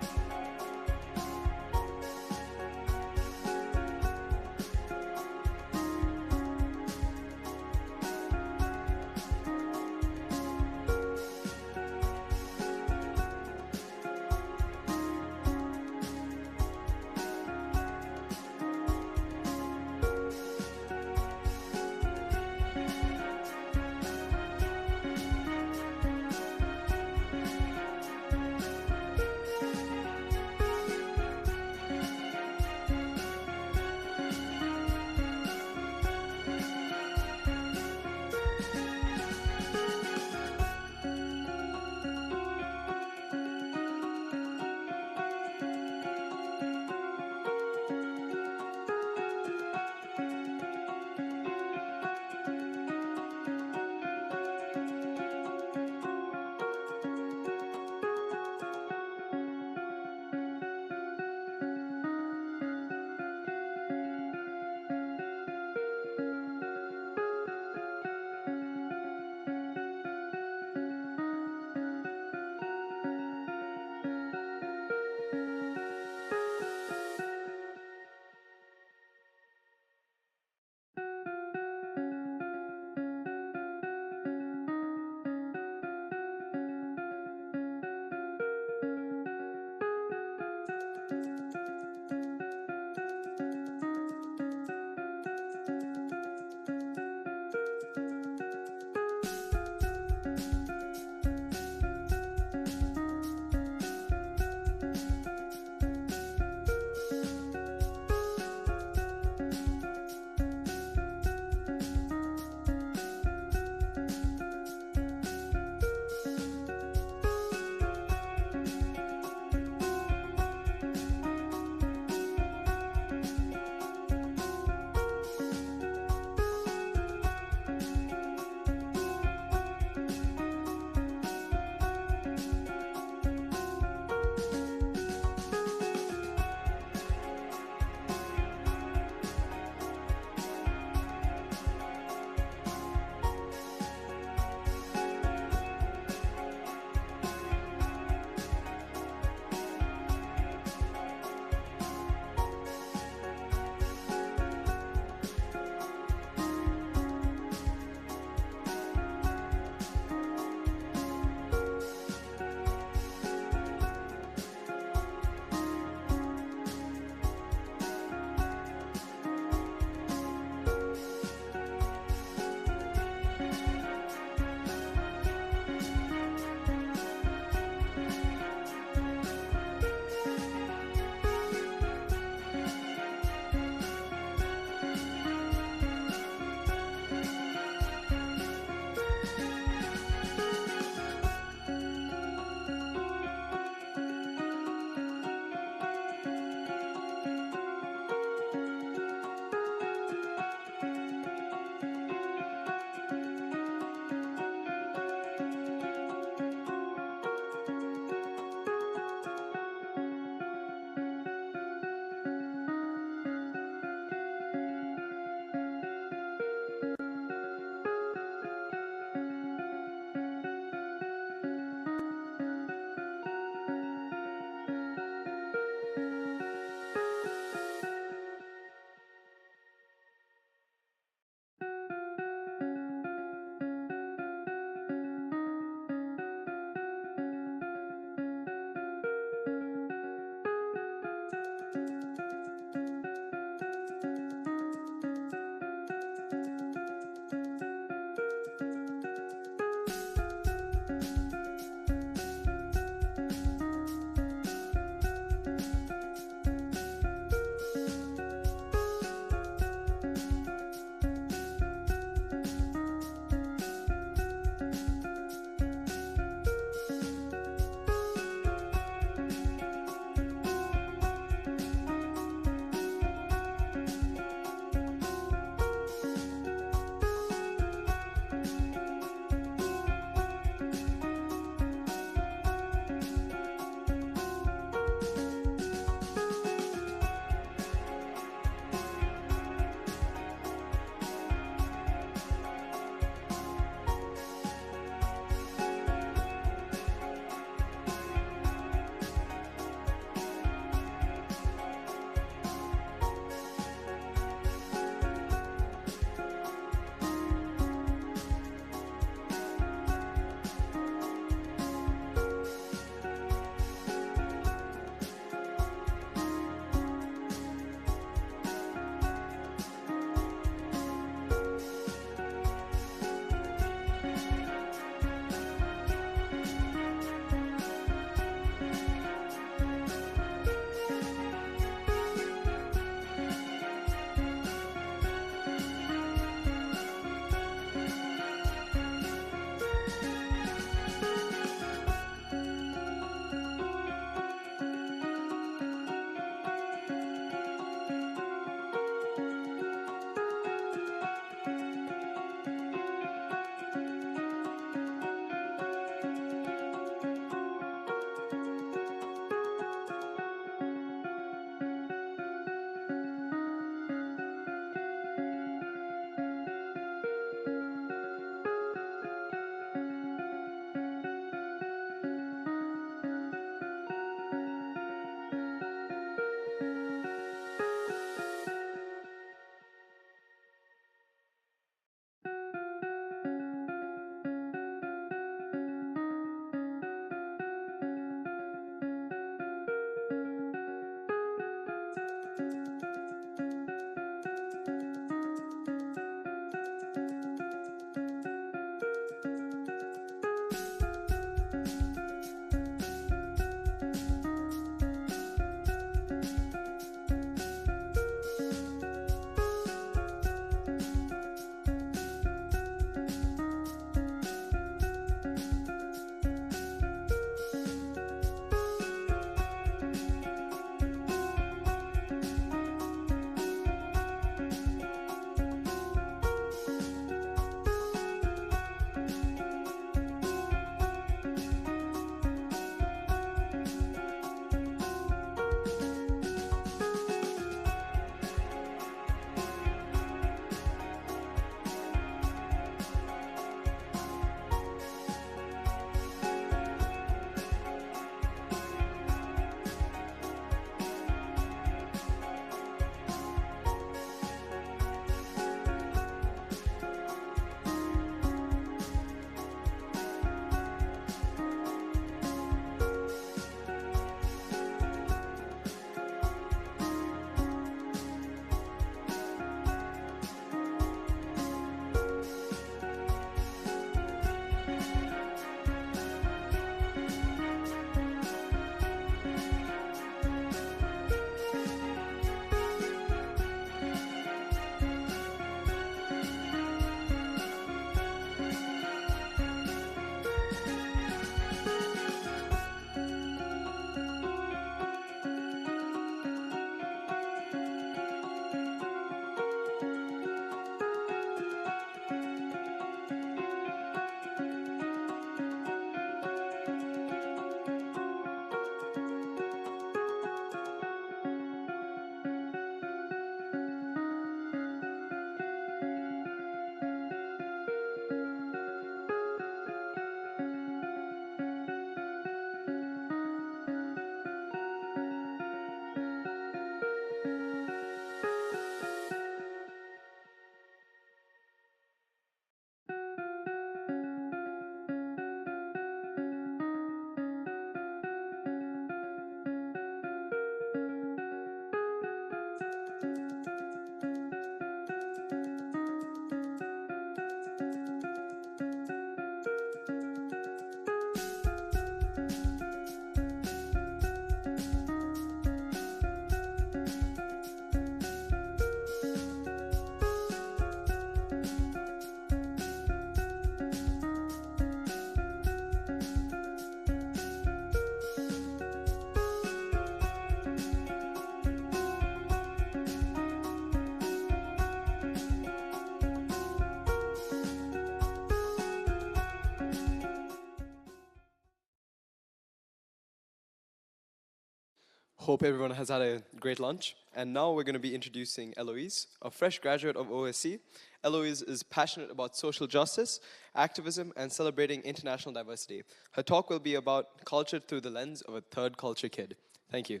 Hope everyone has had a great lunch. And now we're going to be introducing Eloise, a fresh graduate of OSC. Eloise is passionate about social justice, activism, and celebrating international diversity. Her talk will be about culture through the lens of a third culture kid. Thank you.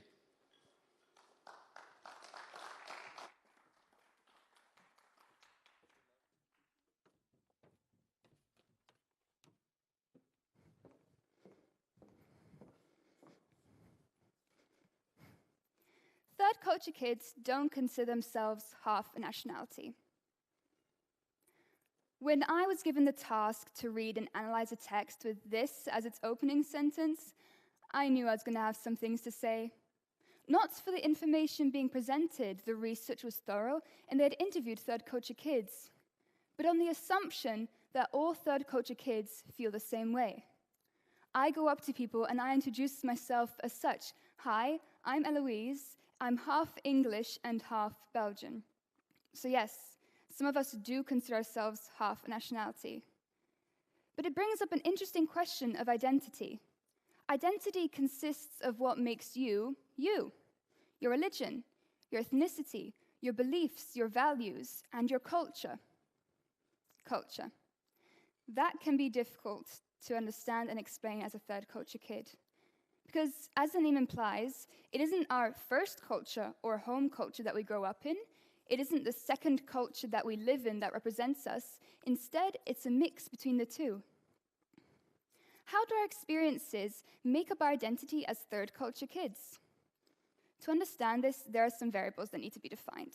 Third culture kids don't consider themselves half a nationality. When I was given the task to read and analyze a text with this as its opening sentence, I knew I was going to have some things to say. Not for the information being presented, the research was thorough, and they had interviewed third culture kids, but on the assumption that all third culture kids feel the same way. I go up to people and I introduce myself as such. Hi, I'm Eloise. I'm half English and half Belgian. So yes, some of us do consider ourselves half a nationality. But it brings up an interesting question of identity. Identity consists of what makes you, you. Your religion, your ethnicity, your beliefs, your values, and your culture. Culture. That can be difficult to understand and explain as a third culture kid. Because, as the name implies, it isn't our first culture or home culture that we grow up in. It isn't the second culture that we live in that represents us. Instead, it's a mix between the two. How do our experiences make up our identity as third culture kids? To understand this, there are some variables that need to be defined.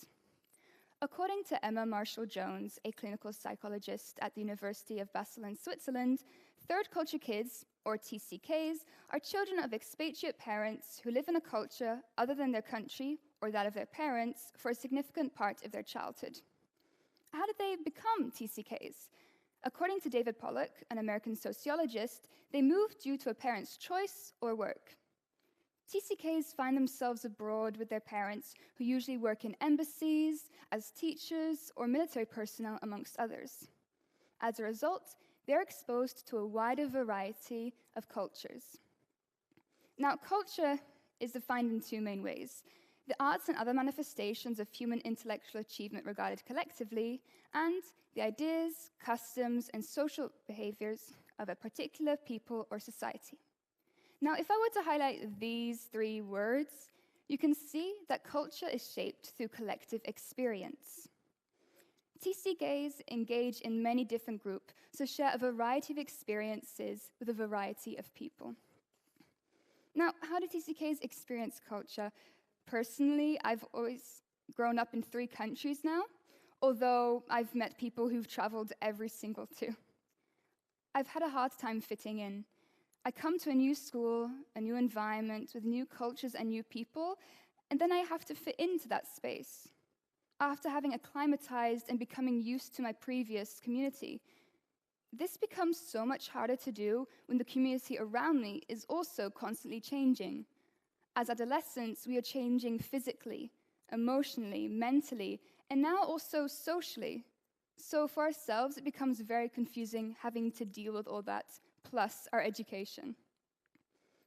According to Emma Marshall-Jones, a clinical psychologist at the University of Basel in Switzerland, third culture kids, or TCKs, are children of expatriate parents who live in a culture other than their country or that of their parents for a significant part of their childhood. How did they become TCKs? According to David Pollock, an American sociologist, they moved due to a parent's choice or work. TCKs find themselves abroad with their parents, who usually work in embassies, as teachers, or military personnel, amongst others. As a result, they're exposed to a wider variety of cultures. Now, culture is defined in two main ways: the arts and other manifestations of human intellectual achievement regarded collectively, and the ideas, customs, and social behaviors of a particular people or society. Now, if I were to highlight these three words, you can see that culture is shaped through collective experience. TCKs engage in many different groups, so share a variety of experiences with a variety of people. Now, how do TCKs experience culture? Personally, I've always grown up in 3 countries now, although I've met people who've traveled every single 2. I've had a hard time fitting in. I come to a new school, a new environment with new cultures and new people, and then I have to fit into that space. After having acclimatized and becoming used to my previous community, this becomes so much harder to do when the community around me is also constantly changing. As adolescents, we are changing physically, emotionally, mentally, and now also socially. So for ourselves, it becomes very confusing having to deal with all that, plus our education.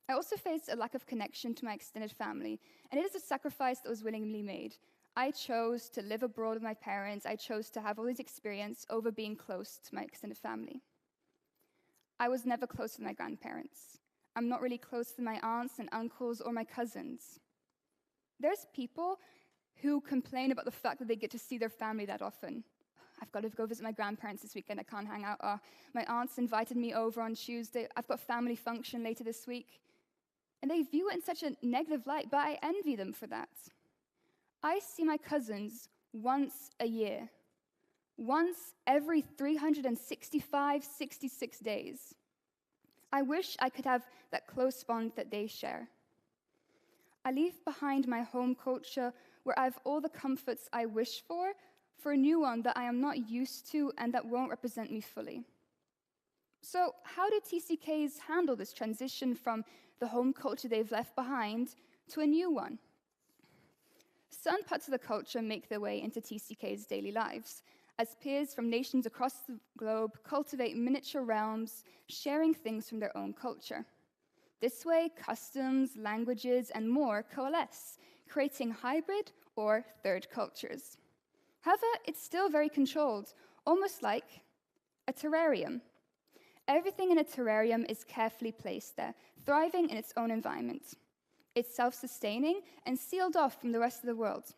I also faced a lack of connection to my extended family, and it is a sacrifice that was willingly made. I chose to live abroad with my parents. I chose to have all these experiences over being close to my extended family. I was never close with my grandparents. I'm not really close with my aunts and uncles or my cousins. There's people who complain about the fact that they get to see their family that often. I've got to go visit my grandparents this weekend. I can't hang out. My aunts invited me over on Tuesday. I've got family function later this week. And they view it in such a negative light, but I envy them for that. I see my cousins once a year, once every 365, 66 days. I wish I could have that close bond that they share. I leave behind my home culture where I have all the comforts I wish for a new one that I am not used to and that won't represent me fully. So how do TCKs handle this transition from the home culture they've left behind to a new one? Certain parts of the culture make their way into TCKs' daily lives, as peers from nations across the globe cultivate miniature realms, sharing things from their own culture. This way, customs, languages, and more coalesce, creating hybrid or third cultures. However, it's still very controlled, almost like a terrarium. Everything in a terrarium is carefully placed there, thriving in its own environment. It's self-sustaining and sealed off from the rest of the world.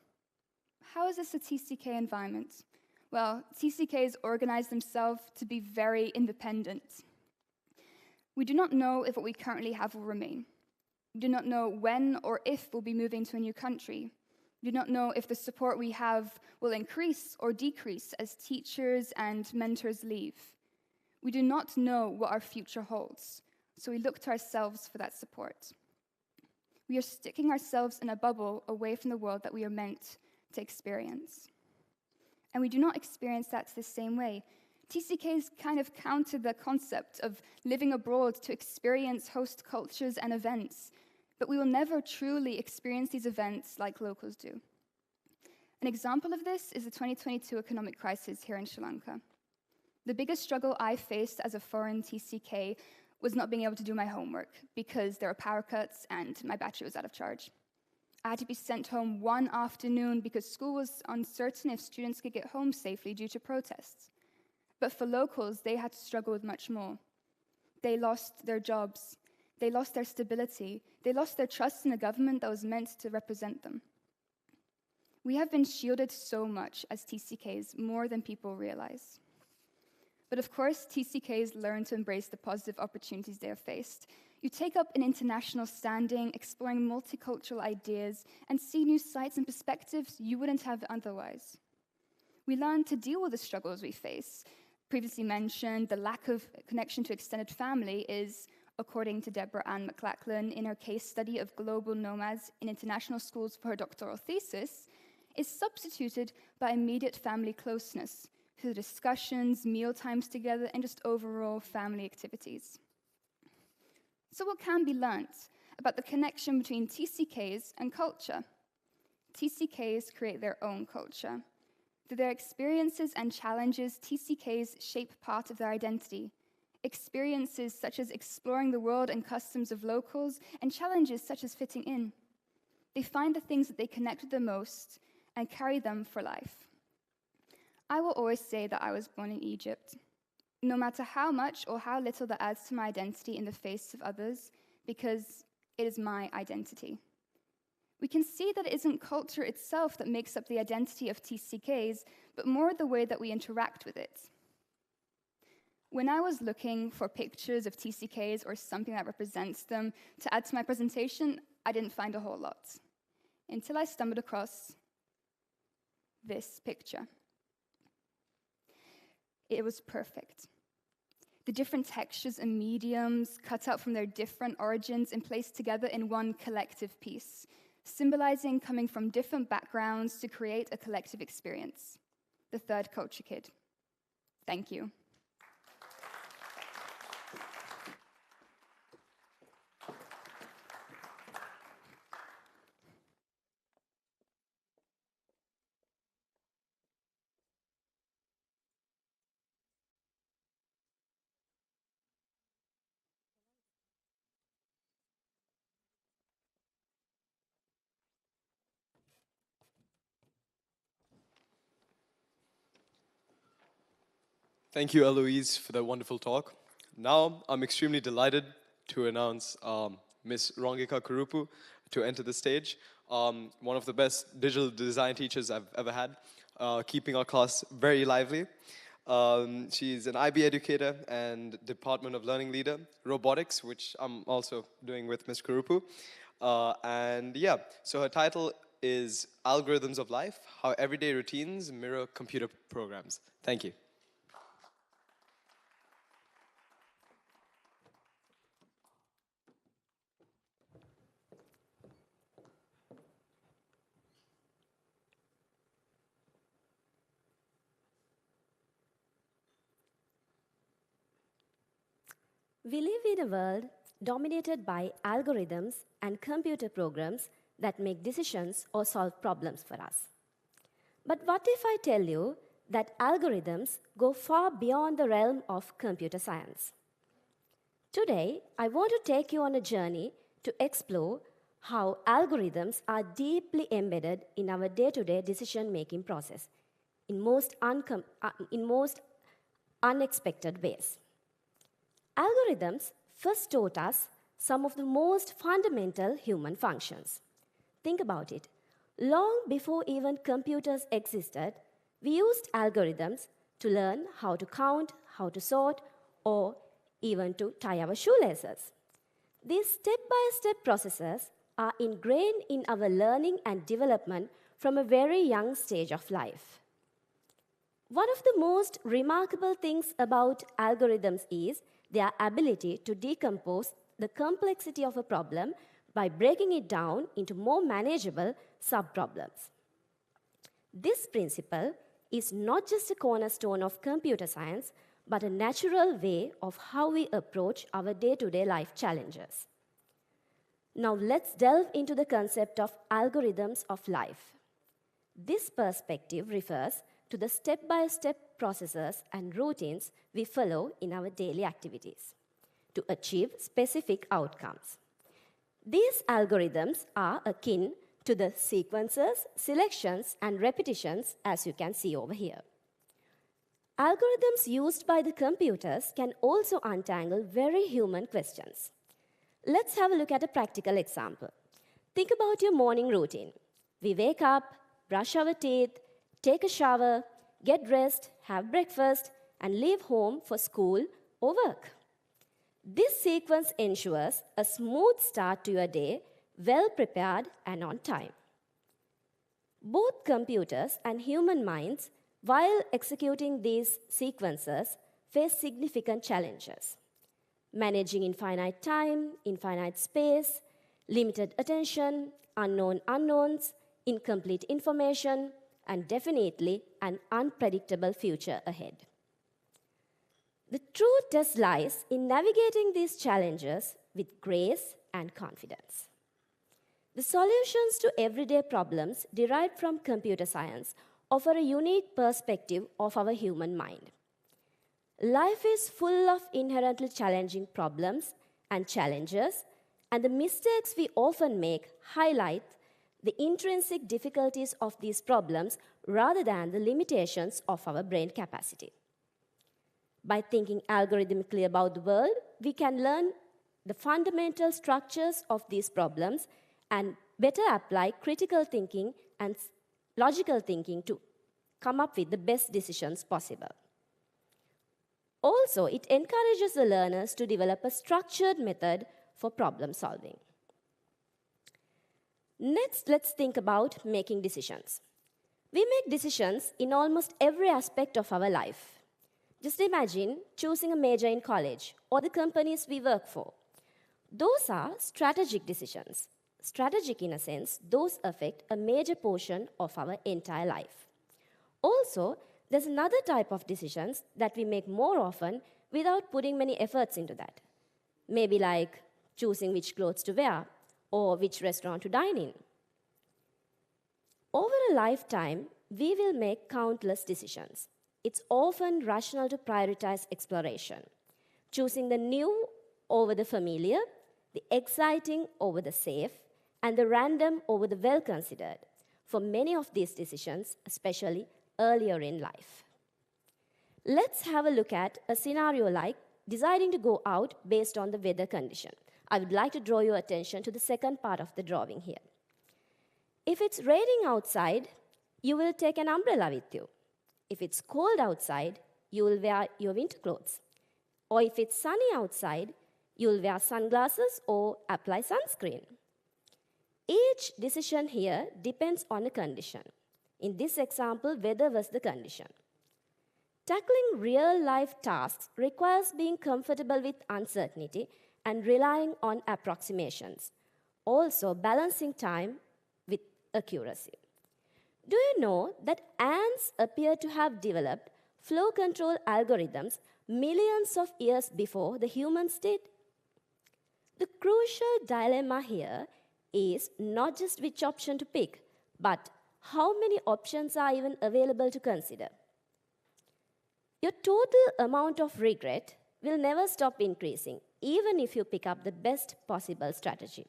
How is this a TCK environment? Well, TCKs organize themselves to be very independent. We do not know if what we currently have will remain. We do not know when or if we'll be moving to a new country. We do not know if the support we have will increase or decrease as teachers and mentors leave. We do not know what our future holds, so we look to ourselves for that support. We are sticking ourselves in a bubble away from the world that we are meant to experience. And we do not experience that the same way. TCKs kind of counter the concept of living abroad to experience host cultures and events, but we will never truly experience these events like locals do. An example of this is the 2022 economic crisis here in Sri Lanka. The biggest struggle I faced as a foreign TCK was not being able to do my homework because there were power cuts and my battery was out of charge. I had to be sent home one afternoon because school was uncertain if students could get home safely due to protests. But for locals, they had to struggle with much more. They lost their jobs, they lost their stability, they lost their trust in a government that was meant to represent them. We have been shielded so much as TCKs, more than people realize. But of course, TCKs learn to embrace the positive opportunities they have faced. You take up an international standing, exploring multicultural ideas, and see new sights and perspectives you wouldn't have otherwise. We learn to deal with the struggles we face. Previously mentioned, the lack of connection to extended family is, according to Deborah Ann McLachlan in her case study of global nomads in international schools for her doctoral thesis, is substituted by immediate family closeness through discussions, meal times together, and just overall family activities. So what can be learnt about the connection between TCKs and culture? TCKs create their own culture. Through their experiences and challenges, TCKs shape part of their identity. Experiences such as exploring the world and customs of locals, and challenges such as fitting in. They find the things that they connect with the most and carry them for life. I will always say that I was born in Egypt. No matter how much or how little that adds to my identity in the face of others, because it is my identity. We can see that it isn't culture itself that makes up the identity of TCKs, but more the way that we interact with it. When I was looking for pictures of TCKs or something that represents them to add to my presentation, I didn't find a whole lot, until I stumbled across this picture. It was perfect. The different textures and mediums cut out from their different origins and placed together in one collective piece, symbolizing coming from different backgrounds to create a collective experience. The third culture kid. Thank you. Thank you, Eloise, for that wonderful talk. Now, I'm extremely delighted to announce Ms. Rongika Kurupu to enter the stage. One of the best digital design teachers I've ever had, keeping our class very lively. She's an IB educator and Department of Learning leader, robotics, which I'm also doing with Ms. Kurupu. And yeah, so her title is Algorithms of Life, How Everyday Routines Mirror Computer Programs. Thank you. We live in a world dominated by algorithms and computer programs that make decisions or solve problems for us. But what if I tell you that algorithms go far beyond the realm of computer science? Today, I want to take you on a journey to explore how algorithms are deeply embedded in our day-to-day decision-making process in most unexpected ways. Algorithms first taught us some of the most fundamental human functions. Think about it. Long before even computers existed, we used algorithms to learn how to count, how to sort, or even to tie our shoelaces. These step-by-step processes are ingrained in our learning and development from a very young stage of life. One of the most remarkable things about algorithms is their ability to decompose the complexity of a problem by breaking it down into more manageable sub-problems. This principle is not just a cornerstone of computer science, but a natural way of how we approach our day-to-day life challenges. Now let's delve into the concept of algorithms of life. This perspective refers to the step-by-step processes and routines we follow in our daily activities to achieve specific outcomes. These algorithms are akin to the sequences, selections, and repetitions, as you can see over here. Algorithms used by the computers can also untangle very human questions. Let's have a look at a practical example. Think about your morning routine. We wake up, brush our teeth, take a shower, get dressed, have breakfast, and leave home for school or work. This sequence ensures a smooth start to your day, well prepared and on time. Both computers and human minds, while executing these sequences, face significant challenges. Managing infinite time, infinite space, limited attention, unknown unknowns, incomplete information, and definitely an unpredictable future ahead. The true test lies in navigating these challenges with grace and confidence. The solutions to everyday problems derived from computer science offer a unique perspective of our human mind. Life is full of inherently challenging problems and challenges, and the mistakes we often make highlight the intrinsic difficulties of these problems rather than the limitations of our brain capacity. By thinking algorithmically about the world, we can learn the fundamental structures of these problems and better apply critical thinking and logical thinking to come up with the best decisions possible. Also, it encourages the learners to develop a structured method for problem solving. Next, let's think about making decisions. We make decisions in almost every aspect of our life. Just imagine choosing a major in college or the companies we work for. Those are strategic decisions. Strategic in a sense, those affect a major portion of our entire life. Also, there's another type of decisions that we make more often without putting many efforts into that. Maybe like choosing which clothes to wear or which restaurant to dine in. Over a lifetime, we will make countless decisions. It's often rational to prioritize exploration, choosing the new over the familiar, the exciting over the safe, and the random over the well-considered for many of these decisions, especially earlier in life. Let's have a look at a scenario like deciding to go out based on the weather condition. I would like to draw your attention to the second part of the drawing here. If it's raining outside, you will take an umbrella with you. If it's cold outside, you will wear your winter clothes. Or if it's sunny outside, you will wear sunglasses or apply sunscreen. Each decision here depends on a condition. In this example, weather was the condition. Tackling real-life tasks requires being comfortable with uncertainty and relying on approximations, also balancing time with accuracy. Do you know that ants appear to have developed flow control algorithms millions of years before the humans did? The crucial dilemma here is not just which option to pick, but how many options are even available to consider. Your total amount of regret will never stop increasing, even if you pick up the best possible strategy.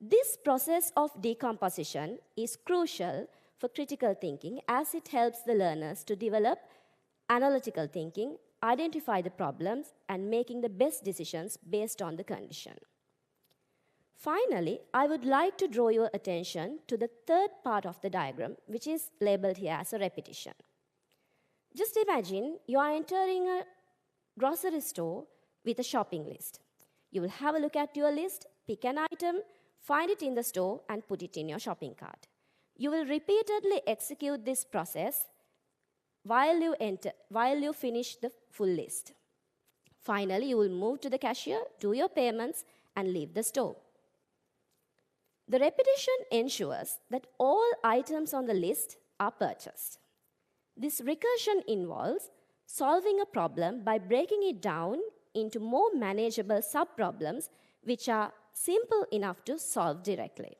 This process of decomposition is crucial for critical thinking as it helps the learners to develop analytical thinking, identify the problems, and making the best decisions based on the condition. Finally, I would like to draw your attention to the third part of the diagram, which is labeled here as a repetition. Just imagine you are entering a grocery store with a shopping list. You will have a look at your list, pick an item, find it in the store, and put it in your shopping cart. You will repeatedly execute this process while you finish the full list. Finally, you will move to the cashier, do your payments, and leave the store. The repetition ensures that all items on the list are purchased. This recursion involves solving a problem by breaking it down into more manageable sub-problems which are simple enough to solve directly.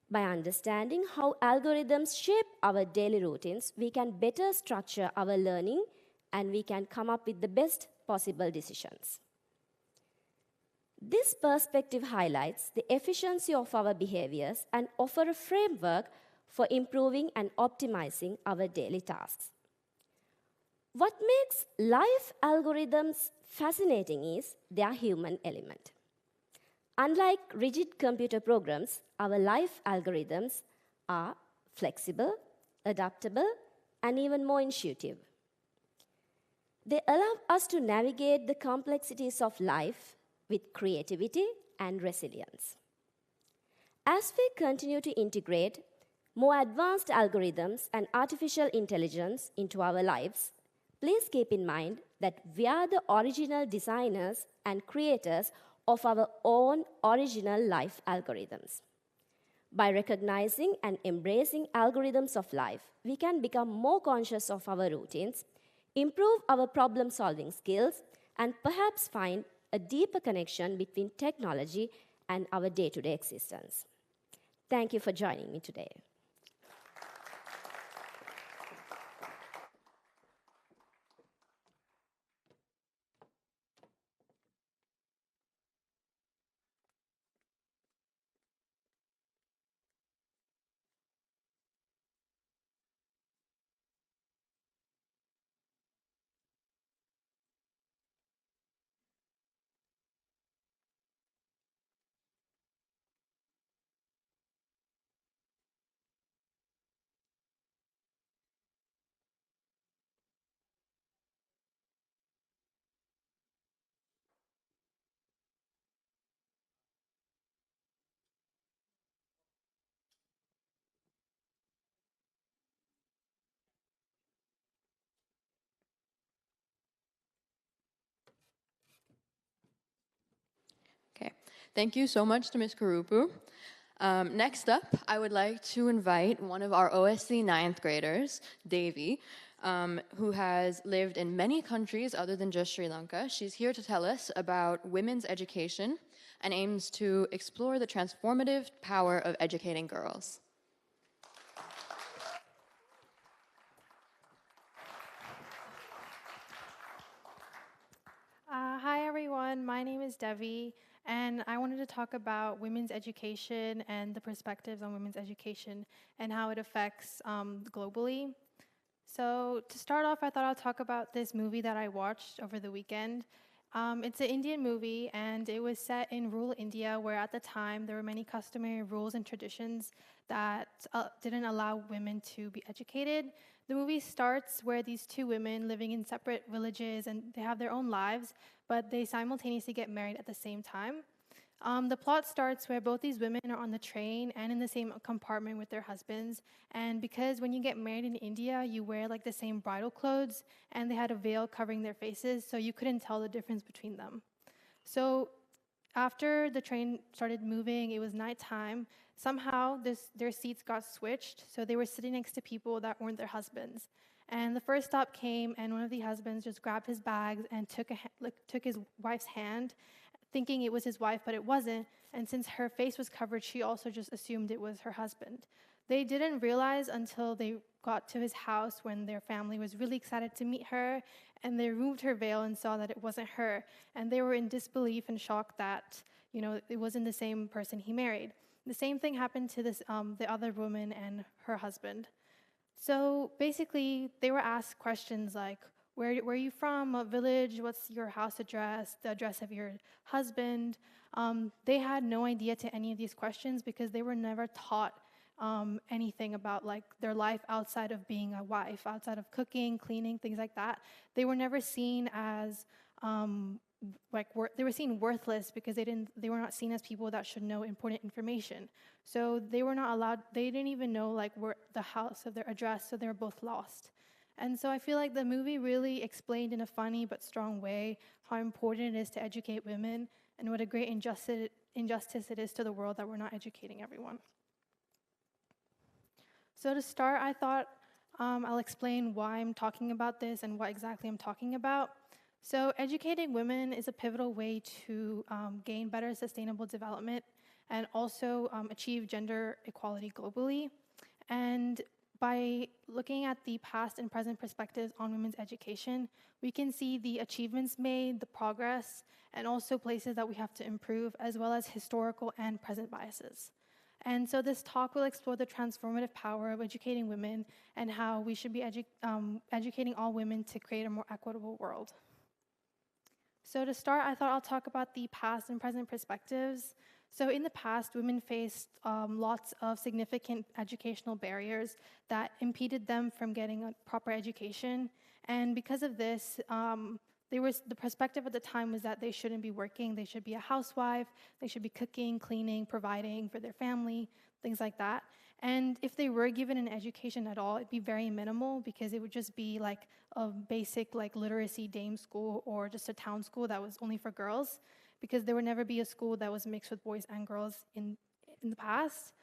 By understanding how algorithms shape our daily routines, we can better structure our learning and we can come up with the best possible decisions. This perspective highlights the efficiency of our behaviors and offers a framework for improving and optimizing our daily tasks. What makes life algorithms fascinating is their human element. Unlike rigid computer programs, our life algorithms are flexible, adaptable, and even more intuitive. They allow us to navigate the complexities of life with creativity and resilience. As we continue to integrate more advanced algorithms and artificial intelligence into our lives, please keep in mind that we are the original designers and creators of our own original life algorithms. By recognizing and embracing algorithms of life, we can become more conscious of our routines, improve our problem-solving skills, and perhaps find a deeper connection between technology and our day-to-day existence. Thank you for joining me today. Okay, thank you so much to Ms. Karupu. Next up, I would like to invite one of our OSC 9th graders, Devi, who has lived in many countries other than just Sri Lanka. She's here to tell us about women's education and aims to explore the transformative power of educating girls. Hi everyone, my name is Devi, and I wanted to talk about women's education and the perspectives on women's education and how it affects globally. So to start off, I thought I'll talk about this movie that I watched over the weekend. It's an Indian movie, and it was set in rural India, where at the time there were many customary rules and traditions that didn't allow women to be educated. The movie starts where these two women living in separate villages, and they have their own lives, but they simultaneously get married at the same time. The plot starts where both these women are on the train and in the same compartment with their husbands. And because when you get married in India, you wear like the same bridal clothes, and they had a veil covering their faces, so you couldn't tell the difference between them. So after the train started moving, it was nighttime. Somehow their seats got switched, so they were sitting next to people that weren't their husbands. And the first stop came, and one of the husbands just grabbed his bags and took his wife's hand, thinking it was his wife, but it wasn't. And since her face was covered, she also just assumed it was her husband. They didn't realize until they got to his house when their family was really excited to meet her, and they removed her veil and saw that it wasn't her. And they were in disbelief and shock that, it wasn't the same person he married. The same thing happened to the other woman and her husband. So basically, they were asked questions like, where are you from? What village? What's your house address? The address of your husband? They had no idea to any of these questions because they were never taught anything about like their life outside of being a wife, outside of cooking, cleaning, things like that. They were never seen as they were seen worthless because they were not seen as people that should know important information. So they were not allowed. They didn't even know like where the house of their address. So they were both lost. And so I feel like the movie really explained in a funny but strong way how important it is to educate women and what a great injustice it is to the world that we're not educating everyone. So to start, I thought I'll explain why I'm talking about this and what exactly I'm talking about. So educating women is a pivotal way to gain better sustainable development and also achieve gender equality globally. And by looking at the past and present perspectives on women's education, we can see the achievements made, the progress, and also places that we have to improve, as well as historical and present biases. And so this talk will explore the transformative power of educating women and how we should be educating all women to create a more equitable world. So to start, I thought I'll talk about the past and present perspectives. So in the past, women faced lots of significant educational barriers that impeded them from getting a proper education. And because of this, the perspective at the time was that they shouldn't be working, they should be a housewife, they should be cooking, cleaning, providing for their family, things like that. And if they were given an education at all, it'd be very minimal because it would just be like a basic like literacy dame school or just a town school that was only for girls, because there would never be a school that was mixed with boys and girls in the past.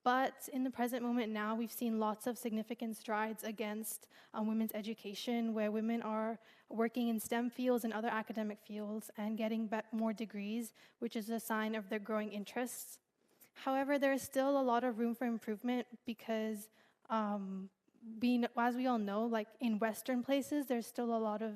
But in the present moment now, we've seen lots of significant strides against women's education, where women are working in STEM fields and other academic fields and getting more degrees, which is a sign of their growing interests. However, there is still a lot of room for improvement because as we all know, like in Western places, there's still a lot of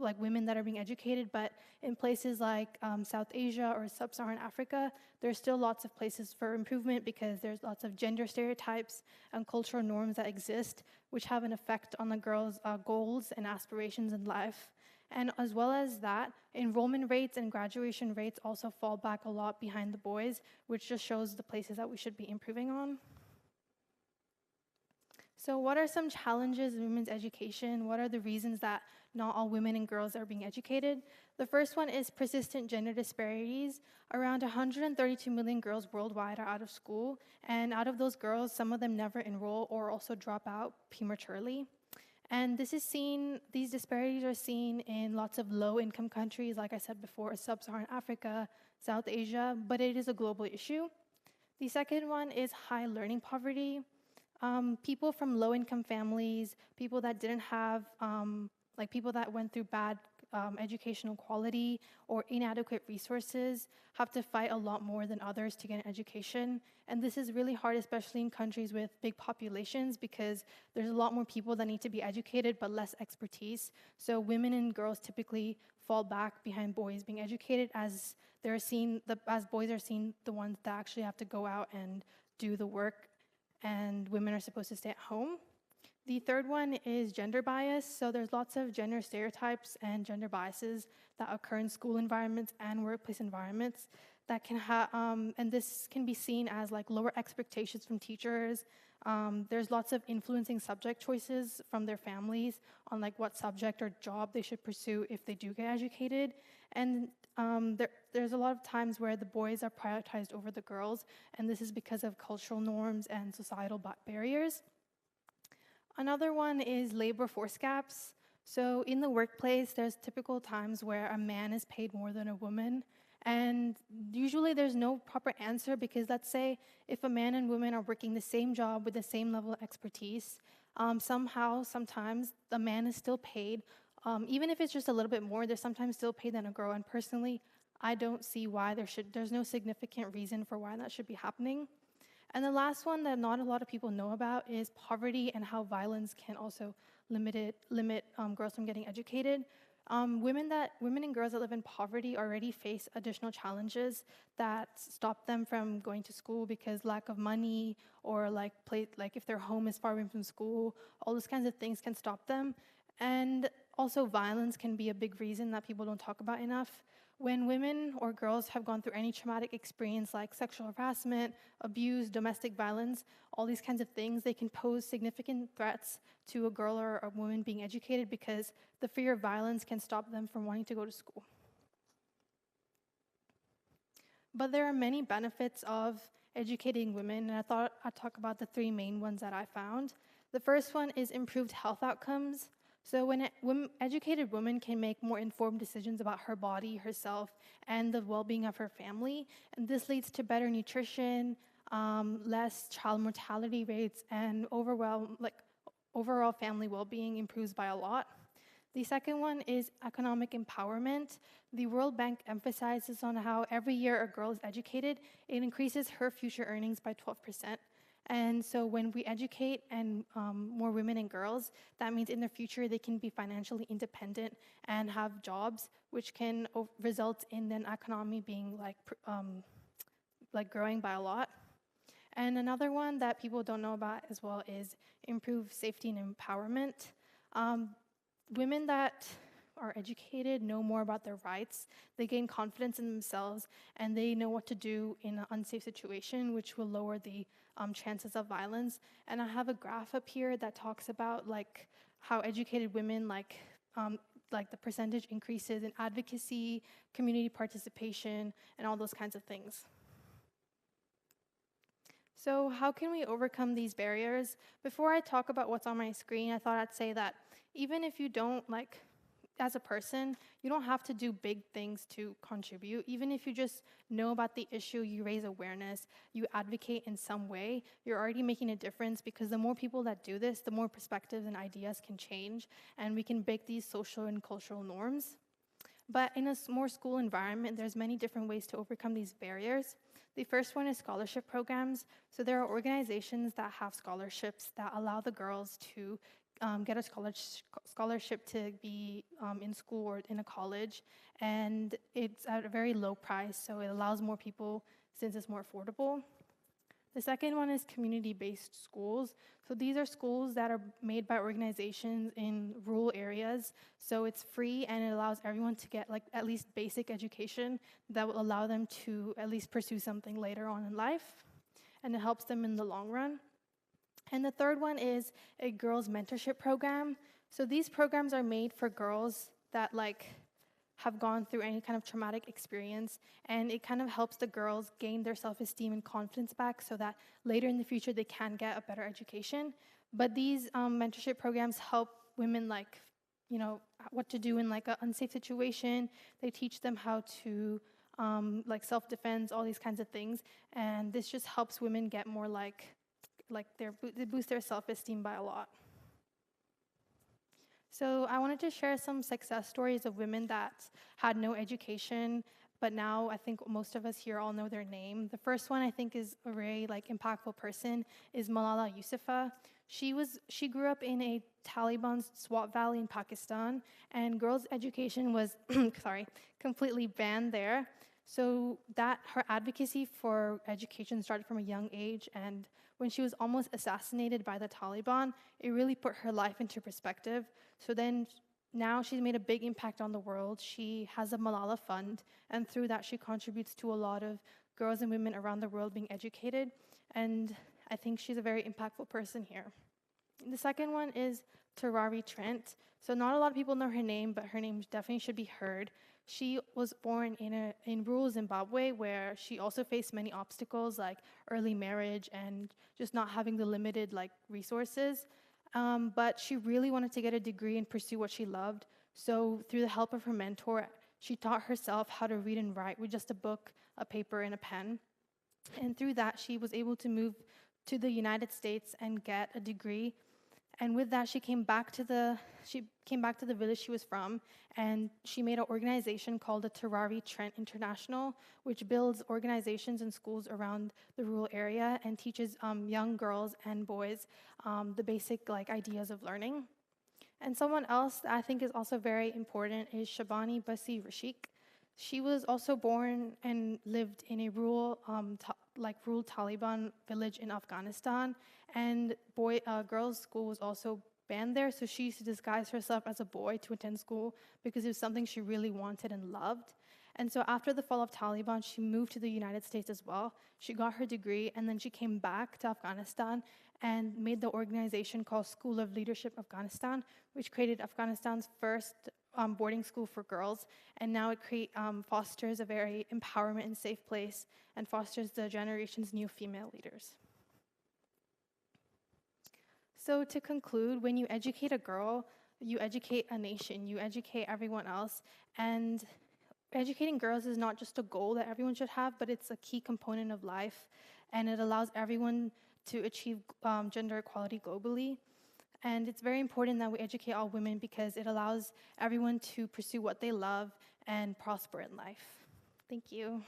like women that are being educated, but in places like South Asia or Sub-Saharan Africa, there's still lots of places for improvement because there's lots of gender stereotypes and cultural norms that exist, which have an effect on the girls' goals and aspirations in life. And as well as that, enrollment rates and graduation rates also fall back a lot behind the boys, which just shows the places that we should be improving on. So what are some challenges in women's education? What are the reasons that not all women and girls are being educated? The first one is persistent gender disparities. Around 132 million girls worldwide are out of school, and out of those girls, some of them never enroll or also drop out prematurely. And these disparities are seen in lots of low-income countries, like I said before, Sub-Saharan Africa, South Asia, but it is a global issue. The second one is high learning poverty. People from low-income families, people that didn't have, people that went through bad educational quality or inadequate resources have to fight a lot more than others to get an education. And this is really hard, especially in countries with big populations, because there's a lot more people that need to be educated but less expertise. So women and girls typically fall back behind boys being educated as boys are seen the ones that actually have to go out and do the work, and women are supposed to stay at home. The third one is gender bias. So there's lots of gender stereotypes and gender biases that occur in school environments and workplace environments that can and this can be seen as like lower expectations from teachers. There's lots of influencing subject choices from their families on like what subject or job they should pursue if they do get educated. And there's a lot of times where the boys are prioritized over the girls, and this is because of cultural norms and societal barriers. Another one is labor force gaps. So in the workplace, there's typical times where a man is paid more than a woman, and usually there's no proper answer because let's say if a man and woman are working the same job with the same level of expertise, sometimes the man is still paid. Even if it's just a little bit more, they're sometimes still paid than a girl. And personally, I don't see why there's no significant reason for why that should be happening. And the last one that not a lot of people know about is poverty and how violence can also limit girls from getting educated. Women and girls that live in poverty already face additional challenges that stop them from going to school because lack of money or like if their home is far away from school, all those kinds of things can stop them. And also violence can be a big reason that people don't talk about enough. When women or girls have gone through any traumatic experience like sexual harassment, abuse, domestic violence, all these kinds of things, they can pose significant threats to a girl or a woman being educated because the fear of violence can stop them from wanting to go to school. But there are many benefits of educating women, and I thought I'd talk about the 3 main ones that I found. The first one is improved health outcomes. So when educated woman can make more informed decisions about her body, herself, and the well-being of her family, and this leads to better nutrition, less child mortality rates, and overall family well-being improves by a lot. The second one is economic empowerment. The World Bank emphasizes on how every year a girl is educated, it increases her future earnings by 12%. And so when we educate and more women and girls, that means in the future they can be financially independent and have jobs, which can result in an economy being growing by a lot. And another one that people don't know about as well is improved safety and empowerment. Women that are educated know more about their rights, they gain confidence in themselves, and they know what to do in an unsafe situation, which will lower the chances of violence. And I have a graph up here that talks about how educated women the percentage increases in advocacy, community participation, and all those kinds of things. So how can we overcome these barriers? Before I talk about what's on my screen, I thought I'd say that even if you don't as a person, you don't have to do big things to contribute. Even if you just know about the issue, you raise awareness, you advocate in some way, you're already making a difference because the more people that do this, the more perspectives and ideas can change, and we can break these social and cultural norms. But in a more school environment, there's many different ways to overcome these barriers. The first one is scholarship programs. So there are organizations that have scholarships that allow the girls to get a scholarship to be in school or in a college, and it's at a very low price, so it allows more people since it's more affordable. The second one is community-based schools. So these are schools that are made by organizations in rural areas, so it's free and it allows everyone to get at least basic education that will allow them to at least pursue something later on in life, and it helps them in the long run. And the third one is a girls' mentorship program. So these programs are made for girls that have gone through any kind of traumatic experience, and it kind of helps the girls gain their self-esteem and confidence back so that later in the future they can get a better education. But these mentorship programs help women what to do in an unsafe situation. They teach them how to self-defense, all these kinds of things, and this just helps women get more they boost their self-esteem by a lot. So I wanted to share some success stories of women that had no education, but now I think most of us here all know their name. The first one I think is a very impactful person is Malala Yousafzai. She grew up in a Taliban Swat Valley in Pakistan, and girls' education was completely banned there. So her advocacy for education started from a young age, and when she was almost assassinated by the Taliban, it really put her life into perspective. So then now she's made a big impact on the world. She has a Malala Fund, and through that she contributes to a lot of girls and women around the world being educated, and I think she's a very impactful person here. The second one is Terari Trent. So not a lot of people know her name, but her name definitely should be heard. She was born in rural Zimbabwe, where she also faced many obstacles like early marriage and just not having the limited resources. But she really wanted to get a degree and pursue what she loved. So through the help of her mentor, she taught herself how to read and write with just a book, a paper, and a pen. And through that, she was able to move to the United States and get a degree. And with that, she came back to the village she was from, and she made an organization called the Terrari Trent International, which builds organizations and schools around the rural area and teaches young girls and boys the basic ideas of learning. And someone else that I think is also very important is Shabani Basi Rashik. She was also born and lived in a rural Taliban village in Afghanistan, and girls' school was also banned there, so she used to disguise herself as a boy to attend school because it was something she really wanted and loved. And so after the fall of Taliban, she moved to the United States as well. She got her degree, and then she came back to Afghanistan and made the organization called School of Leadership Afghanistan, which created Afghanistan's first boarding school for girls. And now it fosters a very empowerment and safe place and fosters the generation's new female leaders. So to conclude, when you educate a girl, you educate a nation, you educate everyone else. And educating girls is not just a goal that everyone should have, but it's a key component of life, and it allows everyone to achieve gender equality globally. And it's very important that we educate all women because it allows everyone to pursue what they love and prosper in life. Thank you.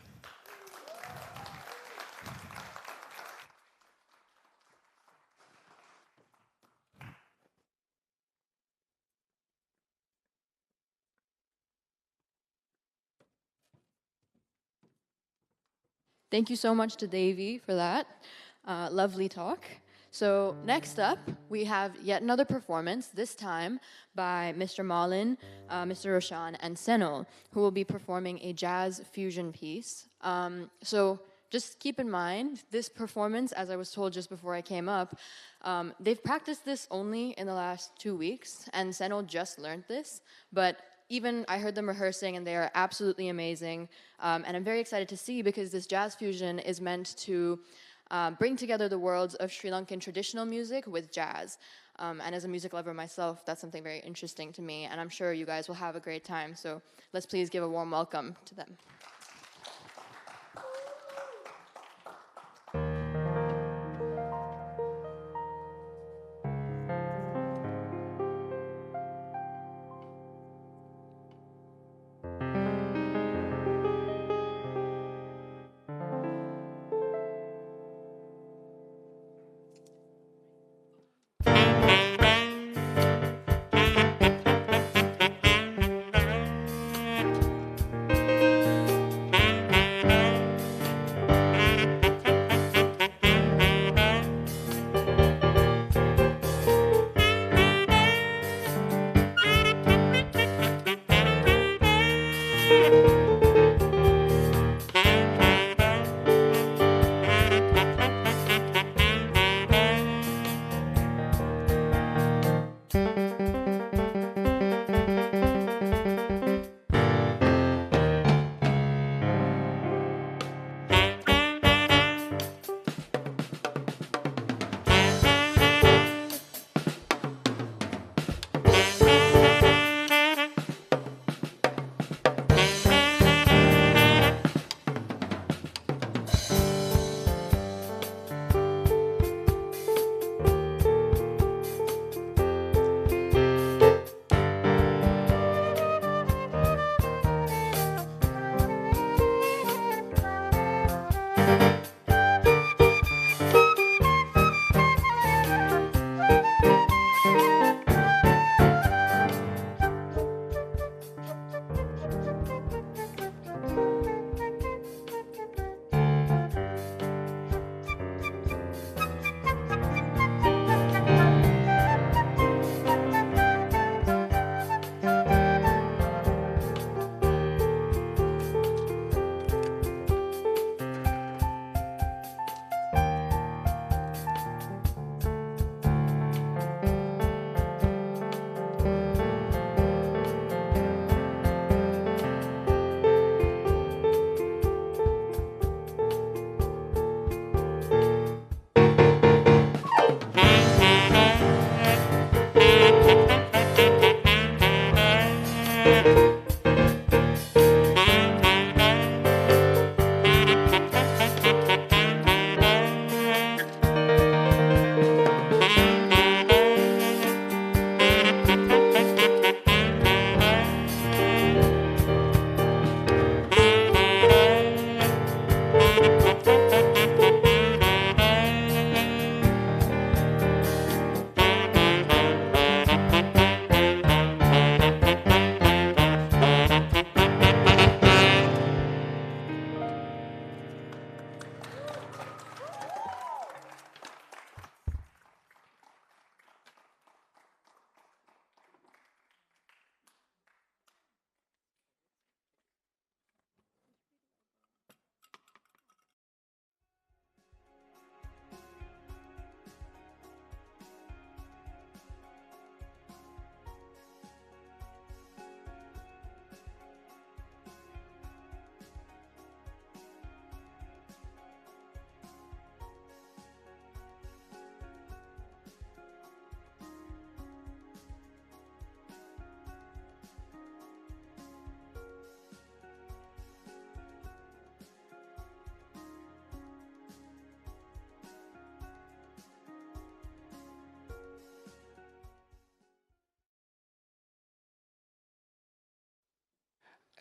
Thank you so much to Davy for that lovely talk. So next up, we have yet another performance, this time by Mr. Malin, Mr. Roshan, and Senol, who will be performing a jazz fusion piece. So just keep in mind, this performance, as I was told just before I came up, they've practiced this only in the last 2 weeks, and Senol just learned this, but even I heard them rehearsing, and they are absolutely amazing. And I'm very excited to see, because this jazz fusion is meant to bring together the worlds of Sri Lankan traditional music with jazz. And as a music lover myself, that's something very interesting to me, and I'm sure you guys will have a great time. So let's please give a warm welcome to them.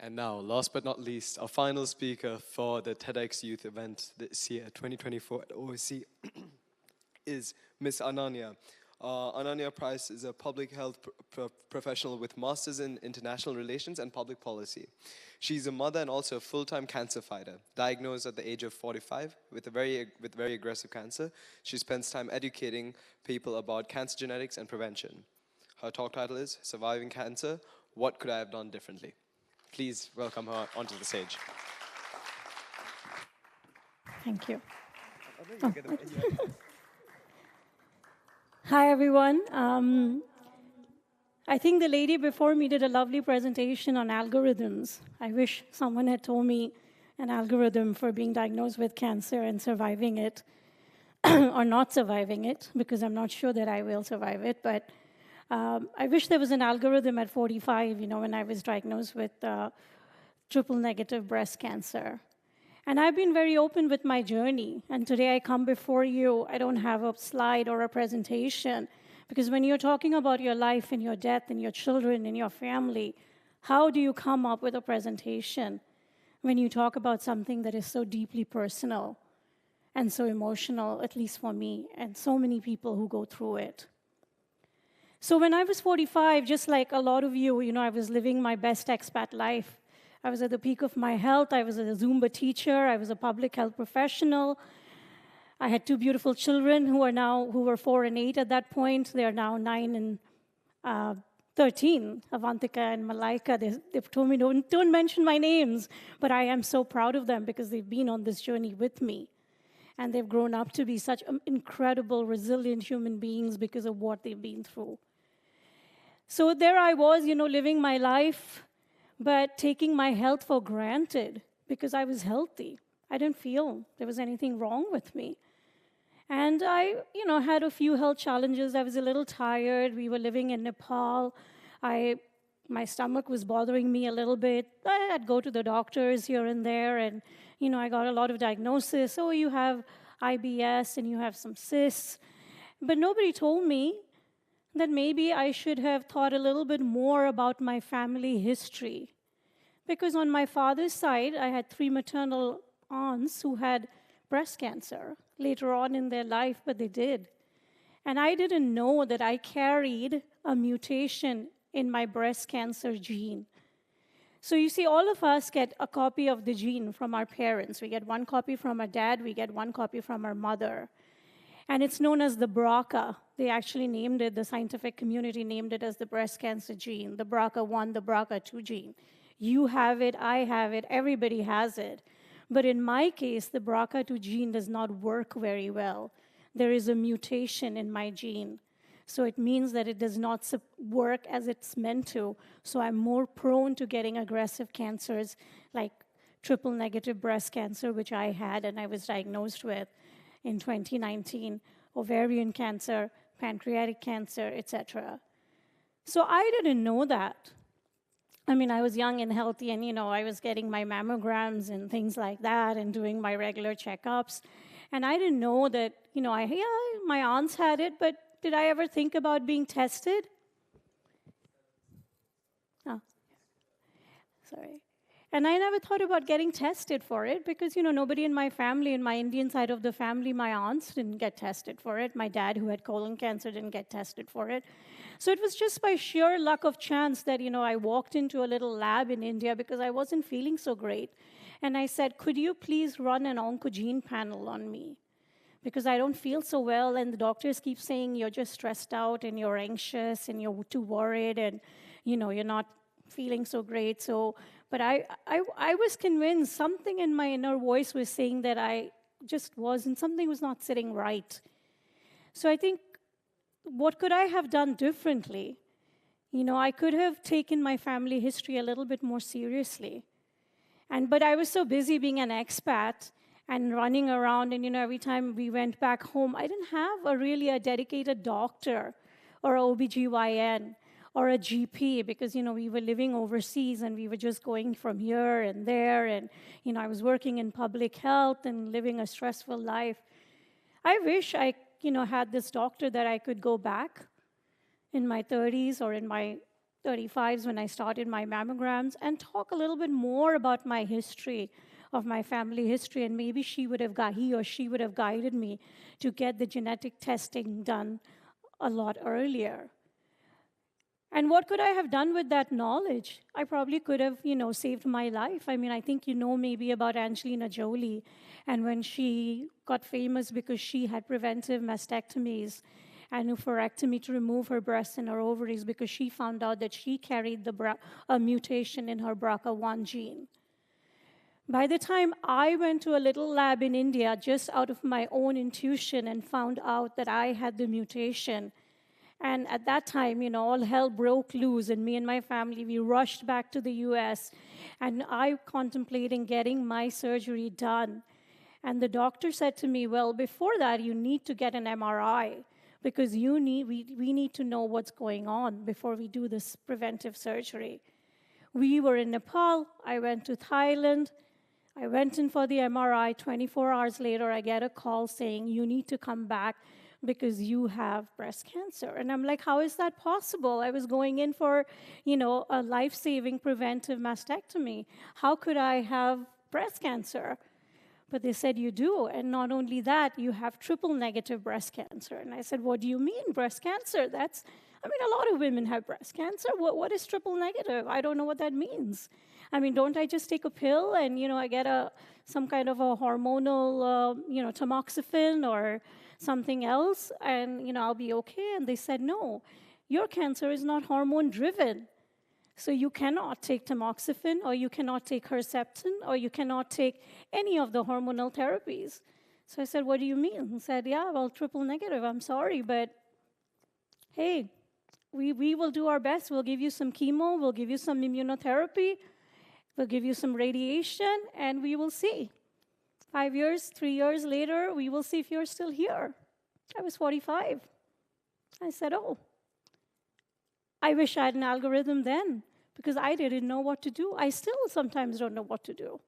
And now, last but not least, our final speaker for the TEDx Youth event this year, 2024 at OSC, is Miss Ananya. Ananya Price is a public health professional with Masters in International Relations and Public Policy. She's a mother and also a full-time cancer fighter, diagnosed at the age of 45 with very aggressive cancer. She spends time educating people about cancer genetics and prevention. Her talk title is Surviving Cancer, What Could I Have Done Differently? Please welcome her onto the stage. Thank you. Hi, everyone. I think the lady before me did a lovely presentation on algorithms. I wish someone had told me an algorithm for being diagnosed with cancer and surviving it, or not surviving it, because I'm not sure that I will survive it. But I wish there was an algorithm at 45, when I was diagnosed with triple-negative breast cancer. And I've been very open with my journey. And today I come before you, I don't have a slide or a presentation, because when you're talking about your life and your death and your children and your family, how do you come up with a presentation when you talk about something that is so deeply personal and so emotional, at least for me, and so many people who go through it? So when I was 45, just like a lot of you, I was living my best expat life. I was at the peak of my health. I was a Zumba teacher. I was a public health professional. I had two beautiful children who were 4 and 8 at that point. They are now 9 and 13, Avantika and Malaika. They've told me, don't mention my names, but I am so proud of them because they've been on this journey with me. And they've grown up to be such incredible, resilient human beings because of what they've been through. So there I was, living my life, but taking my health for granted because I was healthy. I didn't feel there was anything wrong with me. And I, had a few health challenges. I was a little tired. We were living in Nepal. My stomach was bothering me a little bit. I'd go to the doctors here and there, and, I got a lot of diagnosis. Oh, you have IBS and you have some cysts. But nobody told me that maybe I should have thought a little bit more about my family history. Because on my father's side, I had 3 maternal aunts who had breast cancer later on in their life, but they did. And I didn't know that I carried a mutation in my breast cancer gene. So you see, all of us get a copy of the gene from our parents. We get 1 copy from our dad, we get 1 copy from our mother. And it's known as the BRCA. They actually named it, the scientific community named it as the breast cancer gene, the BRCA1, the BRCA2 gene. You have it, I have it, everybody has it. But in my case, the BRCA2 gene does not work very well. There is a mutation in my gene. So it means that it does not work as it's meant to. So I'm more prone to getting aggressive cancers like triple-negative breast cancer, which I had and I was diagnosed with in 2019, ovarian cancer, pancreatic cancer, etc. So I didn't know that. I mean, I was young and healthy, and, I was getting my mammograms and things like that and doing my regular checkups. And I didn't know that, my aunts had it, but did I ever think about being tested? Oh, sorry. And I never thought about getting tested for it because, nobody in my family, in my Indian side of the family, my aunts didn't get tested for it. My dad, who had colon cancer, didn't get tested for it. So it was just by sheer luck of chance that, I walked into a little lab in India because I wasn't feeling so great. And I said, could you please run an oncogene panel on me? Because I don't feel so well, and the doctors keep saying you're just stressed out and you're anxious and you're too worried and, you're not feeling so great. So, but I was convinced something in my inner voice was saying that I just wasn't, something was not sitting right. So I think, what could I have done differently? I could have taken my family history a little bit more seriously. But I was so busy being an expat and running around, and every time we went back home, I didn't have a dedicated doctor or a OBGYN or a GP because, we were living overseas and we were just going from here and there, and, I was working in public health and living a stressful life. I wish I had this doctor that I could go back in my 30s or in my 35s when I started my mammograms, and talk a little bit more about my history, of my family history, and maybe he or she would have guided me to get the genetic testing done a lot earlier. And what could I have done with that knowledge? I probably could have, saved my life. I mean, I think you know maybe about Angelina Jolie, and when she got famous because she had preventive mastectomies and oophorectomy to remove her breasts and her ovaries because she found out that she carried a mutation in her BRCA1 gene. By the time I went to a little lab in India, just out of my own intuition, and found out that I had the mutation, and at that time, all hell broke loose, and me and my family, we rushed back to the US, and I contemplating getting my surgery done. And the doctor said to me, well, before that, you need to get an MRI, because we need to know what's going on before we do this preventive surgery. We were in Nepal, I went to Thailand, I went in for the MRI. 24 hours later, I get a call saying, you need to come back because you have breast cancer. And I'm like, how is that possible? I was going in for, a life-saving preventive mastectomy. How could I have breast cancer? But they said, you do. And not only that, you have triple-negative breast cancer. And I said, what do you mean, breast cancer? A lot of women have breast cancer. What is triple-negative? I don't know what that means. Don't I just take a pill and, I get some kind of a hormonal, tamoxifen or something else, and, I'll be okay? And they said, no, your cancer is not hormone-driven. So you cannot take tamoxifen, or you cannot take Herceptin, or you cannot take any of the hormonal therapies. So I said, what do you mean? He said, yeah, well, triple negative, I'm sorry, but hey, we will do our best. We'll give you some chemo, we'll give you some immunotherapy, we'll give you some radiation, and we will see. 5 years, 3 years later, we will see if you're still here. I was 45. I said, oh, I wish I had an algorithm then, because I didn't know what to do. I still sometimes don't know what to do.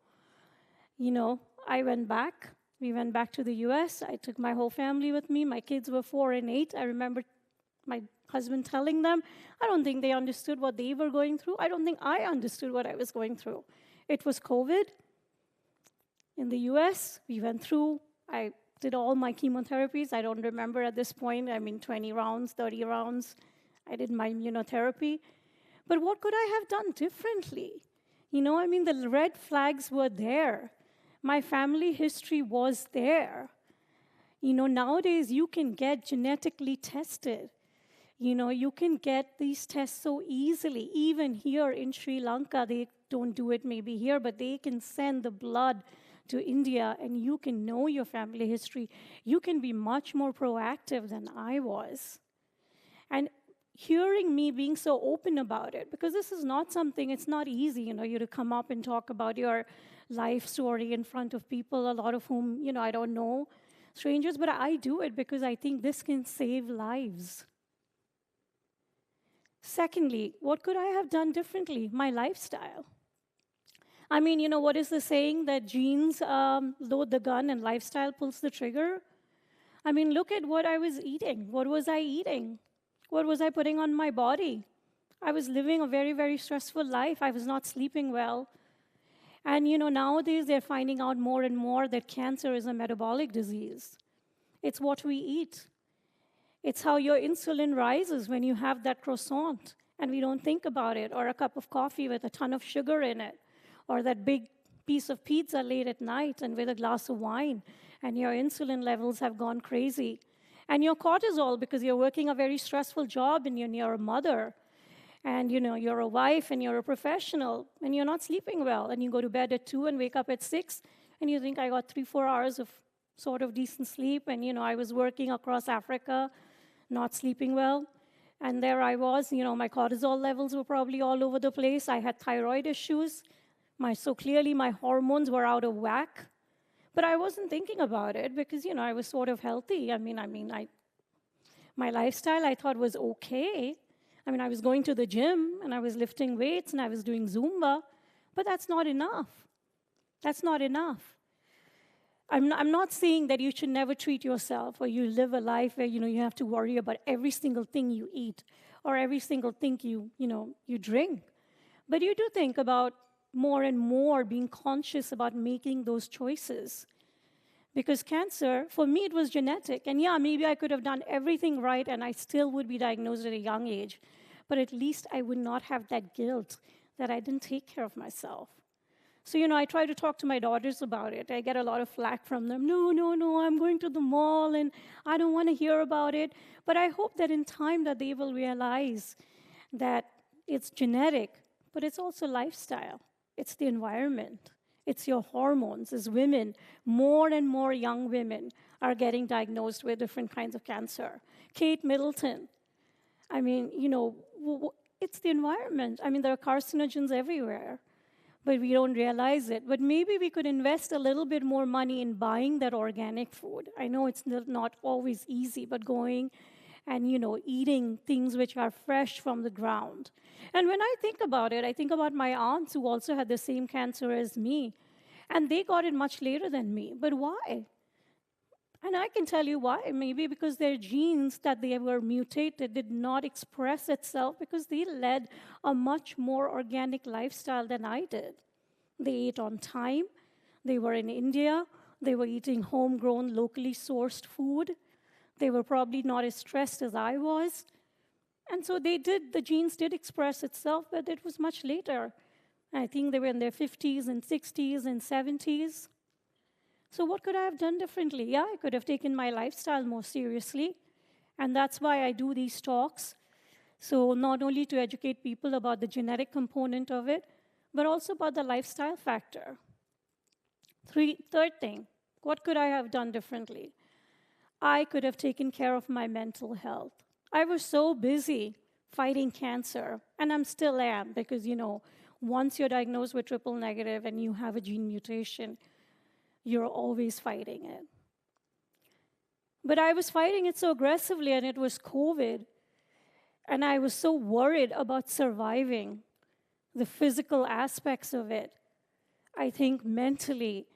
I went back. We went back to the US. I took my whole family with me. My kids were 4 and 8. I remember my husband telling them, I don't think they understood what they were going through. I don't think I understood what I was going through. It was COVID. In the US, we went through, I did all my chemotherapies. I don't remember at this point, 20 rounds, 30 rounds. I did my immunotherapy. But what could I have done differently? The red flags were there. My family history was there. Nowadays you can get genetically tested. You can get these tests so easily. Even here in Sri Lanka, they don't do it maybe here, but they can send the blood to India, and you can know your family history. You can be much more proactive than I was. And hearing me being so open about it, because this is not something, it's not easy, you to come up and talk about your life story in front of people, a lot of whom, I don't know, strangers, but I do it because I think this can save lives. Secondly, what could I have done differently? My lifestyle. What is the saying that genes load the gun and lifestyle pulls the trigger? Look at what I was eating. What was I eating? What was I putting on my body? I was living a very, very stressful life. I was not sleeping well. And, nowadays they're finding out more and more that cancer is a metabolic disease. It's what we eat. It's how your insulin rises when you have that croissant, and we don't think about it, or a cup of coffee with a ton of sugar in it, or that big piece of pizza late at night and with a glass of wine, and your insulin levels have gone crazy. And your cortisol, because you're working a very stressful job and you're a mother, and you're a wife and you're a professional, and you're not sleeping well, and you go to bed at 2 and wake up at 6, and you think, I got 3-4 hours of sort of decent sleep, and I was working across Africa, not sleeping well, and there I was, my cortisol levels were probably all over the place. I had thyroid issues, so clearly my hormones were out of whack. But I wasn't thinking about it because, I was sort of healthy. My lifestyle I thought was okay. I was going to the gym and I was lifting weights and I was doing Zumba, but that's not enough. That's not enough. I'm not saying that you should never treat yourself or you live a life where, you have to worry about every single thing you eat or every single thing you drink. But you do think about more and more being conscious about making those choices. Because cancer, for me, it was genetic. And yeah, maybe I could have done everything right and I still would be diagnosed at a young age. But at least I would not have that guilt that I didn't take care of myself. So, I try to talk to my daughters about it. I get a lot of flack from them. No, I'm going to the mall and I don't want to hear about it. But I hope that in time that they will realize that it's genetic, but it's also lifestyle. It's the environment. It's your hormones. As women, more and more young women are getting diagnosed with different kinds of cancer. Kate Middleton. I mean, it's the environment. I mean, there are carcinogens everywhere, but we don't realize it. But maybe we could invest a little bit more money in buying that organic food. I know it's not always easy, but going and, eating things which are fresh from the ground. And when I think about it, I think about my aunts who also had the same cancer as me, and they got it much later than me. But why? And I can tell you why. Maybe because their genes that they were mutated did not express itself because they led a much more organic lifestyle than I did. They ate on time. They were in India. They were eating homegrown, locally sourced food. They were probably not as stressed as I was. And so the genes did express itself, but it was much later. I think they were in their 50s and 60s and 70s. So what could I have done differently? Yeah, I could have taken my lifestyle more seriously. And that's why I do these talks. So not only to educate people about the genetic component of it, but also about the lifestyle factor. Third thing, what could I have done differently? I could have taken care of my mental health. I was so busy fighting cancer, and I still am, because, once you're diagnosed with triple negative and you have a gene mutation, you're always fighting it. But I was fighting it so aggressively, and it was COVID, and I was so worried about surviving the physical aspects of it. I think mentally,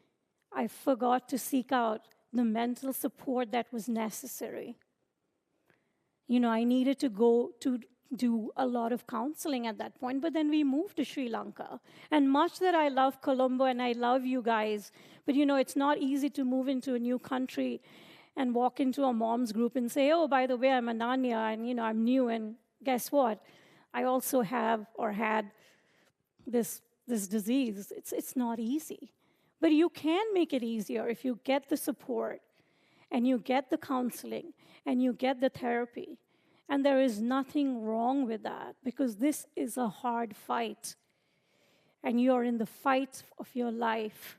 I forgot to seek out the mental support that was necessary. I needed to go to do a lot of counseling at that point, but then we moved to Sri Lanka. And much that I love Colombo and I love you guys, but it's not easy to move into a new country and walk into a mom's group and say, oh, by the way, I'm Ananya, and I'm new, and guess what? I also have or had this disease. It's not easy. But you can make it easier if you get the support and you get the counseling and you get the therapy. And there is nothing wrong with that, because this is a hard fight. And you're in the fight of your life.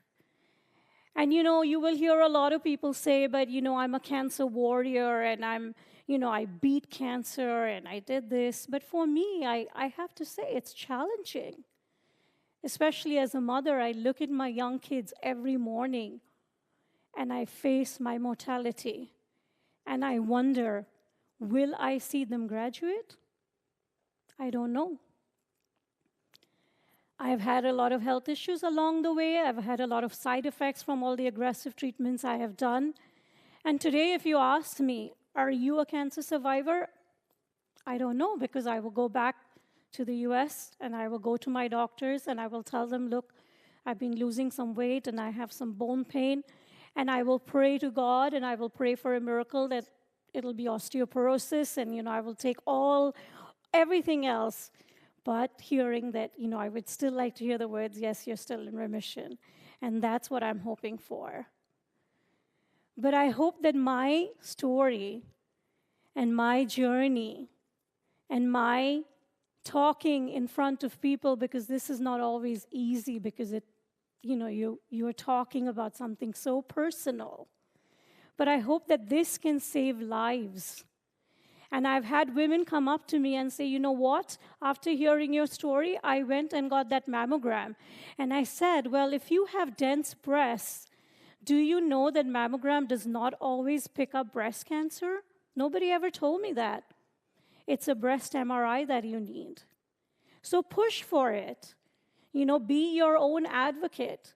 And you will hear a lot of people say, but I'm a cancer warrior and I beat cancer and I did this. But for me, I have to say it's challenging. Especially as a mother, I look at my young kids every morning and I face my mortality. And I wonder, will I see them graduate? I don't know. I've had a lot of health issues along the way. I've had a lot of side effects from all the aggressive treatments I have done. And today, if you ask me, are you a cancer survivor? I don't know, because I will go back to the US and I will go to my doctors and I will tell them, look, I've been losing some weight and I have some bone pain. And I will pray to God and I will pray for a miracle that it'll be osteoporosis, and I will take everything else, but hearing that I would still like to hear the words, yes, you're still in remission. And that's what I'm hoping for. But I hope that my story and my journey and my talking in front of people, because this is not always easy, because you're talking about something so personal. But I hope that this can save lives. And I've had women come up to me and say, you know what? After hearing your story, I went and got that mammogram. And I said, well, if you have dense breasts, do you know that mammogram does not always pick up breast cancer? Nobody ever told me that. It's a breast MRI that you need. So push for it. Be your own advocate.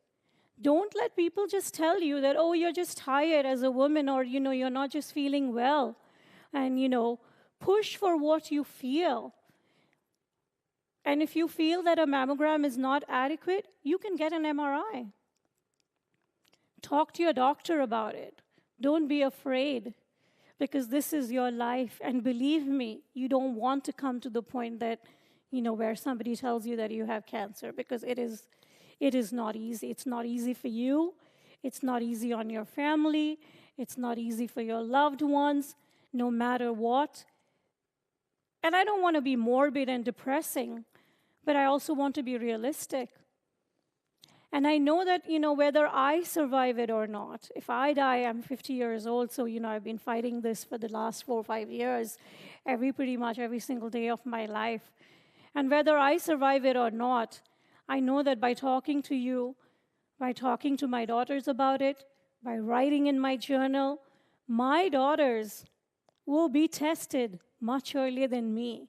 Don't let people just tell you that, oh, you're just tired as a woman, or, you're not just feeling well. And, Push for what you feel. And if you feel that a mammogram is not adequate, you can get an MRI. Talk to your doctor about it. Don't be afraid, because this is your life. And believe me, you don't want to come to the point that, where somebody tells you that you have cancer, because it is not easy. It's not easy for you. It's not easy on your family. It's not easy for your loved ones, no matter what. And I don't want to be morbid and depressing, but I also want to be realistic. And I know that, whether I survive it or not, if I die, I'm 50 years old, so, I've been fighting this for the last 4 or 5 years, pretty much every single day of my life. And whether I survive it or not, I know that by talking to you, by talking to my daughters about it, by writing in my journal, my daughters will be tested much earlier than me.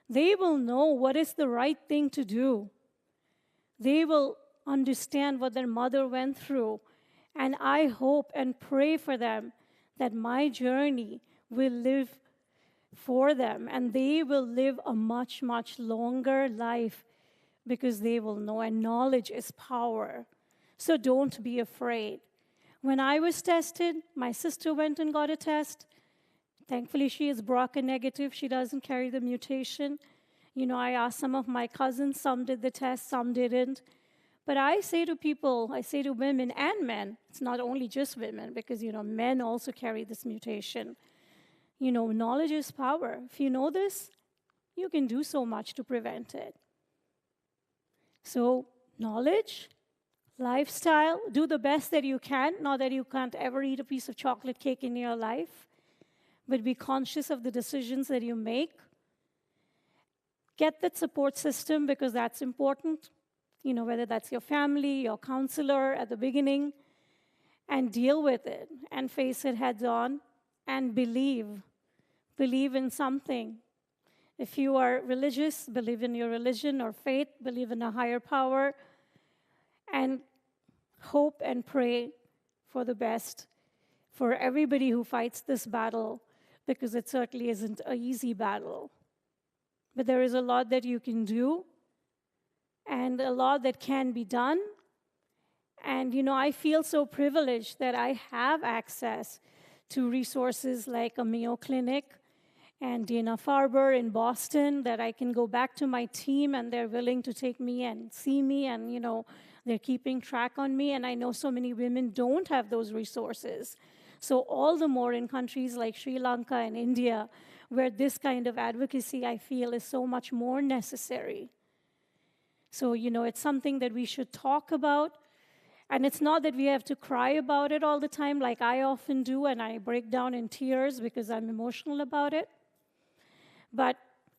They will know what is the right thing to do. They will understand what their mother went through. And I hope and pray for them that my journey will live for them, and they will live a much, much longer life, because they will know, and knowledge is power. So don't be afraid. When I was tested, my sister went and got a test. Thankfully, she is BRCA negative. She doesn't carry the mutation. I asked some of my cousins. Some did the test, some didn't. But I say to people, I say to women and men, it's not only just women, because, men also carry this mutation. Knowledge is power. If you know this, you can do so much to prevent it. So, knowledge, lifestyle, do the best that you can. Not that you can't ever eat a piece of chocolate cake in your life, but be conscious of the decisions that you make. Get that support system, because that's important. Whether that's your family, your counselor at the beginning, and deal with it and face it heads on and believe. Believe in something. If you are religious, believe in your religion or faith, believe in a higher power, and hope and pray for the best for everybody who fights this battle, because it certainly isn't an easy battle. But there is a lot that you can do, and a lot that can be done. And, I feel so privileged that I have access to resources like a Mayo Clinic and Dana-Farber in Boston, that I can go back to my team, and they're willing to take me and see me, and, they're keeping track on me. And I know so many women don't have those resources. So all the more in countries like Sri Lanka and India, where this kind of advocacy, I feel, is so much more necessary. So, it's something that we should talk about. And it's not that we have to cry about it all the time, like I often do, and I break down in tears because I'm emotional about it. But,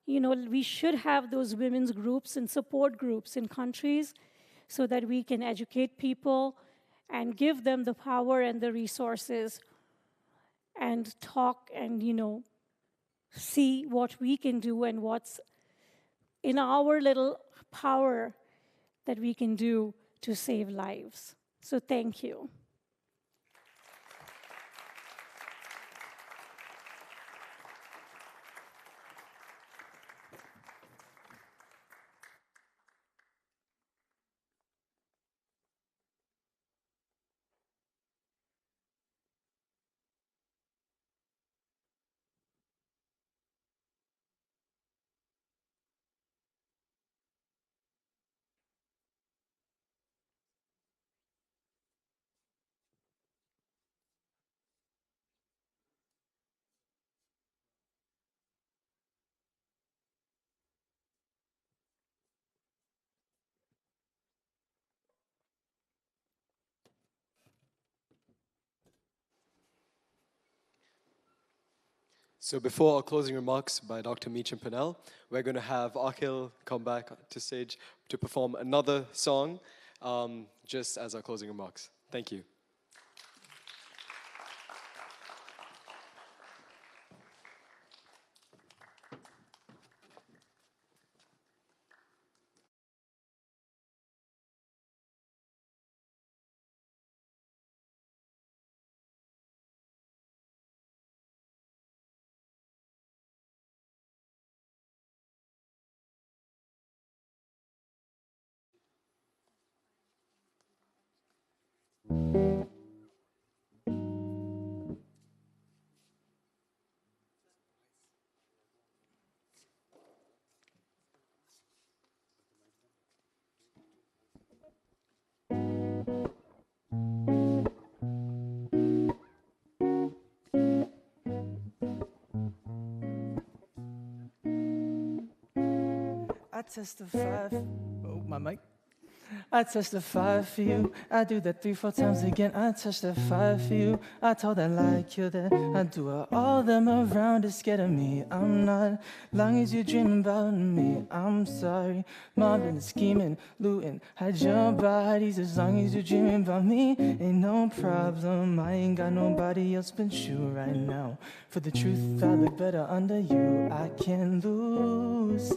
we should have those women's groups and support groups in countries so that we can educate people and give them the power and the resources and talk and, see what we can do and what's in our little power that we can do to save lives. So thank you. So before our closing remarks by Dr. Meacham Pannell, we're going to have Akhil come back to stage to perform another song, just as our closing remarks. Thank you. testify. Oh, my mic. I testify for you. I do that 3-4 times again. I testify for you. I told that lie, kill that. I do it. All them around is scared of me. I'm not. Long as you dream about me, I'm sorry. Mobbing, scheming, looting, hide your bodies. As long as you dreaming about me, ain't no problem. I ain't got nobody else but you right now. For the truth, I look better under you. I can't lose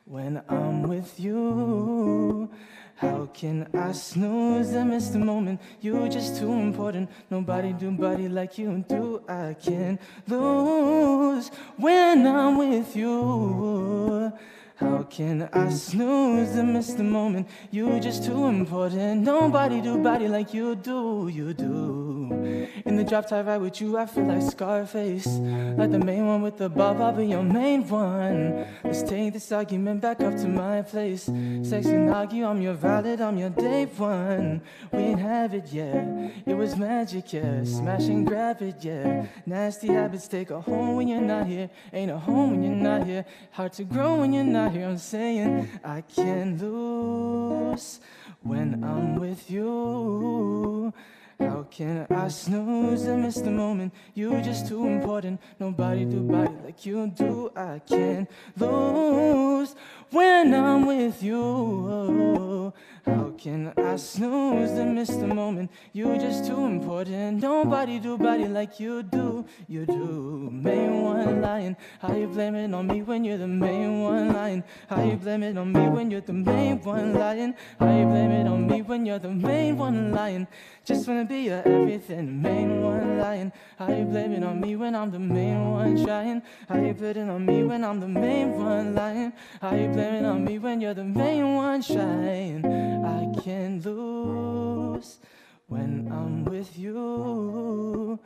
when I'm with you. How can I snooze and miss the moment? You're just too important. Nobody do body like you do. I can't lose when I'm with you. How can I snooze and miss the moment? You're just too important. Nobody do body like you do, you do. In the drop top ride with you, I feel like Scarface. Like the main one with the bob, I'll be your main one. Let's take this argument back up to my place. Sex and argue, I'm your valid, I'm your day one. We ain't have it yet, it was magic, yeah. Smash and grab it, yeah. Nasty habits take a home when you're not here. Ain't a home when you're not here. Hard to grow when you're not here. I'm saying I can't lose when I'm with you. How can I snooze and miss the moment? You're just too important. Nobody do body like you do. I can't lose when I'm with you. How can I snooze and miss the moment? You're just too important. Nobody do body like you do. You do. Main one lying. How you blame it on me when you're the main one lying? How you blame it on me when you're the main one lying? How you blame it on me when you're the main one lying? Just wanna be your everything, the main one lying. How you blame it on me when I'm the main one trying? How you put it on me when I'm the main one lying? How you blame it on me when you're the main one trying? I can't lose when I'm with you.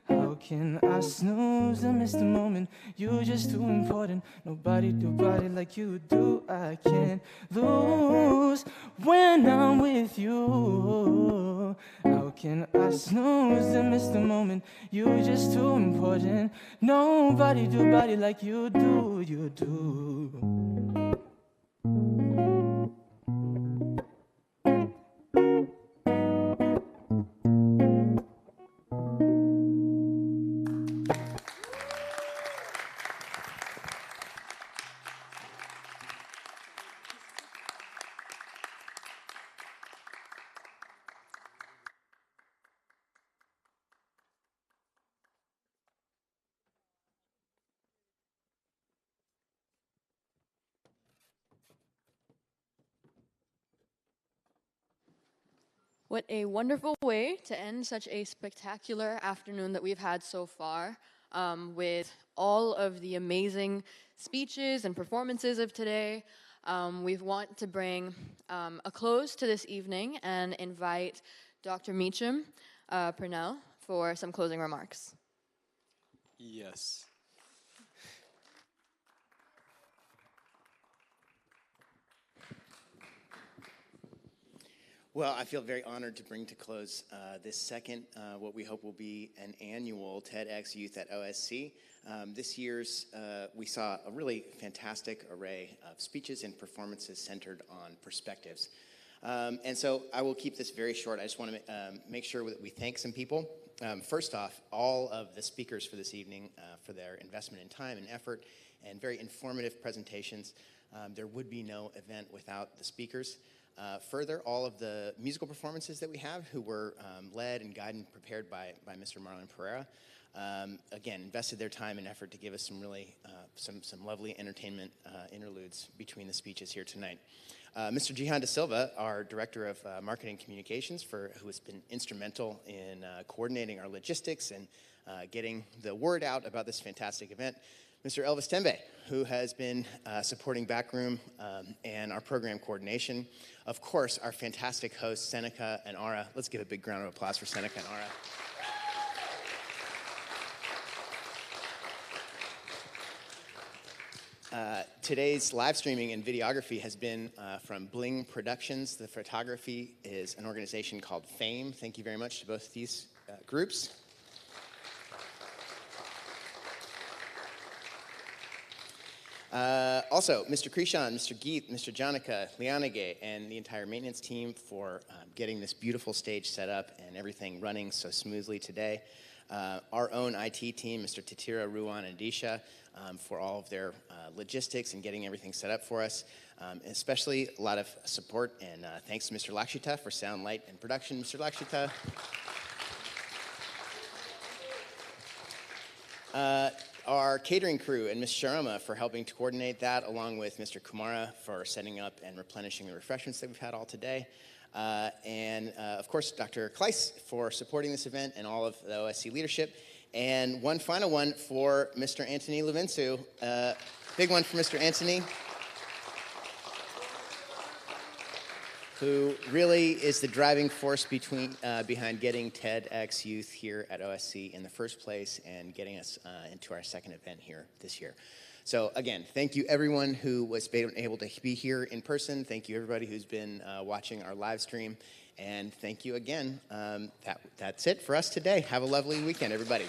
How can I snooze and miss the moment? You're just too important. Nobody do body like you do. I can't lose when I'm with you. How can I snooze and miss the moment? You're just too important. Nobody do body like you do. You do. What a wonderful way to end such a spectacular afternoon that we've had so far, with all of the amazing speeches and performances of today. We want to bring a close to this evening and invite Dr. Meacham Purnell for some closing remarks. Yes. Well, I feel very honored to bring to close this second, what we hope will be an annual TEDxYouth at OSC. This year's, we saw a really fantastic array of speeches and performances centered on perspectives. And so I will keep this very short. I just want to make sure that we thank some people. First off, all of the speakers for this evening for their investment in time and effort and very informative presentations. There would be no event without the speakers. Further, all of the musical performances that we have who were led and guided and prepared by Mr. Marlon Pereira, again, invested their time and effort to give us some really, some lovely entertainment interludes between the speeches here tonight. Mr. Jihan Da Silva, our Director of Marketing Communications, who has been instrumental in coordinating our logistics and getting the word out about this fantastic event. Mr. Elvis Tembe, who has been supporting Backroom and our program coordination. Of course, our fantastic hosts, Seneca and Ara. Let's give a big round of applause for Seneca and Ara. Today's live streaming and videography has been from Bling Productions. The photography is an organization called Fame. Thank you very much to both these groups. Also, Mr. Krishan, Mr. Geet, Mr. Janaka, Lianage, and the entire maintenance team for getting this beautiful stage set up and everything running so smoothly today. Our own IT team, Mr. Tatira, Ruwan, and Disha, for all of their logistics and getting everything set up for us. Especially a lot of support and thanks to Mr. Lakshita for sound, light, and production. Mr. Lakshita. Our catering crew and Ms. Sharma for helping to coordinate that, along with Mr. Kumara for setting up and replenishing the refreshments that we've had all today. And of course, Dr. Kleiss for supporting this event and all of the OSC leadership. And one final one for Mr. Anthony Levinsu. Big one for Mr. Anthony, who really is the driving force behind getting TEDxYouth here at OSC in the first place and getting us into our second event here this year. So again, thank you everyone who was able to be here in person. Thank you everybody who's been watching our live stream. And thank you again. That's it for us today. Have a lovely weekend, everybody.